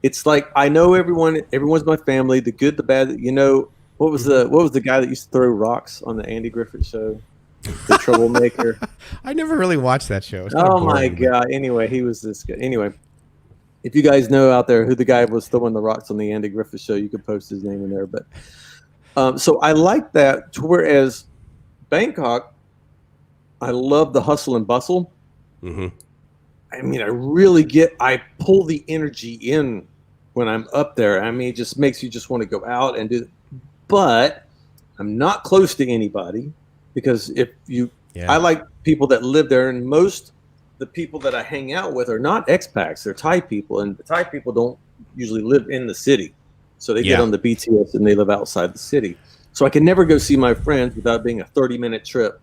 It's like I know everyone. Everyone's my family. The good, the bad. What was the guy that used to throw rocks on the Andy Griffith show? The troublemaker. I never really watched that show. Oh my god. Anyway, he was this good. Anyway, if you guys know out there who the guy was throwing the rocks on the Andy Griffith show, you could post his name in there. But so I like that. Whereas Bangkok, I love the hustle and bustle. Mm-hmm. I mean, I pull the energy in when I'm up there. I mean, it just makes you just want to go out and do it. But I'm not close to anybody because I like people that live there, and most the people that I hang out with are not expats. They're Thai people, and the Thai people don't usually live in the city. So they get on the BTS and they live outside the city. So I can never go see my friends without being a 30-minute trip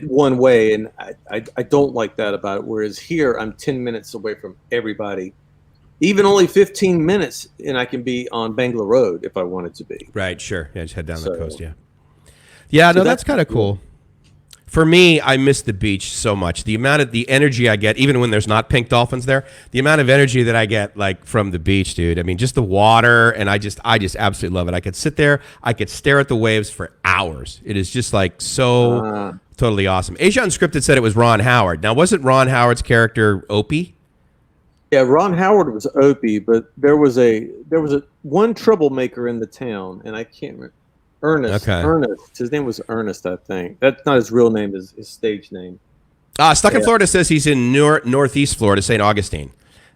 one way, and I don't like that about it. Whereas here, I'm 10 minutes away from everybody, even only 15 minutes, and I can be on Bangla Road if I wanted to be. Right, sure. Yeah, just head down the coast, Yeah, no, that's kind of cool. For me, I miss the beach so much. The amount of the energy I get, even when there's not pink dolphins there, the amount of energy that I get from the beach, dude. I mean, just the water, and I just absolutely love it. I could sit there, I could stare at the waves for hours. It is just so totally awesome. Asia Unscripted said it was Ron Howard. Now, wasn't Ron Howard's character Opie? Yeah, Ron Howard was Opie, but there was one troublemaker in the town, and I can't remember. Ernest. Okay. Ernest. His name was Ernest, I think. That's not his real name, his stage name. Stuck in Florida says he's in Northeast Florida, St. Augustine.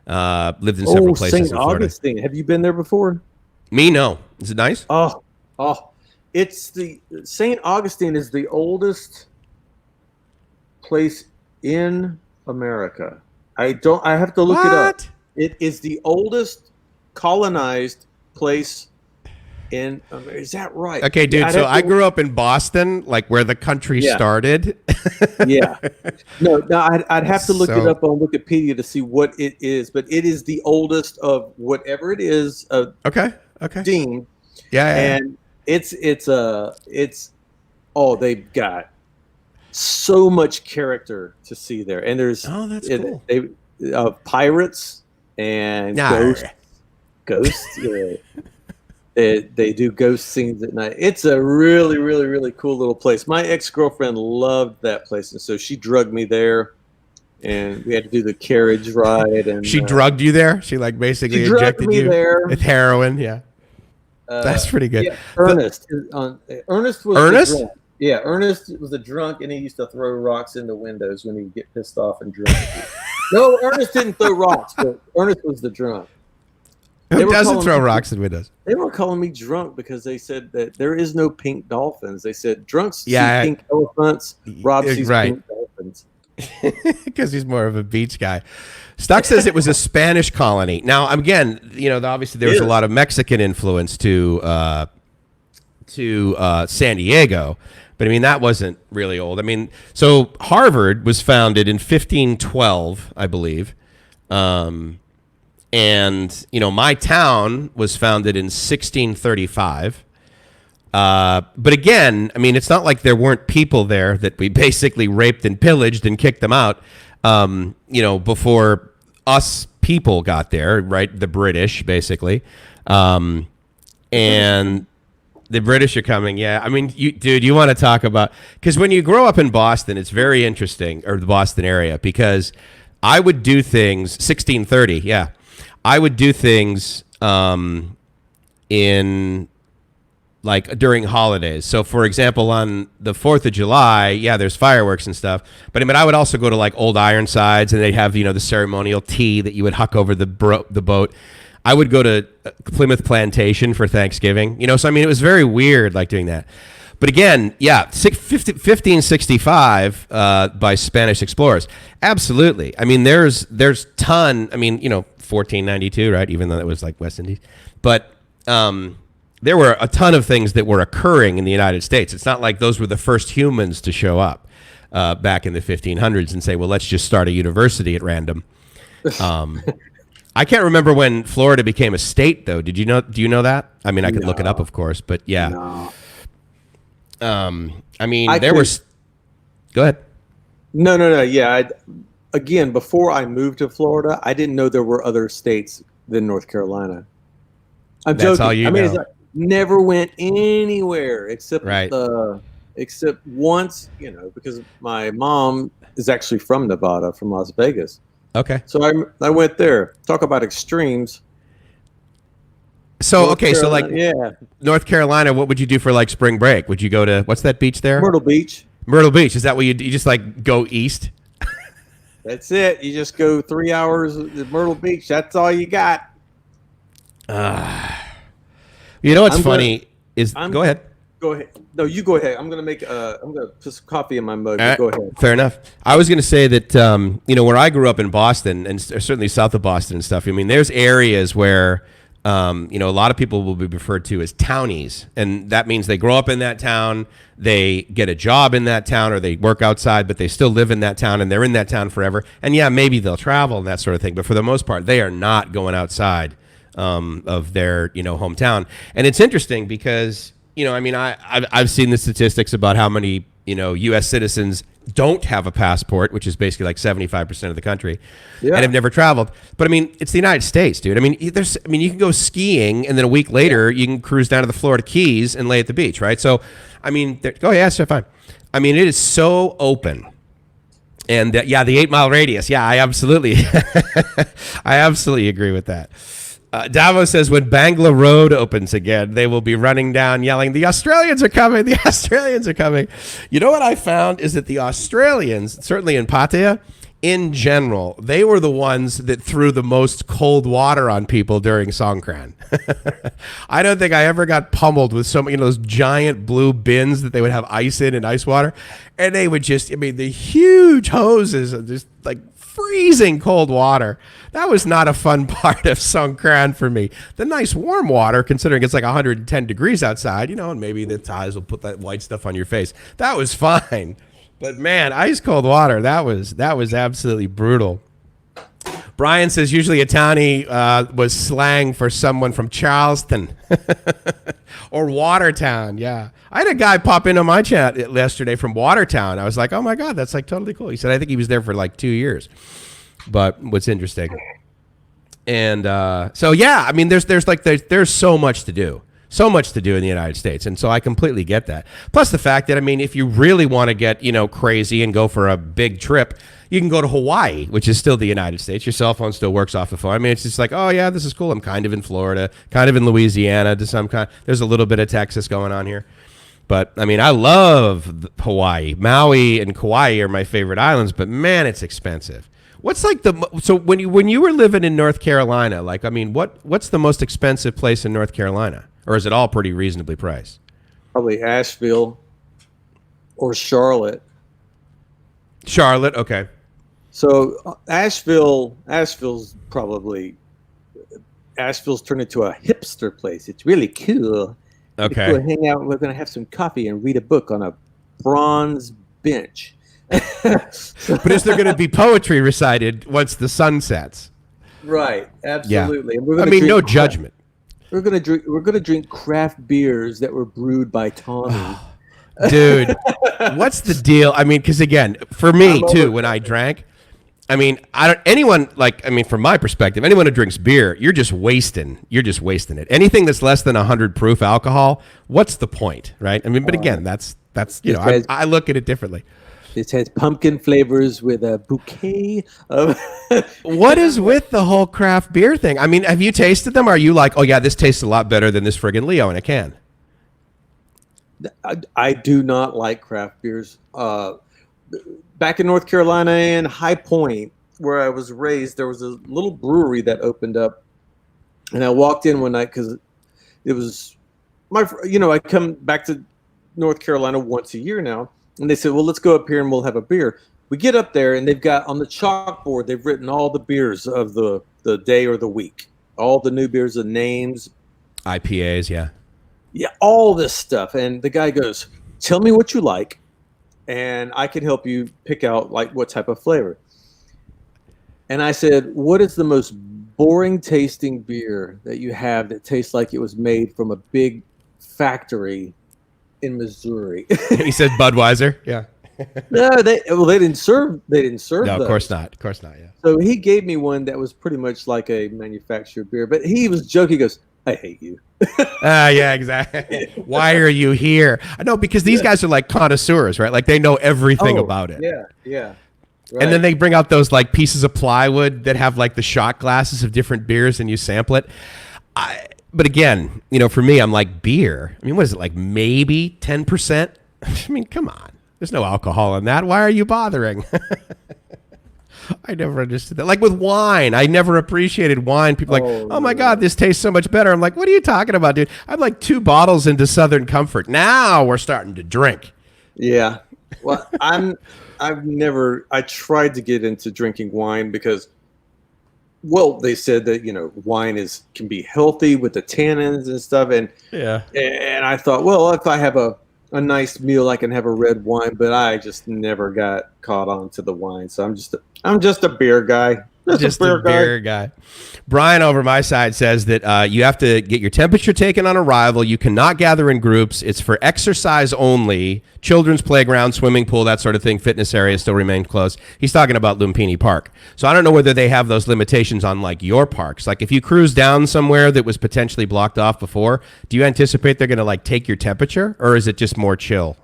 Lived in several places in Florida. St. Augustine. Have you been there before? Me, no. Is it nice? Oh. It's St. Augustine is the oldest place in America. I have to look it up. What? It is the oldest colonized place in. Is that right? Okay, dude. So I grew up in Boston, like where the country started. Yeah. No, I'd have to look it So- up on Wikipedia to see what it is, but it is the oldest of whatever it is Okay. deemed, Yeah. and it's they've got so much character to see there, and there's Oh, that's cool. They pirates and Nah. ghosts. Yeah. They do ghost scenes at night. It's a really, really, really cool little place. My ex-girlfriend loved that place, and so she drugged me there, and we had to do the carriage ride. And She drugged you there. She like basically drugged injected me you there. with heroin. Yeah, that's pretty good. Yeah, Ernest. Ernest was Ernest? the drunk. Yeah, Ernest was a drunk, and he used to throw rocks into windows when he'd get pissed off and drunk. No, Ernest didn't throw rocks, but Ernest was the drunk. Who doesn't throw rocks in windows? They were calling me drunk because they said that there is no pink dolphins. They said drunks see Yeah, pink elephants. Rob sees right. pink dolphins. Because he's more of a beach guy. Stuck says it was a Spanish colony. Now, again, obviously there was a lot of Mexican influence to San Diego, but I mean that wasn't really old. I mean, so Harvard was founded in 1512, I believe, and my town was founded in 1635. But again, I mean, it's not like there weren't people there that we basically raped and pillaged and kicked them out, before us people got there, right? The British, basically. And the British are coming. Yeah. I mean, you want to talk about, because when you grow up in Boston, it's very interesting, or the Boston area, because I would do things, 1630. Yeah. I would do things, in like during holidays. So for example, on the 4th of July, yeah, there's fireworks and stuff, but I mean, I would also go to like Old Ironsides, and they'd have, the ceremonial tea that you would huck over the boat. I would go to Plymouth Plantation for Thanksgiving, so I mean, it was very weird, like doing that. But again, yeah, 1565 by Spanish explorers. Absolutely. I mean, there's ton, I mean, 1492, right? Even though that was like West Indies. But there were a ton of things that were occurring in the United States. It's not like those were the first humans to show up back in the 1500s and say, well, let's just start a university at random. I can't remember when Florida became a state, though. Do you know that? I mean, I could look it up, of course, but yeah. No. I mean, there was. Go ahead. No. Yeah. Again, before I moved to Florida, I didn't know there were other states than North Carolina. I'm That's joking. all you I mean, know. it's like, never went anywhere except Right. except once, because my mom is actually from Nevada, from Las Vegas. Okay. So I went there. Talk about extremes. So North okay, so like Carolina, yeah, North Carolina, what would you do for like spring break? Would you go to what's that beach there? Myrtle Beach. Myrtle Beach. Is that what you just like go east? That's it. You just go 3 hours to Myrtle Beach. That's all you got. You know what's I'm funny is go ahead. Go ahead. No, you go ahead. I'm gonna put some coffee in my mug. Go ahead. Fair enough. I was going to say that where I grew up in Boston, and certainly south of Boston and stuff. I mean, there's areas where a lot of people will be referred to as townies, and that means they grow up in that town, they get a job in that town, or they work outside, but they still live in that town, and they're in that town forever. And yeah, maybe they'll travel and that sort of thing, but for the most part, they are not going outside of their hometown. And it's interesting because I've seen the statistics about how many U.S. citizens don't have a passport, which is basically like 75% of the country, and have never traveled. But I mean, it's the United States, dude. I mean, you can go skiing, and then a week later, you can cruise down to the Florida Keys and lay at the beach, right? So, I mean, fine. I mean, it is so open. And the 8 mile radius. Yeah, I absolutely agree with that. Davos says when Bangla Road opens again, they will be running down yelling, the Australians are coming, the Australians are coming. You know what I found is that the Australians, certainly in Pattaya, in general, they were the ones that threw the most cold water on people during Songkran. I don't think I ever got pummeled with so many those giant blue bins that they would have ice in and ice water. And they would just, the huge hoses just like freezing cold water. That was not a fun part of Songkran for me. The nice warm water, considering it's like 110 degrees outside, and maybe the Thais will put that white stuff on your face. That was fine. But man, ice cold water, that was absolutely brutal. Brian says usually a townie was slang for someone from Charleston or Watertown. Yeah. I had a guy pop into my chat yesterday from Watertown. I was like, oh my God, that's like totally cool. He said, I think he was there for like 2 years. But what's interesting. And so, yeah, I mean, there's so much to do. So much to do in the United States. And so I completely get that. Plus the fact that, I mean, if you really want to get, crazy and go for a big trip, you can go to Hawaii, which is still the United States. Your cell phone still works off the phone. I mean, it's just like, oh, yeah, this is cool. I'm kind of in Florida, kind of in Louisiana to some kind. There's a little bit of Texas going on here. But, I mean, I love Hawaii. Maui and Kauai are my favorite islands, but, man, it's expensive. What's like so when you were living in North Carolina, like, I mean, what's the most expensive place in North Carolina? Or is it all pretty reasonably priced? Probably Asheville or Charlotte. Charlotte, okay. So Asheville's turned into a hipster place. It's really cool. Okay. We'll hang out. We're going to have some coffee and read a book on a bronze bench. But is there going to be poetry recited once the sun sets? Right. Absolutely. Yeah. And we're I mean, no judgment. We're gonna drink craft beers that were brewed by Tommy. Dude, what's the deal? I mean, because again, for me too, when I drank, I mean, from my perspective, anyone who drinks beer, you're just wasting it. Anything that's less than 100 proof alcohol, what's the point, right? I mean, but again, that's I look at it differently. This has pumpkin flavors with a bouquet of. What is with the whole craft beer thing? I mean, have you tasted them? Are you like, oh yeah, this tastes a lot better than this friggin' Leo in a can? I do not like craft beers. Back in North Carolina in High Point, where I was raised, there was a little brewery that opened up, and I walked in one night because it was I come back to North Carolina once a year now. And they said, well, let's go up here and we'll have a beer. We get up there and they've got on the chalkboard, they've written all the beers of the day or the week. All the new beers, the names. IPAs, yeah. Yeah, all this stuff. And the guy goes, tell me what you like, and I can help you pick out like what type of flavor. And I said, what is the most boring tasting beer that you have that tastes like it was made from a big factory in Missouri? He said Budweiser. Yeah. No, they didn't serve. They didn't serve. No, those. Of course not. Yeah. So he gave me one that was pretty much like a manufactured beer, but he was joking. He goes, "I hate you." Yeah, exactly. Why are you here? I know, because these guys are like connoisseurs, right? Like they know everything about it. Yeah. Right. And then they bring out those like pieces of plywood that have like the shot glasses of different beers, and you sample it. But again, for me, I'm like, beer. I mean, what is it, like maybe 10%? I mean, come on. There's no alcohol in that. Why are you bothering? I never understood that. Like with wine, I never appreciated wine. People are like, oh my God, this tastes so much better. I'm like, what are you talking about, dude? I'm like 2 bottles into Southern Comfort. Now we're starting to drink. Yeah. Well, I tried to get into drinking wine because, well, they said that, wine can be healthy with the tannins and stuff. And I thought, well, if I have a nice meal, I can have a red wine, but I just never got caught on to the wine. So I'm just a beer guy. Just a beer guy. Brian over my side says that you have to get your temperature taken on arrival. You cannot gather in groups. It's for exercise only. Children's playground, swimming pool, that sort of thing. Fitness areas still remain closed. He's talking about Lumpini Park. So I don't know whether they have those limitations on like your parks. Like if you cruise down somewhere that was potentially blocked off before, do you anticipate they're going to like take your temperature, or is it just more chill?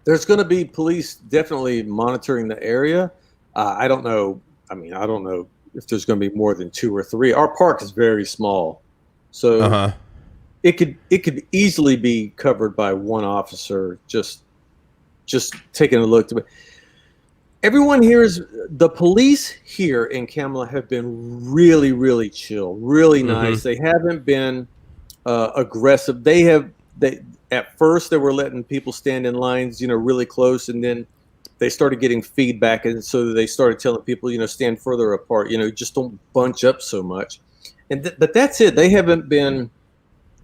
There's going to be police definitely monitoring the area. I don't know. I mean, I don't know if there's going to be more than 2 or 3. Our park is very small, so it could easily be covered by one officer just taking a look. Everyone here the police here in Kamala have been really, really chill, really nice. They haven't been aggressive. At first they were letting people stand in lines, really close, and then they started getting feedback, and so they started telling people, stand further apart, just don't bunch up so much. But that's it. They haven't been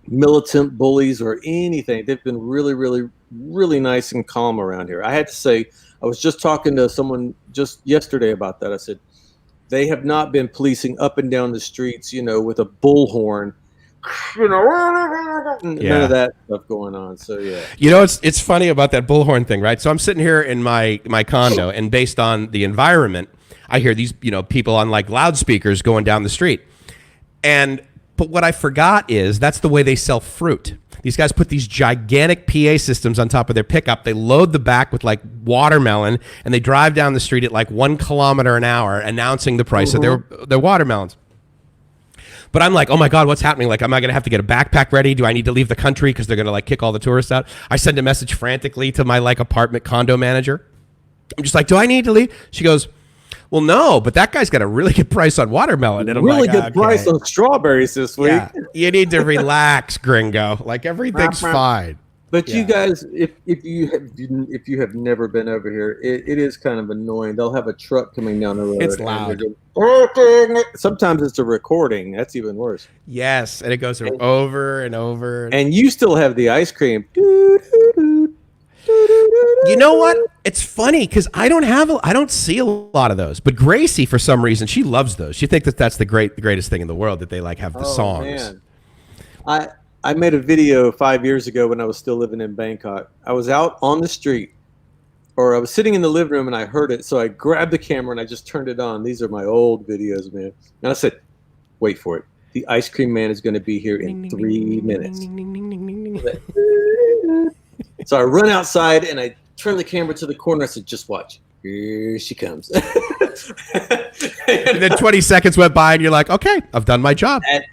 militant bullies or anything. They've been really, really, really nice and calm around here. I had to say, I was just talking to someone just yesterday about that. I said, they have not been policing up and down the streets, with a bullhorn, none of that stuff going on. So yeah, it's funny about that bullhorn thing, right? So I'm sitting here in my condo, and based on the environment, I hear these people on like loudspeakers going down the street, but what I forgot is that's the way they sell fruit. These guys put these gigantic PA systems on top of their pickup. They load the back with like watermelon, and they drive down the street at like 1 kilometer an hour, announcing the price of their watermelons. But I'm like, oh my God, what's happening? Like, am I going to have to get a backpack ready? Do I need to leave the country because they're going to like kick all the tourists out? I send a message frantically to my like apartment condo manager. I'm just like, do I need to leave? She goes, well, no, but that guy's got a really good price on watermelon. And I'm really like, good price on strawberries this week. Yeah, you need to relax, gringo. Like everything's fine. But you guys, if you have never been over here, it is kind of annoying. They'll have a truck coming down the road. It's loud. Sometimes it's a recording. That's even worse. Yes, and it goes over and over. And you still have the ice cream. You know what? It's funny because I don't see a lot of those. But Gracie, for some reason, she loves those. She thinks that's the greatest thing in the world, that they like have the songs. Man. I made a video 5 years ago when I was still living in Bangkok. I was out on the street, or I was sitting in the living room, and I heard it. So I grabbed the camera and I just turned it on. These are my old videos, man. And I said, wait for it. The ice cream man is going to be here in 3 minutes. So I run outside and I turn the camera to the corner. I said, just watch. Here she comes. And then 20 seconds went by and you're like, okay, I've done my job. I've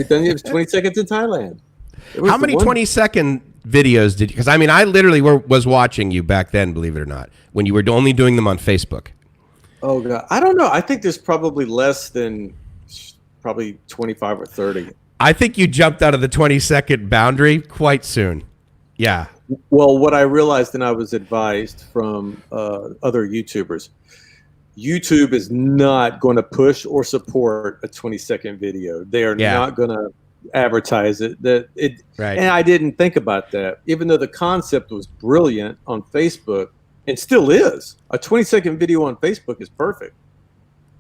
done it was 20 seconds in Thailand. How many 20-second videos did you? Because I mean, I literally was watching you back then, believe it or not, when you were only doing them on Facebook. Oh God, I don't know. I think there's probably less than probably 25 or 30. I think you jumped out of the 20-second boundary quite soon. Yeah. Well, what I realized, and I was advised from other YouTubers, YouTube is not going to push or support a 20-second video. They are not going to advertise it. Right. And I didn't think about that, even though the concept was brilliant on Facebook, and still is. A 20-second video on Facebook is perfect.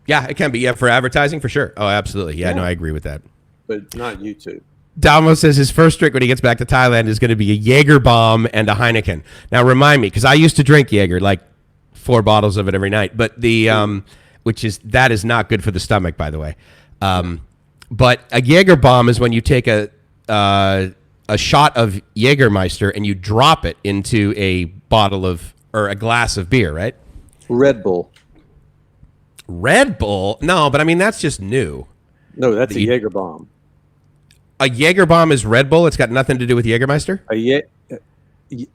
Yeah, it can be. Yeah, for advertising, for sure. Oh, absolutely. Yeah, no, I agree with that. But not YouTube. Dalmo says his first drink when he gets back to Thailand is going to be a Jaeger bomb and a Heineken. Now, remind me, because I used to drink Jaeger, like 4 bottles of it every night. But that is not good for the stomach, by the way. But a Jaeger bomb is when you take a shot of Jägermeister and you drop it into a bottle of, or a glass of beer, right? Red Bull. Red Bull? No, but I mean, that's just new. No, that's a Jaeger bomb. A Jaeger bomb is Red Bull? It's got nothing to do with Jägermeister?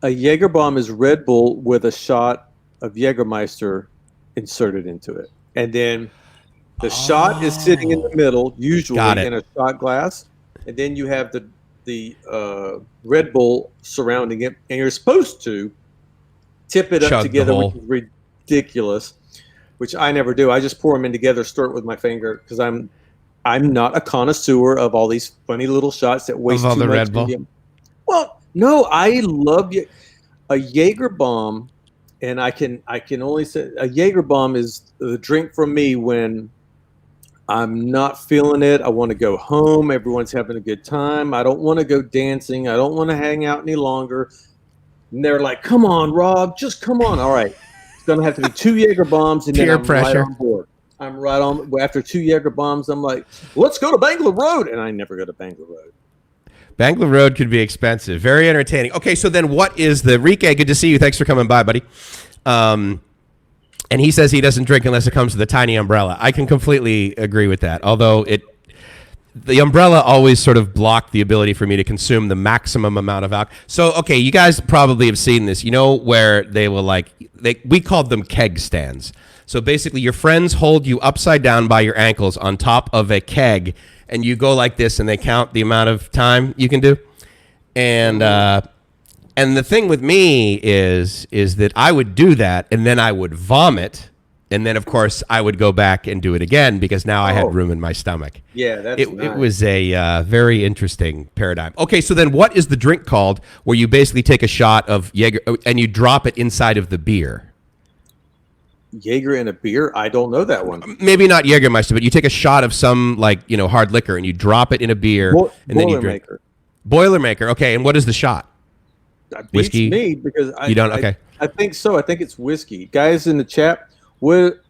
A Jaeger bomb is Red Bull with a shot of Jägermeister inserted into it. And then the shot is sitting in the middle, usually in a shot glass. And then you have the Red Bull surrounding it. And you're supposed to tip it up together, which is ridiculous, which I never do. I just pour them in together, stir it with my finger, because I'm not a connoisseur of all these funny little shots that waste too much. Red Bull. Well, no, I love a Jaeger bomb, and I can only say a Jaeger bomb is the drink for me when I'm not feeling it. I want to go home. Everyone's having a good time. I don't want to go dancing. I don't want to hang out any longer. And they're like, "Come on, Rob, just come on." All right, it's gonna have to be 2 Jaeger bombs, and then I'm right on board. I'm right on. After 2 Jaeger bombs, I'm like, let's go to Bangalore Road. And I never go to Bangalore Road. Bangalore Road could be expensive. Very entertaining. Okay, so then what is the Rike? Good to see you. Thanks for coming by, buddy. And he says he doesn't drink unless it comes to the tiny umbrella. I can completely agree with that. Although the umbrella always sort of blocked the ability for me to consume the maximum amount of alcohol. So, okay, you guys probably have seen this. You know where they will we called them keg stands. So basically your friends hold you upside down by your ankles on top of a keg, and you go like this, and they count the amount of time you can do. And And the thing with me is that I would do that, and then I would vomit, and then of course I would go back and do it again because now I had room in my stomach. Yeah, that's it was a very interesting paradigm. Okay, so then what is the drink called where you basically take a shot of Jaeger and you drop it inside of the beer? Jaeger in a beer? I don't know that one. Maybe not Jägermeister, but you take a shot of some hard liquor and you drop it in a beer and then you drink. Boilermaker. Okay, and what is the shot? That beats whiskey? Me because you don't. Okay, I think so. I think it's whiskey. Guys in the chat, what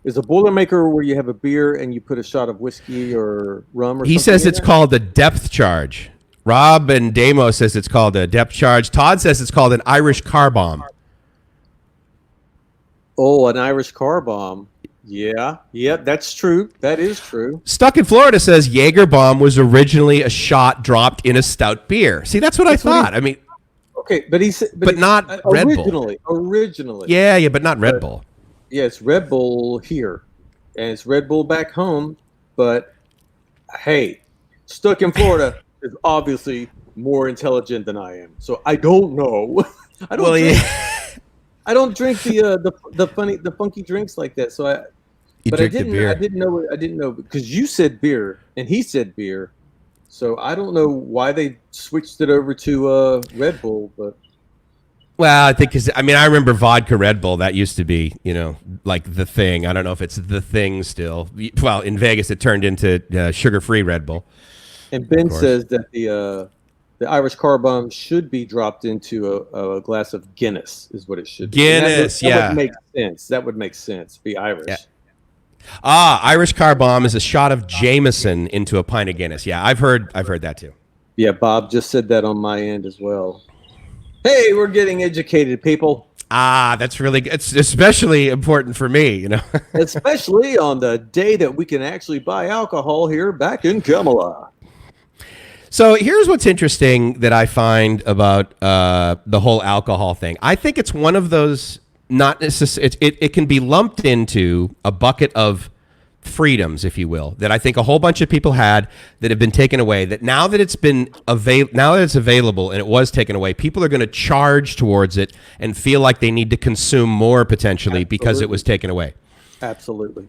is a Boilermaker where you have a beer and you put a shot of whiskey or rum? Or he says it's called the depth charge. Rob and Damo says it's called a depth charge. Todd says it's called an Irish car bomb. Oh, an Irish car bomb. Yeah, that's true. That is true. Stuck in Florida says Jaeger bomb was originally a shot dropped in a stout beer. See, that's what I thought. I mean, okay, but he said, but not Red Bull. Originally. Yeah, but not Red Bull. Yeah, it's Red Bull here, and it's Red Bull back home. But hey, Stuck in Florida is obviously more intelligent than I am, so I don't know. I don't drink the funky drinks like that. So I didn't know because you said beer and he said beer. So I don't know why they switched it over to Red Bull, but well, I think I remember vodka Red Bull. That used to be, like the thing. I don't know if it's the thing still. Well, in Vegas, it turned into sugar-free Red Bull. And Ben says that the Irish car bomb should be dropped into a glass of Guinness, is what it should be. Guinness, that would make sense. That would make sense. Be Irish. Yeah. Irish car bomb is a shot of Jameson into a pint of Guinness. Yeah, I've heard that too. Yeah, Bob just said that on my end as well. Hey, we're getting educated, people. That's really good. It's especially important for me, Especially on the day that we can actually buy alcohol here back in Kamala. So here's what's interesting that I find about the whole alcohol thing. I think it's one of those not necessarily. It can be lumped into a bucket of freedoms, if you will, that I think a whole bunch of people had that have been taken away. That now that it's available and it was taken away, people are going to charge towards it and feel like they need to consume more potentially because it was taken away. Absolutely.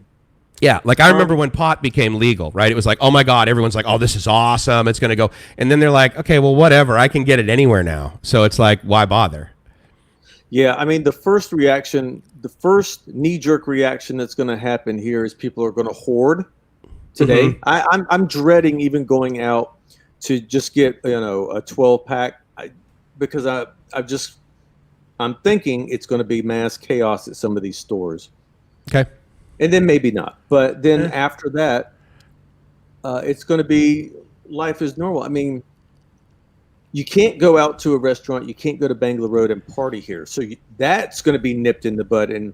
Yeah, like I remember when pot became legal, right? It was like, oh my God, everyone's like, oh, this is awesome. It's going to go. And then they're like, okay, well, whatever. I can get it anywhere now. So it's like, why bother? Yeah, I mean, the first knee-jerk reaction that's going to happen here is people are going to hoard today. Mm-hmm. I'm dreading even going out to just get a 12-pack because I'm thinking it's going to be mass chaos at some of these stores. Okay. And then maybe not. But then after that, it's going to be life is normal. I mean, you can't go out to a restaurant. You can't go to Bangla Road and party here. So that's going to be nipped in the bud. And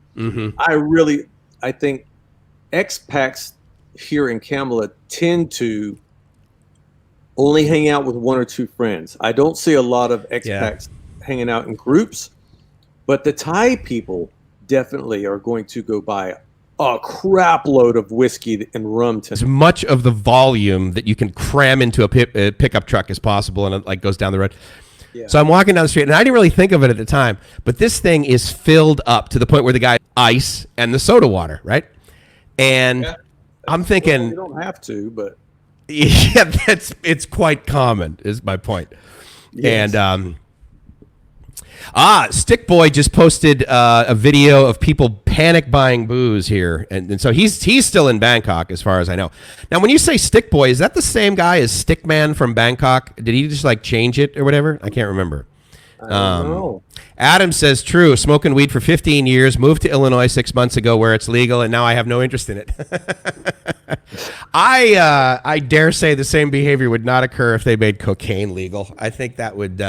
I think expats here in Kamala tend to only hang out with one or two friends. I don't see a lot of expats hanging out in groups. But the Thai people definitely are going to go buy a crap load of whiskey and rum tonight. As much of the volume that you can cram into a pickup truck as possible, and it like goes down the road. Yeah. So I'm walking down the street, and I didn't really think of it at the time, but this thing is filled up to the point where the guy ice and the soda water, right? And I'm thinking, well, you don't have to, but yeah, it's quite common, is my point. Yes. And Stick Boy just posted a video of people panic buying booze here, and so he's still in Bangkok as far as I know. Now, when you say Stick Boy, is that the same guy as Stickman from Bangkok? Did he just like change it or whatever? I can't remember. I don't know. Adam says, true, smoking weed for 15 years, moved to Illinois 6 months ago where it's legal, and now I have no interest in it. I dare say the same behavior would not occur if they made cocaine legal. I think that would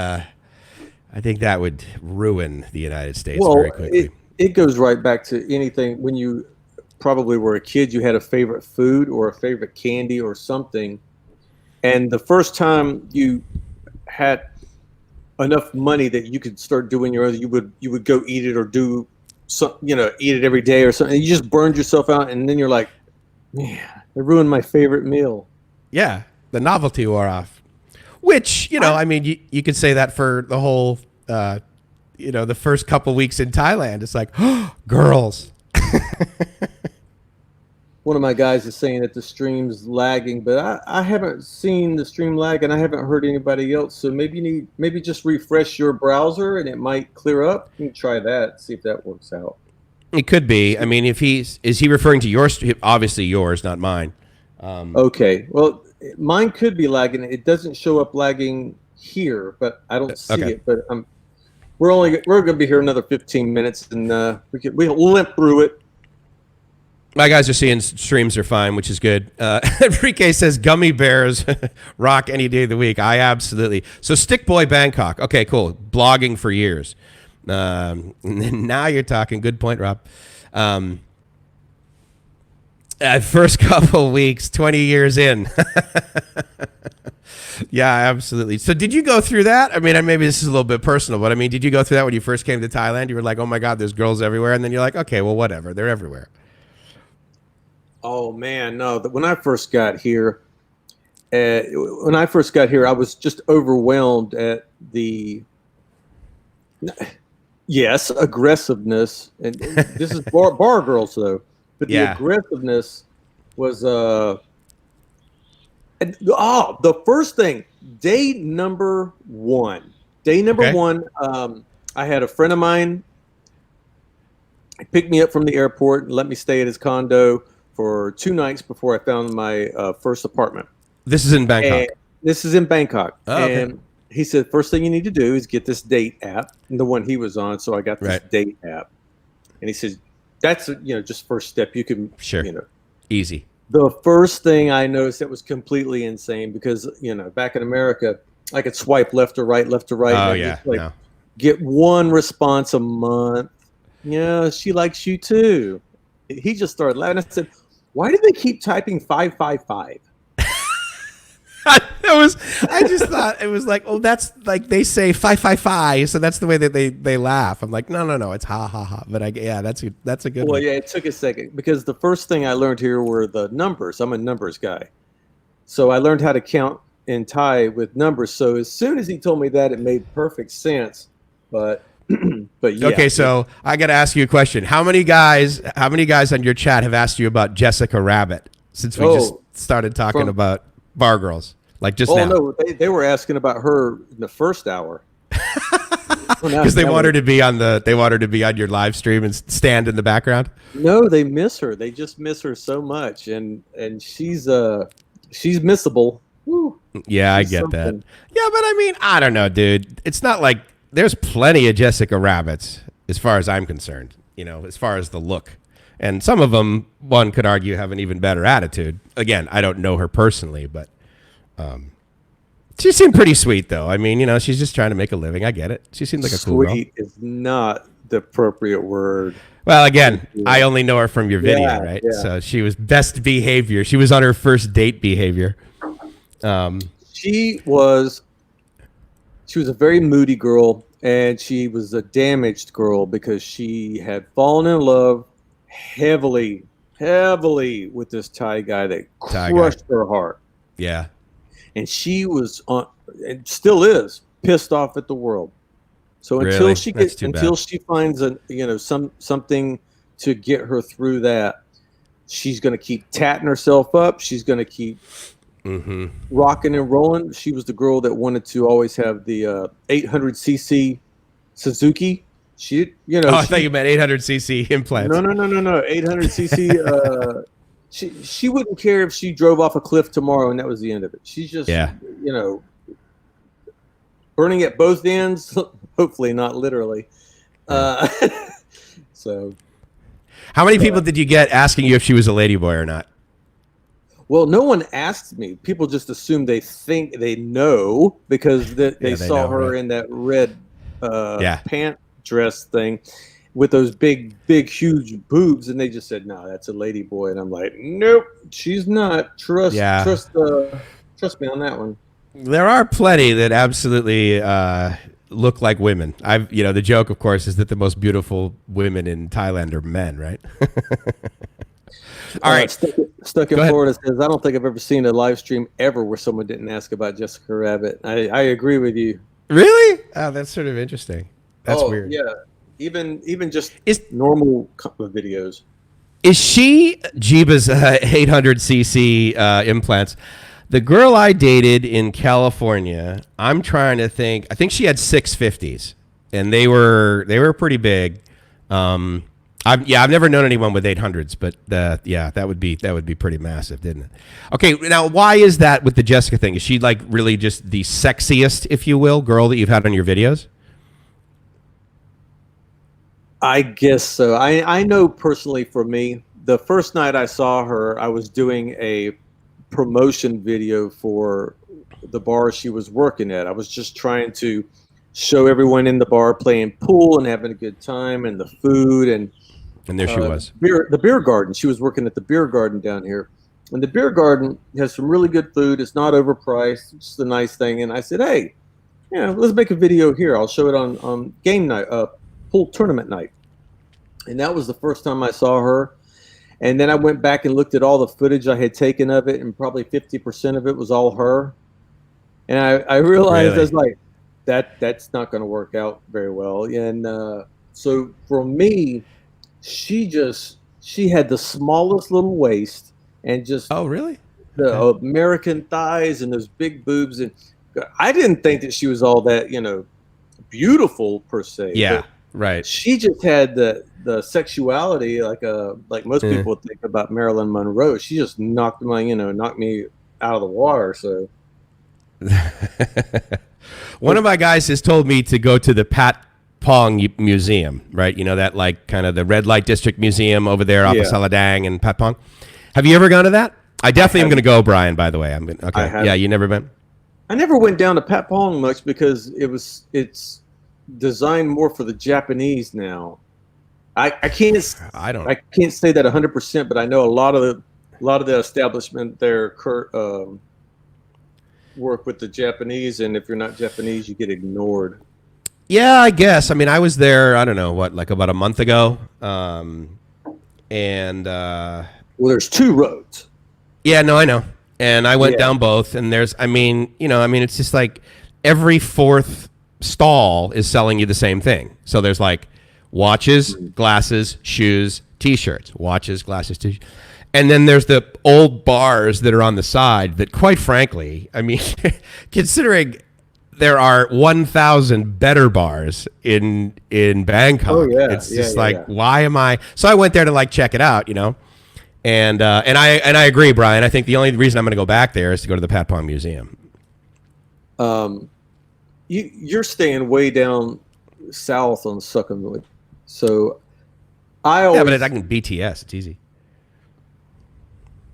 ruin the United States very quickly. It goes right back to anything. When you probably were a kid, you had a favorite food or a favorite candy or something. And the first time you had enough money that you could start doing your own, you would go eat it or do some, eat it every day or something. And you just burned yourself out. And then you're like, man, it ruined my favorite meal. Yeah. The novelty wore off. Which, I mean, you could say that for the whole, the first couple weeks in Thailand. It's like, oh, girls. One of my guys is saying that the stream's lagging, but I haven't seen the stream lag, and I haven't heard anybody else. So maybe just refresh your browser, and it might clear up. You can try that, see if that works out. It could be. I mean, is he referring to yours? Obviously yours, not mine. Okay. Well, mine could be lagging. It doesn't show up lagging here, but I don't see it. But we're going to be here another 15 minutes, and we'll limp through it. My guys are seeing streams are fine, which is good. Enrique says gummy bears rock any day of the week. I absolutely. So Stick Boy Bangkok. Okay, cool. Blogging for years. Now you're talking. Good point, Rob. First couple weeks, 20 years in. Yeah, absolutely. So did you go through that? I mean, maybe this is a little bit personal, but I mean, did you go through that when you first came to Thailand? You were like, oh my God, there's girls everywhere. And then you're like, okay, well, whatever. They're everywhere. Oh man, no. When I first got here, I was just overwhelmed at the aggressiveness, and this is bar girls though, but the aggressiveness was the first thing. Day number one. I had a friend of mine pick me up from the airport and let me stay at his condo for 2 nights before I found my first apartment. This is in Bangkok. And this is in Bangkok. Oh, okay. And he said, first thing you need to do is get this date app, and the one he was on. So I got this date app, and he says, that's just first step. You can, easy. The first thing I noticed that was completely insane because, back in America, I could swipe left or right. Oh yeah. Get one response a month. Yeah, she likes you too. He just started laughing. I said, why do they keep typing 555? I just thought it was like, oh, that's like they say 555, so that's the way that they laugh. I'm like, no, it's ha ha ha. But that's a good one. Well, yeah, it took a second because the first thing I learned here were the numbers. I'm a numbers guy, so I learned how to count in Thai with numbers. So as soon as he told me that, it made perfect sense. But yeah. Okay, so I got to ask you a question. How many guys on your chat have asked you about Jessica Rabbit since we just started talking about bar girls? Like just now. No, they were asking about her in the first hour. Because they want her to be on your live stream and stand in the background? No, they miss her. They just miss her so much, and she's missable. Woo. Yeah, I get that. Yeah, but I mean, I don't know, dude. It's not like there's plenty of Jessica Rabbits as far as I'm concerned, as far as the look. And some of them, one could argue, have an even better attitude. Again, I don't know her personally, but she seemed pretty sweet, though. I mean, she's just trying to make a living. I get it. She seemed like a cool girl. Sweet is not the appropriate word. Well, again, I only know her from your video, right? Yeah. So she was best behavior. She was on her first date behavior. She was a very moody girl, and she was a damaged girl because she had fallen in love heavily with this Thai guy that crushed her heart. Yeah. And she was and still is pissed off at the world. So until she finds something to get her through that, she's going to keep tatting herself up. She's going to keep rocking and rolling. She was the girl that wanted to always have the 800cc Suzuki. I thought you meant 800cc implants. No. 800cc. She wouldn't care if she drove off a cliff tomorrow and that was the end of it. She's just, burning at both ends. Hopefully not literally. So, how many people did you get asking you if she was a ladyboy or not? Well, no one asked me. People just assume they think they know because they saw her in that red pant dress thing with those big, huge boobs, and they just said, "No, that's a lady boy." And I'm like, "Nope, she's not. Trust me on that one." There are plenty that absolutely look like women. The joke, of course, is that the most beautiful women in Thailand are men, right? All right. Stuck in Go ahead. Florida says, I don't think I've ever seen a live stream ever where someone didn't ask about Jessica Rabbit. I agree with you. Really? Oh, that's sort of interesting. That's Oh weird. yeah, even just Is normal videos. is she Jeeba's 800cc implants? The girl I dated in California, I'm trying to think. I think she had 650s, and they were pretty big. I've never known anyone with 800s, but that would be pretty massive, didn't it? Okay, now why is that with the Jessica thing? Is she like really just the sexiest, if you will, girl that you've had on your videos? I guess so. I know personally for me, the first night I saw her, I was doing a promotion video for the bar she was working at. I was just trying to show everyone in the bar playing pool and having a good time and the food and And there she was. the beer garden. She was working at the beer garden down here. And the beer garden has some really good food. It's not overpriced. It's just a nice thing. And I said, hey, let's make a video here. I'll show it on game night, pool tournament night. And that was the first time I saw her. And then I went back and looked at all the footage I had taken of it, and probably 50% of it was all her. And I realized, I was like, that's not going to work out very well. And so for me, she had the smallest little waist and just Oh, really? the Okay. American thighs and those big boobs. And I didn't think that she was all that, beautiful per se. Yeah. But Right. she just had the sexuality like most Yeah. people think about Marilyn Monroe. She just knocked me out of the water. So One of my guys has told me to go to the Pat Pong Museum, right? You know, that like kind of the red light district museum over there off of Yeah. Saladang and Pat Pong. Have you ever gone to that? I definitely am going to go, Brian, by the way. Okay. Yeah, you never been? I never went down to Pat Pong much because it's designed more for the Japanese now. I can't I can't say that 100%, but I know a lot of the establishment there work with the Japanese, and if you're not Japanese, you get ignored. Yeah, I guess. I mean, I was there, I don't know, like about a month ago. And Well, there's two roads. yeah, no, I know. And I went Yeah. down both, and it's just like every fourth stall is selling you the same thing. So there's like watches, glasses, shoes, t-shirts, watches, glasses, t-shirts. And then there's the old bars that are on the side that, quite frankly, I mean, considering there are 1,000 better bars in Bangkok, Oh, yeah. it's Yeah, just yeah, like, yeah. why am I? So I went there to like check it out, And I agree, Brian. I think the only reason I'm going to go back there is to go to the Pat Pong Museum. You're staying way down south on Sukhumvit, so I always Yeah, but I can BTS. It's easy.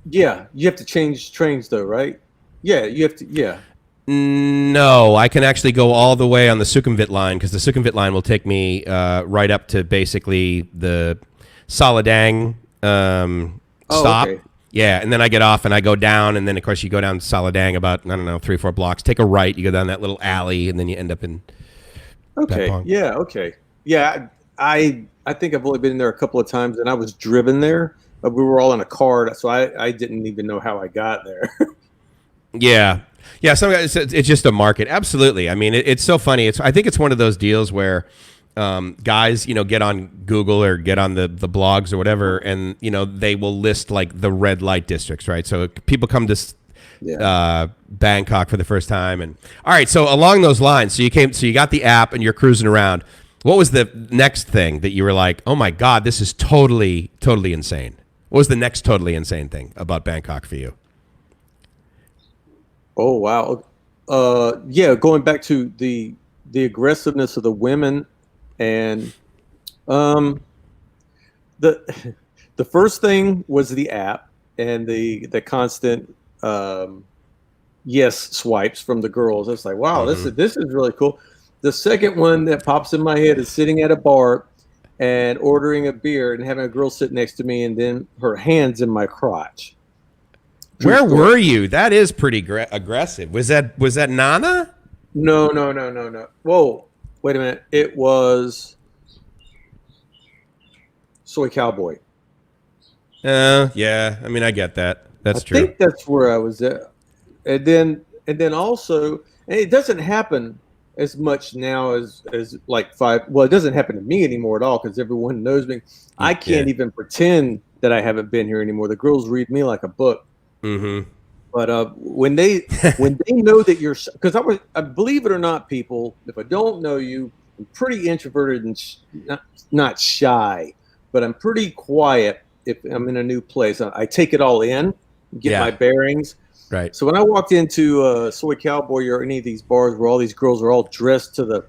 yeah. You have to change trains though, right? Yeah, you have to. Yeah. No, I can actually go all the way on the Sukhumvit line because the Sukhumvit line will take me right up to basically the Saladang stop. Okay. Yeah, and then I get off and I go down, and then of course you go down Saladang about 3-4 blocks. Take a right, you go down that little alley, and then you end up in. Okay. Pong. Yeah. Okay. Yeah. I think I've only been there a couple of times, and I was driven there. But we were all in a car, so I didn't even know how I got there. Yeah. Yeah, it's just a market. Absolutely. I mean, it's so funny. I think it's one of those deals where guys, get on Google or get on the blogs or whatever, and they will list like the red light districts, right? So people come to Bangkok for the first time, and all right. So along those lines, so you got the app and you're cruising around. What was the next thing that you were like, oh my God, this is totally, totally insane? What was the next totally insane thing about Bangkok for you? Oh wow. Yeah, going back to the aggressiveness of the women, and the the first thing was the app and the constant yes swipes from the girls. It's like, wow, this is really cool. The second one that pops in my head is sitting at a bar and ordering a beer and having a girl sit next to me, and then her hands in my crotch. Where were you? That is pretty aggressive. Was that Nana? No. Whoa, wait a minute. It was Soy Cowboy. Yeah. I mean, I get that. That's I true. think that's where I was at. And then also, and it doesn't happen as much now as like five. Well, it doesn't happen to me anymore at all because everyone knows me. I Yeah. can't even pretend that I haven't been here anymore. The girls read me like a book. Mm-hmm. But when they know that you're, because I believe it or not, people, if I don't know you, I'm pretty introverted and not shy, but I'm pretty quiet if I'm in a new place. I take it all in, get my Yeah. bearings. Right. So when I walked into Soy Cowboy or any of these bars where all these girls are all dressed to the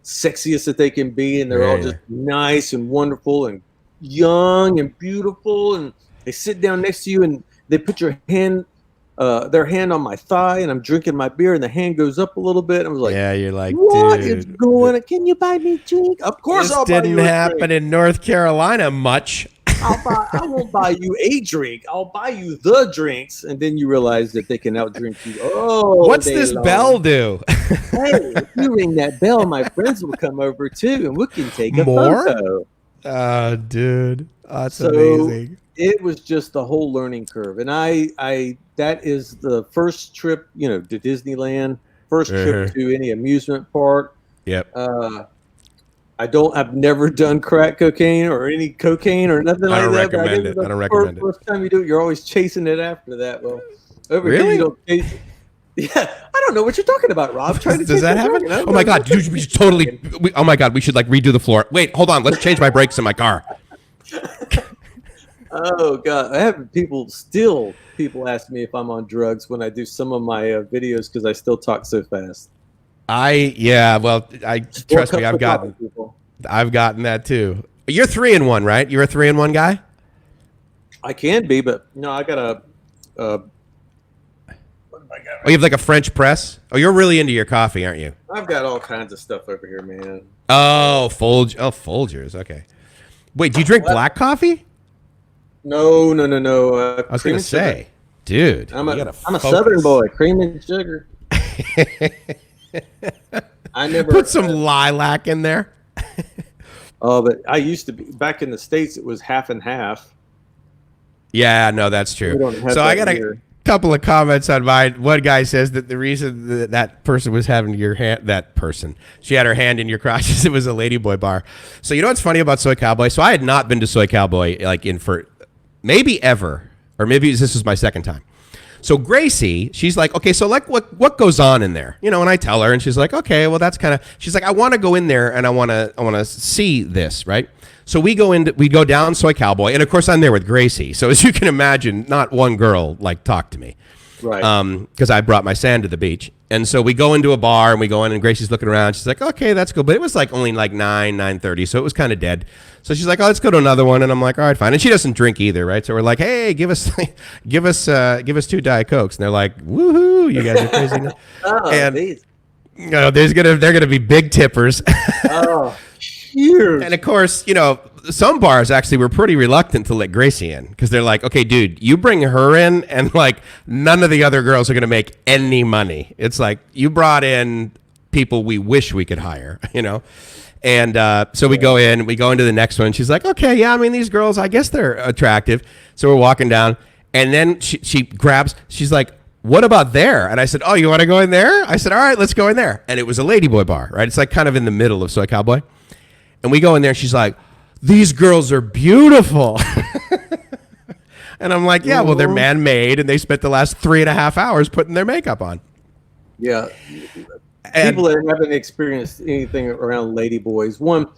sexiest that they can be, and they're all Yeah. just nice and wonderful and young and beautiful, and they sit down next to you and they put their hand on my thigh, and I'm drinking my beer, and the hand goes up a little bit. I was like, Yeah. You're like, "What is dude, going on? Can you buy me a drink? Of course, this I'll buy didn't you a happen drink. in North Carolina much. I won't buy you a drink. I'll buy you the drinks." And then you realize that they can outdrink you all What's day this long. bell do? Hey, if you ring that bell, my friends will come over too, and we can take a More? photo. Oh, dude, that's So amazing. it was just the whole learning curve, and I that is the first trip, to Disneyland, first trip Uh-huh. to any amusement park. Yep. Uh, I've never done crack cocaine or any cocaine or nothing I like don't that. But I guess recommend it. I the don't recommend it. first time you do it, you're always chasing it after that. Well, over here you Really? don't chase it. Yeah, I don't know what you're talking about, Rob. Trying to Does chase that my happen? dragon. I don't Oh my know. god, dude, we should totally. Oh my god, we should like redo the floor. Wait, hold on. Let's change my brakes in my car. Oh God, people ask me if I'm on drugs when I do some of my videos because I still talk so fast. Well, I Four trust me, cups of coffee, people. I've gotten that too. You're 3-in-1, right? You're a 3-in-1 guy. I can be, but no, I got what have I got? Oh, you have like a French press. Oh, you're really into your coffee, aren't you? I've got all kinds of stuff over here, man. Oh, Folgers. Okay. Wait, do you drink black coffee? No. I was Cream gonna and sugar. say, dude, I'm you a gotta I'm a focus. Southern boy. Cream and sugar. I never Put some lilac in there. Oh, but I used to be back in the States. It was half and half. Yeah, no, that's We true. don't have So I that got here. a couple of comments on mine. One guy says that the reason that person was having your hand, she had her hand in your crotch, it was a ladyboy bar. So you know what's funny about Soy Cowboy? So I had not been to Soy Cowboy for maybe ever, or maybe this was my second time. So Gracie, she's like, okay, so like what goes on in there? And I tell her, and she's like, okay, well that's kind of. She's like, I want to go in there and I want to see this, right? So we go down Soy Cowboy, and of course I'm there with Gracie. So as you can imagine, not one girl like talked to me, Right. because I brought my sand to the beach. And so we go into a bar and we go in, and Gracie's looking around. She's like, okay, that's cool. But it was like only like 9:30, so it was kind of dead. So she's like, oh, let's go to another one. And I'm like, all right, fine. And she doesn't drink either, right? So we're like, hey, give us 2 Diet Cokes. And they're like, woohoo, you guys are crazy. And these. they're gonna be big tippers. Oh, huge. And of course, some bars actually were pretty reluctant to let Gracie in because they're like, okay, dude, you bring her in, and like none of the other girls are going to make any money. It's like you brought in people we wish we could hire, And so we go into the next one. She's like, okay, yeah, I mean, these girls, I guess they're attractive. So we're walking down, and then she grabs, she's like, what about there? And I said, oh, you want to go in there? I said, all right, let's go in there. And it was a ladyboy bar, right? It's like kind of in the middle of Soy Cowboy. And we go in there, and she's like, these girls are beautiful. And I'm like, yeah, well, they're man-made, and they spent the last 3.5 hours putting their makeup on. Yeah. And People that haven't experienced anything around ladyboys, one,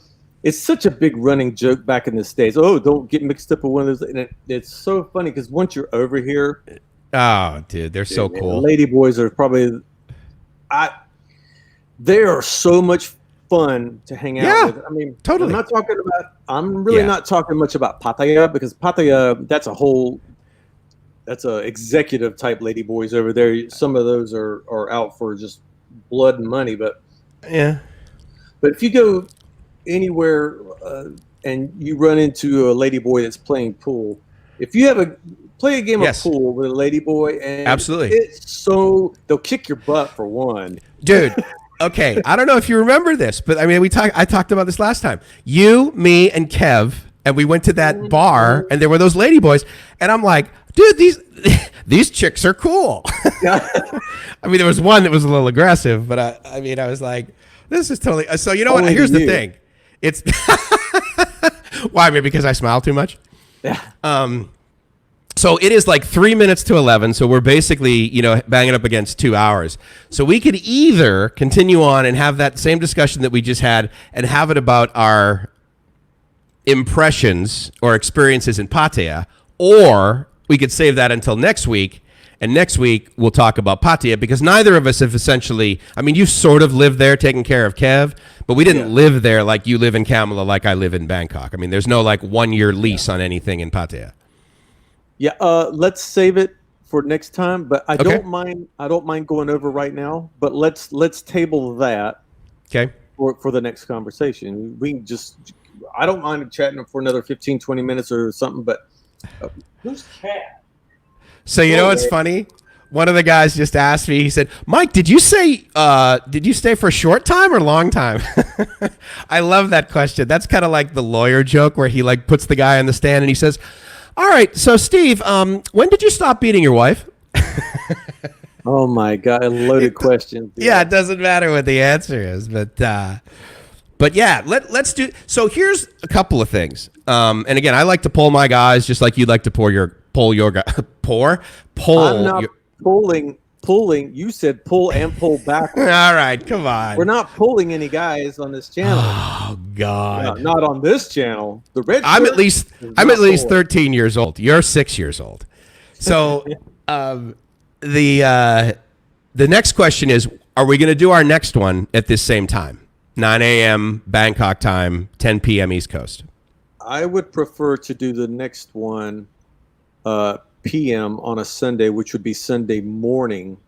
it's such a big running joke back in the States. Oh, don't get mixed up with one of those. And it's so funny because once you're over here, oh, dude, they're so man, cool. ladyboys are probably, they are so much fun to hang out with. I mean, totally. I'm really not talking much about Pattaya because Pattaya, that's a executive type ladyboys over there. Some of those are out for just blood and money, but if you go anywhere and you run into a ladyboy that's playing pool, if you play a game of pool with a ladyboy, and absolutely, they'll kick your butt for one, dude. Okay, I don't know if you remember this, but I mean, I talked about this last time. You, me, and Kev and we went to that bar, and there were those lady boys, and I'm like, dude, these chicks are cool. I mean, there was one that was a little aggressive, but I mean, I was like, this is totally. So you know what? Here's the thing. It's why? Maybe because I smile too much. Yeah. So it is like 3 minutes to 11. So we're basically, banging up against 2 hours. So we could either continue on and have that same discussion that we just had and have it about our impressions or experiences in Pattaya, or we could save that until next week. And next week we'll talk about Pattaya, because neither of us have essentially, I mean, you sort of lived there taking care of Kev, but we didn't live there like you live in Kamala, like I live in Bangkok. I mean, there's no like 1 year lease on anything in Pattaya. Yeah, let's save it for next time. But I don't mind. I don't mind going over right now. But let's table that. Okay. For the next conversation, we can just. I don't mind chatting for another 15, 20 minutes or something. But who's Cat? So you know what's funny? One of the guys just asked me. He said, "Mike, did you stay for a short time or long time?" I love that question. That's kind of like the lawyer joke where he like puts the guy on the stand and he says, "All right, so Steve, when did you stop beating your wife?" Oh my God, a loaded question. Yeah, it doesn't matter what the answer is, but yeah, let's do. So here's a couple of things. And again, I like to poll my guys just like you'd like to poll your guy. I'm not pulling. You said pull and pull backwards. All right, come on. We're not pulling any guys on this channel. Oh God, not on this channel. The red. I'm at least 13 years old. You're 6 years old. So the next question is: are we going to do our next one at this same time, 9 a.m. Bangkok time, 10 p.m. East Coast? I would prefer to do the next one p.m. on a Sunday, which would be Sunday morning.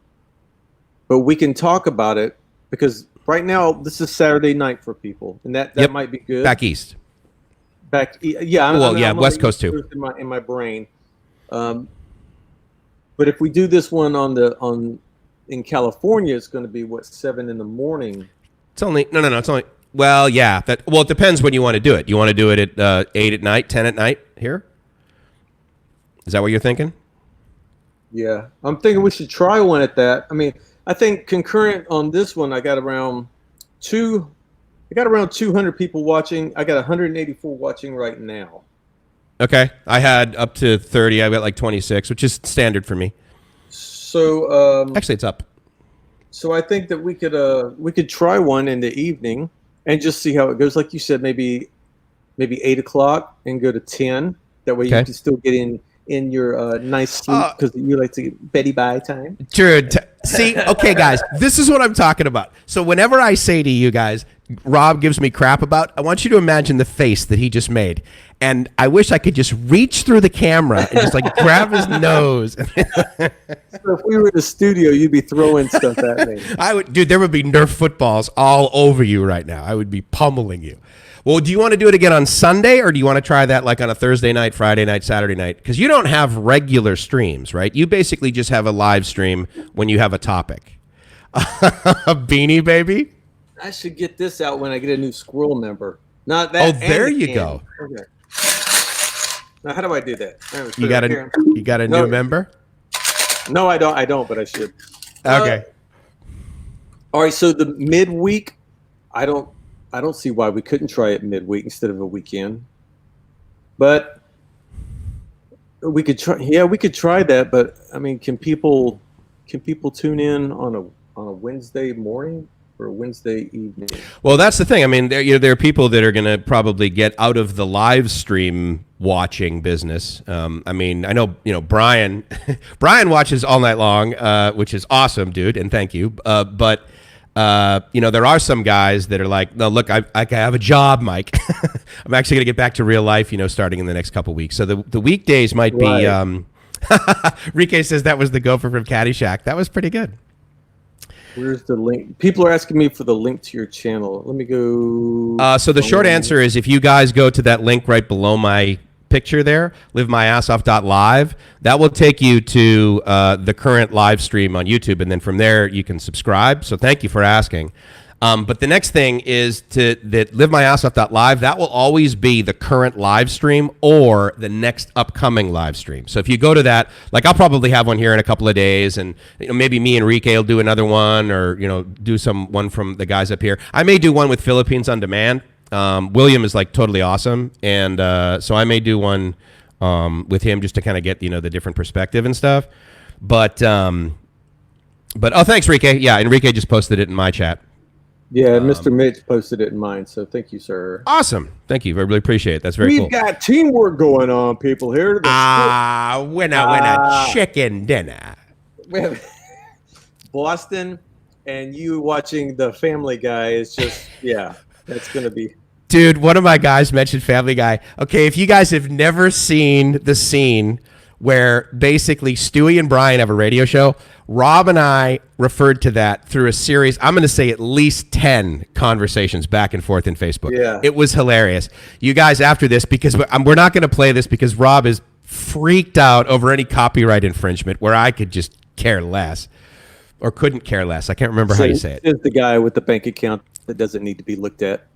But we can talk about it because right now this is Saturday night for people, and that might be good. Back east. Yeah. I'm West Coast too. In my brain. But if we do this one in California, it's going to be 7 in the morning. It's only no. It's only it depends when you want to do it. You want to do it at 8 at night, 10 at night here? Is that what you're thinking? Yeah, I'm thinking we should try one at that. I mean, I think concurrent on this one, I got around 200 people watching. I got 184 watching right now. Okay, I had up to 30. I got like 26, which is standard for me. So actually, it's up. So I think that we could try one in the evening and just see how it goes. Like you said, maybe 8 o'clock and go to 10. That way you can still get in your nice sleep because you like to get Betty Bye time. True. See, okay, guys, this is what I'm talking about. So whenever I say to you guys, Rob gives me crap about, I want you to imagine the face that he just made. And I wish I could just reach through the camera and just like grab his nose. So if we were in the studio, you'd be throwing stuff at me. Dude, there would be Nerf footballs all over you right now. I would be pummeling you. Well, do you want to do it again on Sunday, or do you want to try that like on a Thursday night, Friday night, Saturday night? Because you don't have regular streams, right? You basically just have a live stream when you have a topic. A beanie, baby? I should get this out when I get a new squirrel member. Not that. Oh, there you go. Okay. Now, how do I do that? You got a new member? No, I don't, but I should. Okay. All right, so the midweek, I don't see why we couldn't try it midweek instead of a weekend. But we could try. Yeah, we could try that. But I mean, can people tune in on a Wednesday morning or a Wednesday evening? Well, that's the thing. I mean, there are people that are going to probably get out of the live stream watching business. I mean, I know Brian. Brian watches all night long, which is awesome, dude, and thank you. But there are some guys that are like, no, look, I have a job, Mike. I'm actually going to get back to real life, starting in the next couple of weeks. So the weekdays might be. Rike says that was the gopher from Caddyshack. That was pretty good. Where's the link? People are asking me for the link to your channel. Let me go. So the short answer is if you guys go to that link right below my picture there, livemyassoff.live, that will take you to the current live stream on YouTube. And then from there, you can subscribe. So thank you for asking. But the next thing is that livemyass.live. That will always be the current live stream or the next upcoming live stream. So if you go to that, like I'll probably have one here in a couple of days, and maybe me and Enrique will do another one, or do one from the guys up here. I may do one with Philippines on Demand. William is like totally awesome, and so I may do one with him just to kind of get the different perspective and stuff. But oh, thanks, Enrique. Yeah, Enrique just posted it in my chat. Yeah, Mr. Mitch posted it in mine, so thank you, sir. Awesome. Thank you. I really appreciate it. That's very cool. We've got teamwork going on, people here. Winner, chicken dinner. We have Boston, and you watching the Family Guy is just, yeah, that's going to be. Dude, one of my guys mentioned Family Guy. Okay, if you guys have never seen the scene where basically Stewie and Brian have a radio show, Rob and I referred to that through a series, I'm going to say at least 10 conversations back and forth in Facebook. Yeah. It was hilarious. You guys, after this, because we're not going to play this because Rob is freaked out over any copyright infringement where I could just care less or couldn't care less. I can't remember how you say it. Is the guy with the bank account that doesn't need to be looked at.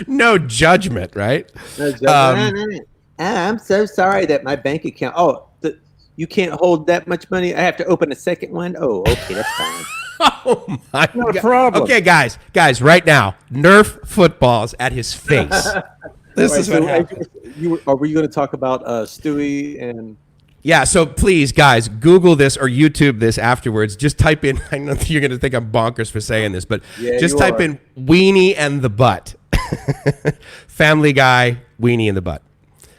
No judgment, right? No judgment. I'm so sorry that my bank account. Oh, you can't hold that much money. I have to open a second one. Oh, okay, that's fine. Oh my Not God. a problem. Okay, guys, right now, Nerf footballs at his face. This is what happened. Were you going to talk about Stewie and? Yeah, so please, guys, Google this or YouTube this afterwards. Just type in. I know you're going to think I'm bonkers for saying this, but just type in "weenie and the butt." Family Guy, weenie and the butt.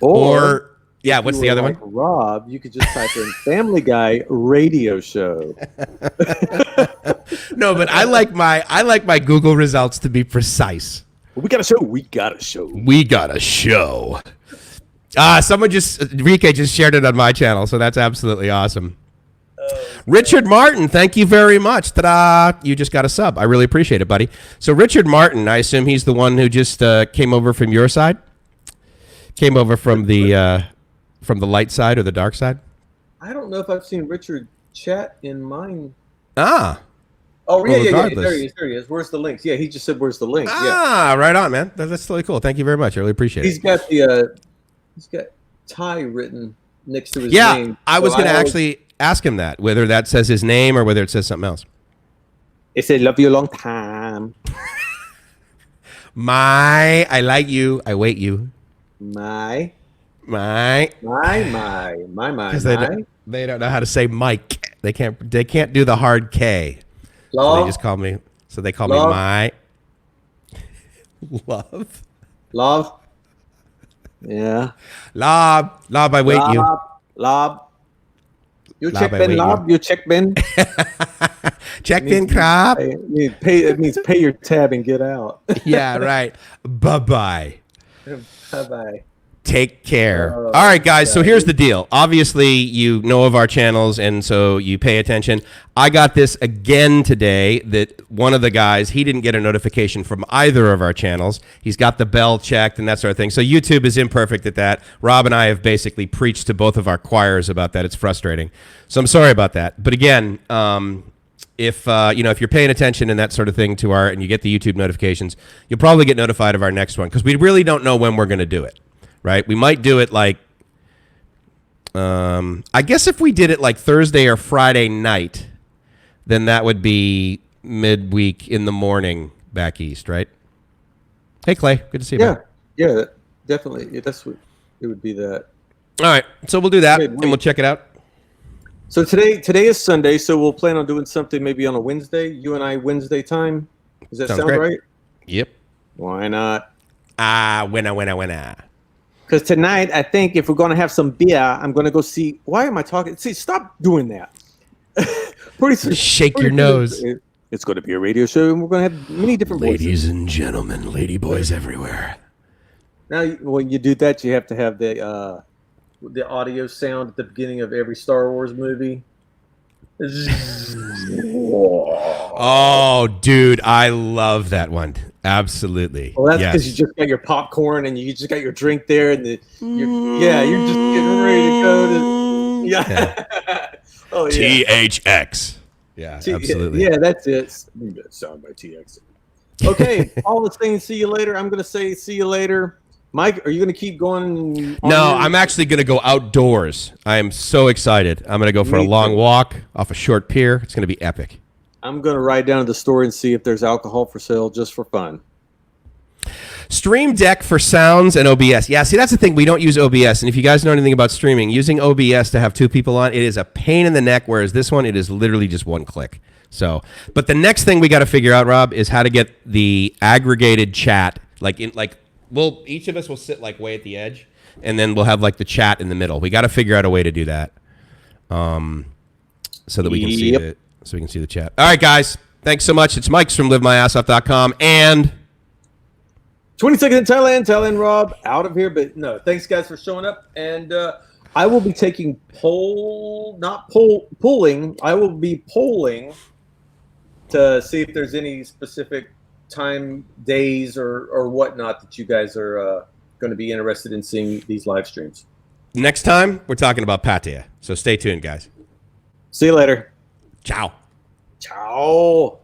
Or yeah, what's the other one? Rob, you could just type in Family Guy radio show. No, but I like my Google results to be precise. We got a show. We got a show. We got a show. Enrique just shared it on my channel, so that's absolutely awesome. Richard Martin, thank you very much. Ta-da! You just got a sub. I really appreciate it, buddy. So Richard Martin, I assume he's the one who just came over from your side? Came over from the light side or the dark side? I don't know if I've seen Richard chat in mine. Ah. Oh, well, yeah. There he is. Where's the links? Yeah, he just said, "Where's the link?" Ah, right on, man. That's really cool. Thank you very much. I really appreciate it. He's got Thai written next to his name. I was going to actually ask him that, whether that says his name or whether it says something else. It said, "Love you a long time." I like you. I wait you. My. Because they don't know how to say Mike. They can't do the hard K. Love. So they just call me. So they call me my love. Love. Yeah. Lob. I wait you. Lob. You check bin, Lob. You check bin. Check bin, crap. It means pay your tab and get out. Yeah, right. Bye-bye. Bye-bye. Take care. All right, guys. So here's the deal. Obviously, you know of our channels, and so you pay attention. I got this again today that one of the guys, he didn't get a notification from either of our channels. He's got the bell checked and that sort of thing. So YouTube is imperfect at that. Rob and I have basically preached to both of our choirs about that. It's frustrating. So I'm sorry about that. But again, if you're paying attention and that sort of thing to and you get the YouTube notifications, you'll probably get notified of our next one because we really don't know when we're going to do it. Right? We might do it like, I guess if we did it like Thursday or Friday night, then that would be midweek in the morning back east, right? Hey, Clay. Good to see you, man. Yeah, definitely. Yeah, it would be that. All right. So we'll do that, and we'll check it out. So today is Sunday, so we'll plan on doing something maybe on a Wednesday. You and I Wednesday time. Does that sound right? Yep. Why not? Winner. Because tonight, I think if we're going to have some beer, I'm going to go see. Why am I talking? See, stop doing that. Shake your nose. It's going to be a radio show, and we're going to have many different Ladies voices. and gentlemen, lady boys everywhere. Now, when you do that, you have to have the audio sound at the beginning of every Star Wars movie. Oh, dude, I love that one. Absolutely. Well, that's because you just got your popcorn and you just got your drink there, and you're just getting ready to go to THX. Yeah, absolutely. Yeah, that's it. Sound by TX. Okay, all the things. See you later. I'm going to say see you later. Mike, are you going to keep going? No, I'm actually going to go outdoors. I am so excited. I'm going to go for a long walk off a short pier. It's going to be epic. I'm going to ride down to the store and see if there's alcohol for sale just for fun. Stream Deck for sounds and OBS. Yeah, see, that's the thing. We don't use OBS. And if you guys know anything about streaming, using OBS to have two people on, it is a pain in the neck, whereas this one, it is literally just one click. So, but the next thing we got to figure out, Rob, is how to get the aggregated chat. Each of us will sit like way at the edge, and then we'll have like the chat in the middle. We got to figure out a way to do that, so that we can see the chat. All right, guys, thanks so much. It's Mike's from LiveMyAssOff.com and 20 seconds in Thailand Rob out of here. But no, thanks guys for showing up. And I will be taking polling. I will be polling to see if there's any specific time, days, or whatnot that you guys are going to be interested in seeing these live streams. Next time, we're talking about Pattaya. So stay tuned, guys. See you later. Ciao. Ciao.